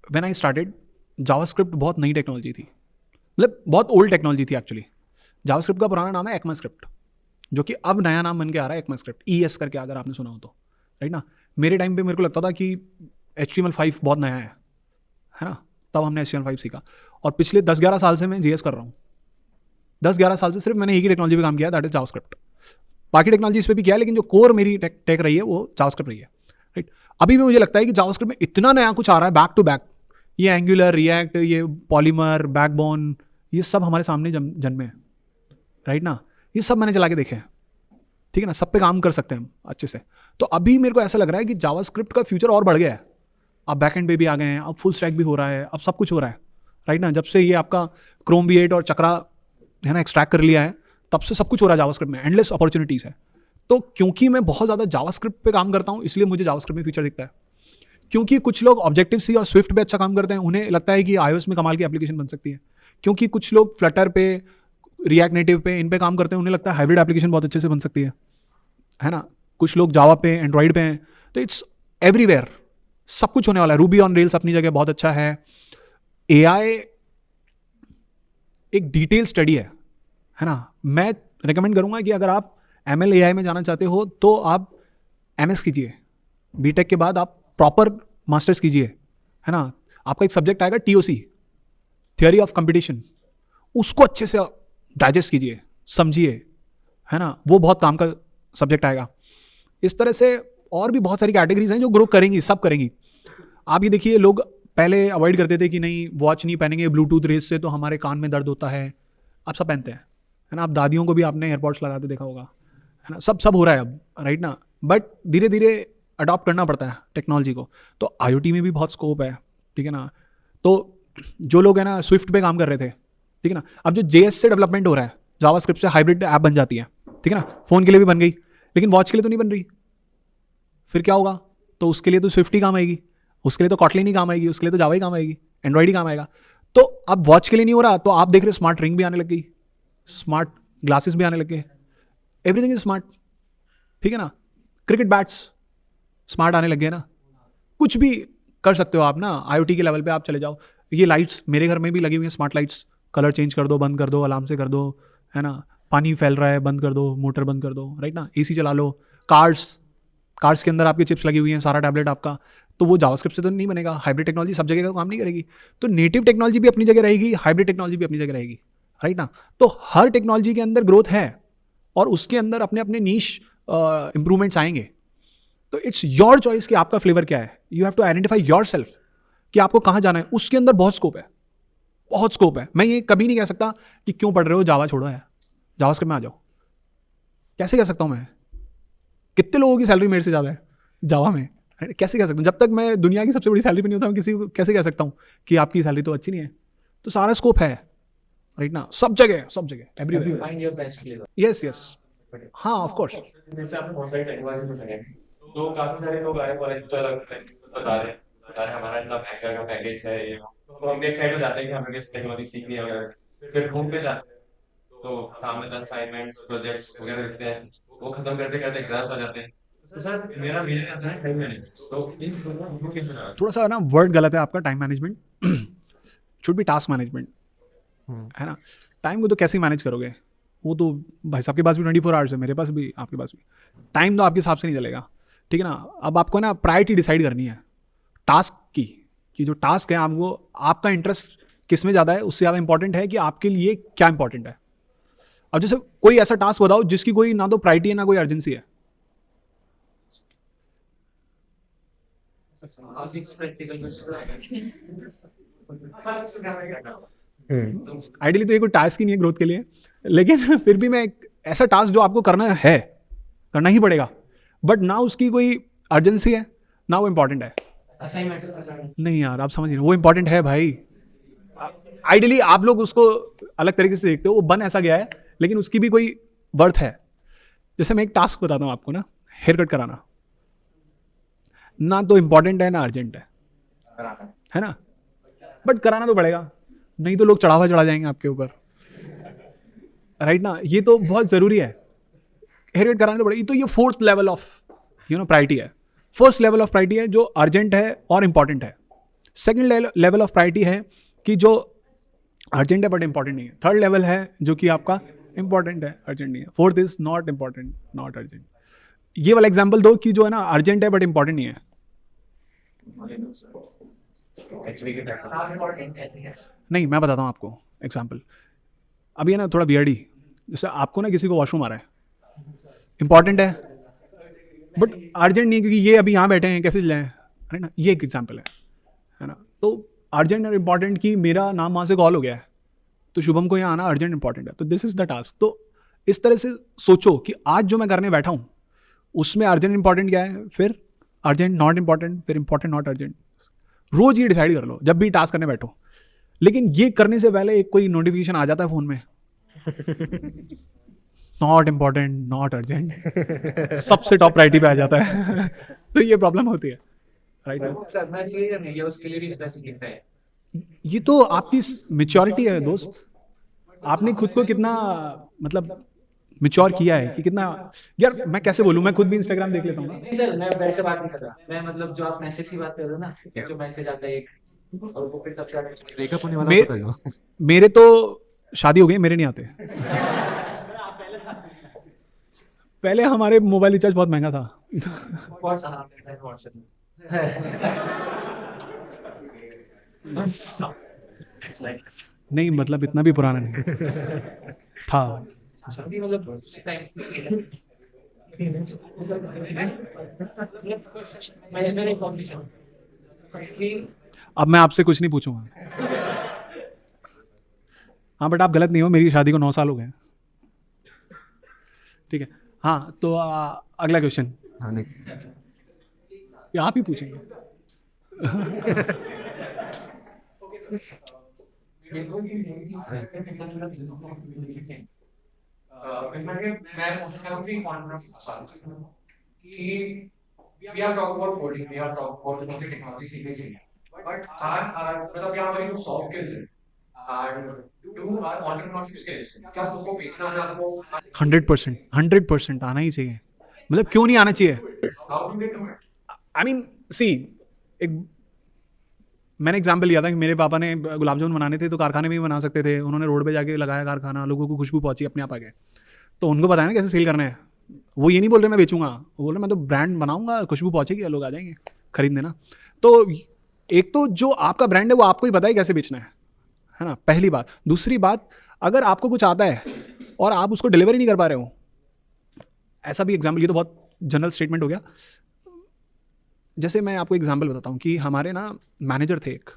व्हेन आई स्टार्टेड, जावास्क्रिप्ट बहुत नई टेक्नोलॉजी थी, मतलब बहुत ओल्ड टेक्नोलॉजी थी एक्चुअली। जावास्क्रिप्ट का पुराना नाम है ECMAScript, जो कि अब नया नाम बन के आ रहा है ECMAScript, ES करके, अगर आपने सुना हो तो, राइट ना। मेरे टाइम पे मेरे को लगता था कि HTML5 बहुत नया है ना, तब हमने HTML5 सीखा। और पिछले 10-11 साल से मैं JS कर रहा हूँ। 10-11 साल से सिर्फ मैंने एक ही टेक्नोलॉजी पे काम किया, दैट इज जावास्क्रिप्ट। बाकी टेक्नोलॉजीज पे भी किया है, लेकिन जो कोर मेरी टेक रही है वो जावास्क्रिप्ट रही है, राइट। अभी भी मुझे लगता है कि जावास्क्रिप्ट में इतना नया कुछ आ रहा है बैक टू बैक, ये एंगुलर, रिएक्ट, ये पॉलीमर, बैकबोन, ये सब हमारे सामने जन्मे हैं, राइट ना। ये सब मैंने चला के देखे हैं, ठीक है ना, सब पे काम कर सकते हैं हम अच्छे से। तो अभी मेरे को ऐसा लग रहा है कि जावास्क्रिप्ट का फ्यूचर और बढ़ गया है। अब बैकएंड पे भी आ गए हैं, अब फुल स्टैक भी हो रहा है, अब सब कुछ हो रहा है, राइट ना। जब से ये आपका क्रोम V8 और चक्रा है ना एक्सट्रैक्ट कर लिया है, तब से सब कुछ हो रहा है जावास्क्रिप्ट में, एंडलेस अपॉर्चुनिटीज़ है। तो क्योंकि मैं बहुत ज़्यादा जावास्क्रिप्ट पे काम करता हूँ, इसलिए मुझे जावास्क्रिप्ट में फ्यूचर दिखता है। क्योंकि कुछ लोग ऑब्जेक्टिव सी और स्विफ्ट पे अच्छा काम करते हैं, उन्हें लगता है कि iOS में कमाल की एप्लीकेशन बन सकती है। क्योंकि कुछ लोग फ्लटर पे, रिएक्ट नेटिव पे, इन पे काम करते हैं, उन्हें लगता है हाइब्रिड एप्लीकेशन बहुत अच्छे से बन सकती है ना। कुछ लोग जावा पे, एंड्रॉइड पे हैं, तो इट्स एवरीवेयर, सब कुछ होने वाला है। रूबी ऑन रेल्स अपनी जगह बहुत अच्छा है। AI एक डिटेल स्टडी है ना। मैं रिकमेंड करूंगा कि अगर आप ML AI में जाना चाहते हो तो आप MS कीजिए, बीटेक के बाद आप प्रॉपर मास्टर्स कीजिए, है ना। आपका एक सब्जेक्ट आएगा TOC, थियोरी ऑफ कंपटीशन, उसको अच्छे से डाइजेस्ट कीजिए, समझिए, है ना। वो बहुत काम का सब्जेक्ट आएगा। इस तरह से और भी बहुत सारी कैटेगरीज हैं जो ग्रो करेंगी, सब करेंगी। आप ये देखिए, लोग पहले अवॉइड करते थे कि नहीं वॉच नहीं पहनेंगे, ब्लूटूथ रेस से तो हमारे कान में दर्द होता है, अब सब पहनते हैं, है ना। आप दादियों को भी आपने एयरपॉड्स लगाते देखा होगा, है ना। सब हो रहा है अब, राइट ना। बट धीरे धीरे अडॉप्ट करना पड़ता है टेक्नोलॉजी को। तो IoT में भी बहुत स्कोप है, ठीक है ना। तो जो लोग है ना स्विफ्ट पे काम कर रहे थे, ठीक है ना, अब जो JS से डेवलपमेंट हो रहा है, जावास्क्रिप्ट से हाइब्रिड ऐप बन जाती है, ठीक है ना। फ़ोन के लिए भी बन गई, लेकिन वॉच के लिए तो नहीं बन रही। फिर क्या होगा? तो उसके लिए तो स्विफ्ट ही काम आएगी, उसके लिए तो कॉटलिन ही काम आएगी, उसके लिए तो जावा ही काम आएगी, एंड्रॉइड ही काम आएगा। तो अब वॉच के लिए नहीं हो रहा, तो आप देख रहे स्मार्ट रिंग भी आने लग गई, स्मार्ट ग्लासेस भी आने लग गए, एवरीथिंग इज स्मार्ट, ठीक है ना। क्रिकेट बैट्स स्मार्ट आने लग गए ना। कुछ भी कर सकते हो आप ना, IoT के लेवल पे आप चले जाओ। ये लाइट्स मेरे घर में भी लगी हुई हैं, स्मार्ट लाइट्स, कलर चेंज कर दो, बंद कर दो, अलार्म से कर दो, है ना। पानी फैल रहा है, बंद कर दो, मोटर बंद कर दो, राइट ना। AC चला लो। कार्स के अंदर आपकी चिप्स लगी हुई हैं, सारा टैबलेट आपका, तो वो जावास्क्रिप्ट से तो नहीं बनेगा। हाइब्रिड टेक्नोलॉजी सब जगह का काम नहीं करेगी, तो नेटिव टेक्नोलॉजी भी अपनी जगह रहेगी, हाइब्रिड टेक्नोलॉजी भी अपनी जगह रहेगी, राइट ना। तो हर टेक्नोलॉजी के अंदर ग्रोथ है और उसके अंदर अपने अपने नीश इंप्रूवमेंट्स आएंगे। तो इट्स योर चॉइस कि आपका फ्लेवर क्या है। You have to identify yourself कि आपको कहाँ जाना है। उसके अंदर बहुत स्कोप है, बहुत स्कोप है। मैं ये कभी नहीं कह सकता कि क्यों पढ़ रहे हो, जावा छोड़ो है, जावास्क्रिप्ट में आ जाओ। कैसे कह सकता हूँ मैं? कितने लोगों की सैलरी मेरे से ज़्यादा है जावा में, कैसे कह सकता हूँ? जब तक मैं दुनिया की सबसे बड़ी सैलरी पे नहीं होता, मैं किसी को कैसे कह सकता हूँ कि आपकी सैलरी तो अच्छी नहीं है? तो सारा स्कोप है, राइट ना, सब जगह everywhere. Find your best flavour. Yes, हाँ, ऑफ कोर्स। जैसे आपने बहुत सारी टेक्नोलॉजी बताई, तो काफी सारे लोग आए कॉलेज तो अलग बता रहे हमारा इतना महंगा का पैकेज है ये, तो हम एक्साइट हो जाते हैं कि हमें किस टेक्नोलॉजी सीखनी है वगैरह। फिर होम पे जाते हैं तो सामने असाइनमेंट्स, प्रोजेक्ट्स वगैरह देते हैं, वो खत्म करते करते एग्जाम्स आ जाते हैं। तो सर मेरा आंसर है टाइम मैनेजमेंट। तो इन दोनों को कैसे करा? थोड़ा सा ना वर्ड गलत है आपका, time management should be task management, है ना। टाइम को तो कैसे मैनेज करोगे? वो तो भाई साहब के पास भी 24 आवर्स है, मेरे पास भी, आपके पास भी। टाइम तो आपके हिसाब से नहीं चलेगा। ठीक है ना। अब आपको ना प्रायोरिटी डिसाइड करनी है टास्क की, कि जो टास्क है आपको, आपका इंटरेस्ट किस में ज़्यादा है, उससे ज़्यादा इंपॉर्टेंट है कि आपके लिए क्या इंपॉर्टेंट है। अब जैसे कोई ऐसा टास्क बताओ जिसकी कोई ना तो प्रायोरिटी है ना कोई अर्जेंसी है। आइडियली तो ये कोई टास्क ही नहीं है ग्रोथ के लिए, लेकिन फिर भी मैं एक ऐसा टास्क जो आपको करना है, करना ही पड़ेगा, बट ना उसकी कोई अर्जेंसी है ना वो इंपॉर्टेंट है। नहीं यार, आप समझ नहीं, वो इंपॉर्टेंट है भाई। आइडियली आप लोग उसको अलग तरीके से देखते हो, वो बन ऐसा गया है, लेकिन उसकी भी कोई वर्थ है। जैसे मैं एक टास्क बताता हूँ आपको ना, हेयर कट कराना, ना तो इंपॉर्टेंट है ना अर्जेंट है ना, बट कराना तो पड़ेगा, नहीं तो लोग चढ़ा जाएंगे आपके ऊपर, राइट ना। ये तो बहुत ज़रूरी है, हेयर कट कराना तो पड़ेगा। तो ये फोर्थ लेवल ऑफ प्रायोरिटी है। फर्स्ट लेवल ऑफ प्रायोरिटी है जो अर्जेंट है और इंपॉर्टेंट है। सेकेंड लेवल ऑफ प्रायोरिटी है कि जो अर्जेंट है बट इंपॉर्टेंट नहीं है। थर्ड लेवल है जो कि आपका इंपॉर्टेंट है, अर्जेंट नहीं है। Fourth is not important, not urgent. ये वाला एग्जाम्पल दो कि जो है ना अर्जेंट है बट इंपॉर्टेंट नहीं है। नहीं, मैं बताता हूँ आपको एग्जाम्पल। अभी है ना थोड़ा वियर्ड ही, जैसे आपको ना किसी को वॉशरूम आ रहा है, इंपॉर्टेंट है बट अर्जेंट नहीं है, क्योंकि ये अभी यहाँ बैठे हैं कैसे जाएं, है ना। ये एक एग्जाम्पल है ना। तो अर्जेंट और इंपॉर्टेंट की मेरा नाम वहाँ से कॉल हो गया है, तो शुभम को यहाँ आना अर्जेंट इंपॉर्टेंट है, तो दिस इज द टास्क। तो इस तरह से सोचो कि आज जो मैं करने बैठा हूँ उसमें अर्जेंट इंपॉर्टेंट क्या है, फिर अर्जेंट नॉट इंपॉर्टेंट, फिर इंपॉर्टेंट नॉट अर्जेंट। रोज ये डिसाइड कर लो जब भी टास्क करने बैठो। लेकिन ये करने से पहले एक कोई नोटिफिकेशन आ जाता है फ़ोन में, नॉट इम्पॉर्टेंट नॉट अर्जेंट, सबसे टॉप प्रायोरिटी पे आ जाता है। तो ये प्रॉब्लम होती है, राइट। करना चाहिए या नहीं, या उसके लिए भी स्पेसिफिक है? ये तो आपकी मेच्योरिटी है दोस्त, आपने खुद को कितना मतलब मेच्योर किया है कि कितना। यार मैं कैसे बोलूँ, मैं खुद भी इंस्टाग्राम देख लेता हूँ ना। नहीं सर, मैं वैसे बात नहीं कर रहा, मैं मतलब जो आप मैसेज की बात कर रहे हो ना, जो मैसेज आता है एक, और वो फिर सबसे आगे ब्रेकअप होने वाला मे- तो कर लो। मेरे तो शादी हो गई, मेरे नहीं आते। पहले हमारे मोबाइल रिचार्ज बहुत महंगा था। व्हाट्सएप नहीं मतलब इतना भी पुराना नहीं था। मतलब उसी टाइम मेरे कॉम्पिटिशन कि अब मैं आपसे कुछ नहीं पूछूंगा। हाँ बट आप गलत नहीं हो, मेरी शादी को 9 साल हो गए हैं। ठीक है, हाँ तो अगला क्वेश्चन हाँ, next। आप ही पूछेंगे। we have talked about coding, we have talked about the technology सीखनी चाहिए, but our मतलब यहाँ हमारी जो soft skills है and do our entrepreneurship skills, क्या खुद को बेचना है आपको? 100% आना ही चाहिए। मतलब क्यों नहीं आना चाहिए? How do they do it? I mean see, एक मैंने एग्जाम्पल लिया था कि मेरे पापा ने गुलाब जामुन बनाने थे तो कारखाने में भी बना सकते थे, उन्होंने रोड पे जाके लगाया कारखाना, लोगों को खुशबू पहुंची, अपने आप आ गए। तो उनको बताया ना कैसे सेल करना है। वो ये नहीं बोल रहे मैं बेचूंगा, वो बोल रहे मैं तो ब्रांड बनाऊंगा, खुशबू पहुंचेगी, लोग आ जाएंगे खरीदने ना। तो एक तो जो आपका ब्रांड है वो आपको ही पता है कैसे बेचना है ना, पहली बात। दूसरी बात, अगर आपको कुछ आता है और आप उसको डिलीवर ही नहीं कर पा रहे हो, ऐसा भी एग्जाम्पल, ये तो बहुत जनरल स्टेटमेंट हो गया। जैसे मैं आपको एग्जांपल बताता हूँ कि हमारे ना मैनेजर थे एक,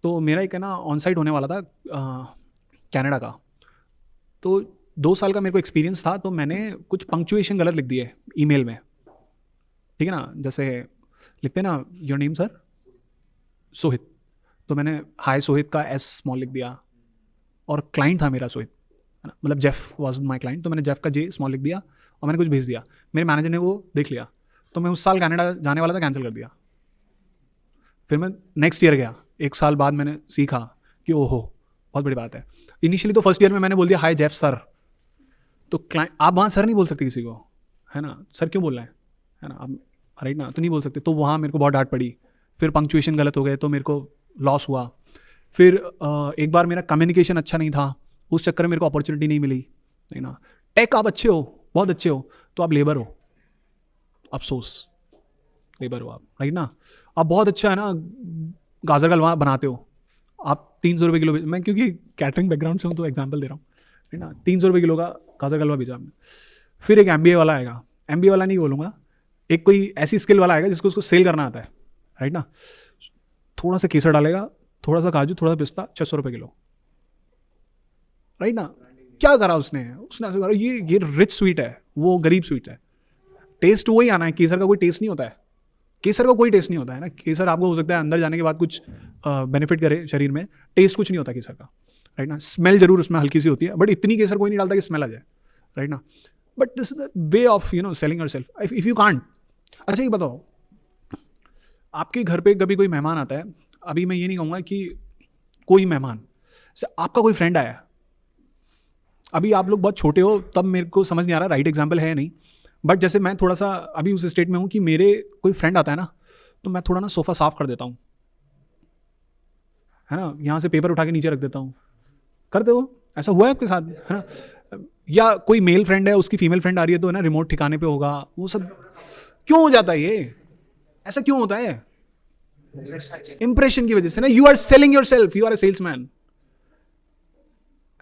तो मेरा एक है ना ऑन साइट होने वाला था कनाडा का। तो 2 साल का मेरे को एक्सपीरियंस था, तो मैंने कुछ पंक्चुएशन गलत लिख दिए ईमेल में, ठीक है ना। जैसे लिखते हैं ना योर नेम सर सोहित, तो मैंने हाय सोहित का एस स्मॉल लिख दिया, और क्लाइंट था मेरा सोहित, है ना, मतलब जेफ वाज माय क्लाइंट, तो मैंने जेफ का जे स्मॉल लिख दिया और मैंने कुछ भेज दिया। मेरे मैनेजर ने वो देख लिया, तो मैं उस साल कनाडा जाने वाला था, कैंसिल कर दिया। फिर मैं नेक्स्ट ईयर गया, 1 साल बाद मैंने सीखा कि ओहो बहुत बड़ी बात है। इनिशियली तो फर्स्ट ईयर में मैंने बोल दिया हाय जेफ सर, तो क्लाइंट, आप वहाँ सर नहीं बोल सकते किसी को, है ना, सर क्यों बोल रहे हैं, है ना, आप राइट ना, तो नहीं बोल सकते। तो वहाँ मेरे को बहुत डांट पड़ी, फिर पंक्चुएशन गलत हो गए तो मेरे को लॉस हुआ। फिर एक बार मेरा कम्युनिकेशन अच्छा नहीं था, उस चक्कर में मेरे को अपॉर्चुनिटी नहीं मिली, नहीं ना। टेक आप अच्छे हो, बहुत अच्छे हो, तो आप लेबर हो, अफसोस, लेबर हो आप, राइट ना। आप बहुत अच्छा है ना गाजर का हलवा बनाते हो, आप 300 रुपये किलो, मैं क्योंकि कैटरिंग बैकग्राउंड से हूँ तो एग्जाम्पल दे रहा हूँ, है ना। 300 रुपये किलो का गाजर का हलवा भेजा आपने। फिर एक MBA वाला आएगा, MBA वाला नहीं बोलूँगा, एक कोई ऐसी स्किल वाला आएगा जिसको उसको सेल करना आता है, राइट ना। थोड़ा सा केसर डालेगा, थोड़ा सा काजू, थोड़ा सा पिस्ता, 600 रुपये किलो, राइट ना। क्या करा उसने ऐसे करा, ये रिच स्वीट है, वो गरीब स्वीट है, टेस्ट वही आना है। केसर का कोई टेस्ट नहीं होता है, केसर का कोई टेस्ट नहीं होता है ना। केसर आपको हो सकता है अंदर जाने के बाद कुछ बेनिफिट करे शरीर में, टेस्ट कुछ नहीं होता केसर का, राइट ना। स्मेल जरूर उसमें हल्की सी होती है, बट इतनी केसर कोई नहीं डालता कि स्मेल आ जाए, राइट ना। But this is the way of selling yourself if you can't. अच्छा ये बताओ, आपके घर पे कभी कोई मेहमान आता है, अभी मैं ये नहीं कहूँगा कि कोई मेहमान, आपका कोई फ्रेंड आया, अभी आप लोग बहुत छोटे हो तब मेरे को समझ नहीं आ रहा, राइट एग्जाम्पल है नहीं, बट जैसे मैं थोड़ा सा अभी उस स्टेट में हूँ कि मेरे कोई फ्रेंड आता है ना, तो मैं थोड़ा ना सोफ़ा साफ़ कर देता हूँ, है ना। यहाँ से पेपर उठा के नीचे रख देता हूँ, करते हो ऐसा हुआ है आपके साथ, है ना। या कोई मेल फ्रेंड है, उसकी फीमेल फ्रेंड आ रही है तो है ना रिमोट ठिकाने पे होगा, वो सब क्यों हो जाता है, ये ऐसा क्यों होता है? इंप्रेशन की वजह से ना। You are selling yourself, you are a salesman,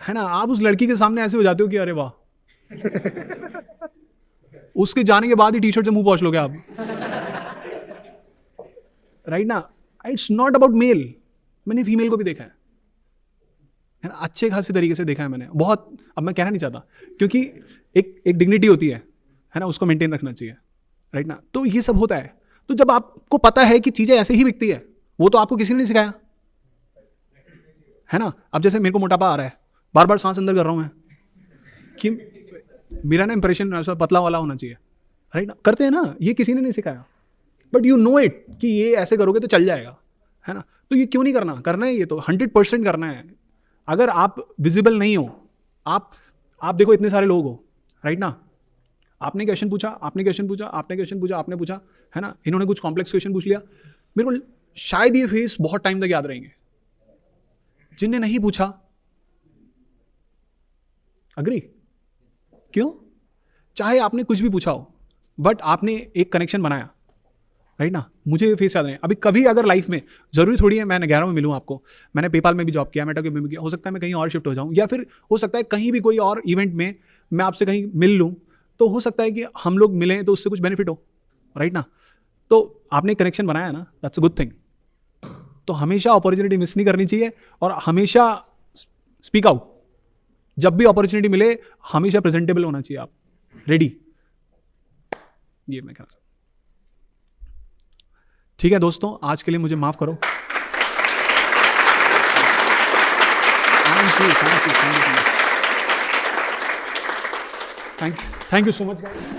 है ना। आप उस लड़की के सामने ऐसे हो जाते हो कि अरे वाह, उसके जाने के बाद ही टी-शर्ट से मुंह पोंछ लोगे आप, राइट ना। इट्स नॉट अबाउट मेल, मैंने फीमेल को भी देखा है ना, अच्छे खासे तरीके से देखा है मैंने बहुत। अब मैं कहना नहीं चाहता क्योंकि एक डिग्निटी होती है ना, उसको मेंटेन रखना चाहिए, राइट ना। तो ये सब होता है। तो जब आपको पता है कि चीज़ें ऐसे ही बिकती है, वो तो आपको किसी ने नहीं सिखाया, है ना। अब जैसे मेरे को मोटापा आ रहा है, बार बार सांस अंदर कर रहा हूँ मैं कि मेरा ना इंप्रेशन ऐसा पतला वाला होना चाहिए, राइट ना। करते हैं ना, ये किसी ने नहीं सिखाया, बट यू नो इट कि ये ऐसे करोगे तो चल जाएगा, है ना। तो ये क्यों नहीं करना, करना है, ये तो 100% करना है। अगर आप विजिबल नहीं हो, आप देखो इतने सारे लोग हो, राइट ना। आपने क्वेश्चन पूछा, आपने क्वेश्चन पूछा, आपने क्वेश्चन पूछा, आपने पूछा, है ना। इन्होंने कुछ कॉम्प्लेक्स क्वेश्चन पूछ लिया, मेरे को शायद ये फेस बहुत टाइम तक याद रहेंगे। जिनने नहीं पूछा, अग्री? क्यों? चाहे आपने कुछ भी पूछा हो, बट आपने एक कनेक्शन बनाया, राइट ना। मुझे ये फेस याद नहीं। अभी कभी अगर लाइफ में, जरूरी थोड़ी है मैं 11 में मिलूँ आपको, मैंने पेपाल में भी जॉब किया, मेटा में भी किया, हो सकता है मैं कहीं और शिफ्ट हो जाऊँ, या फिर हो सकता है कहीं भी कोई और इवेंट में मैं आपसे कहीं मिल लूँ, तो हो सकता है कि हम लोग मिलें तो उससे कुछ बेनिफिट हो, राइट ना। तो आपने कनेक्शन बनाया ना, दैट्स अ गुड थिंग। तो हमेशा अपॉर्चुनिटी मिस नहीं करनी चाहिए, और हमेशा स्पीक आउट। जब भी अपॉर्चुनिटी मिले हमेशा प्रेजेंटेबल होना चाहिए, आप रेडी। ये मैं कहना, ठीक है दोस्तों, आज के लिए मुझे माफ करो। Thank you so much guys.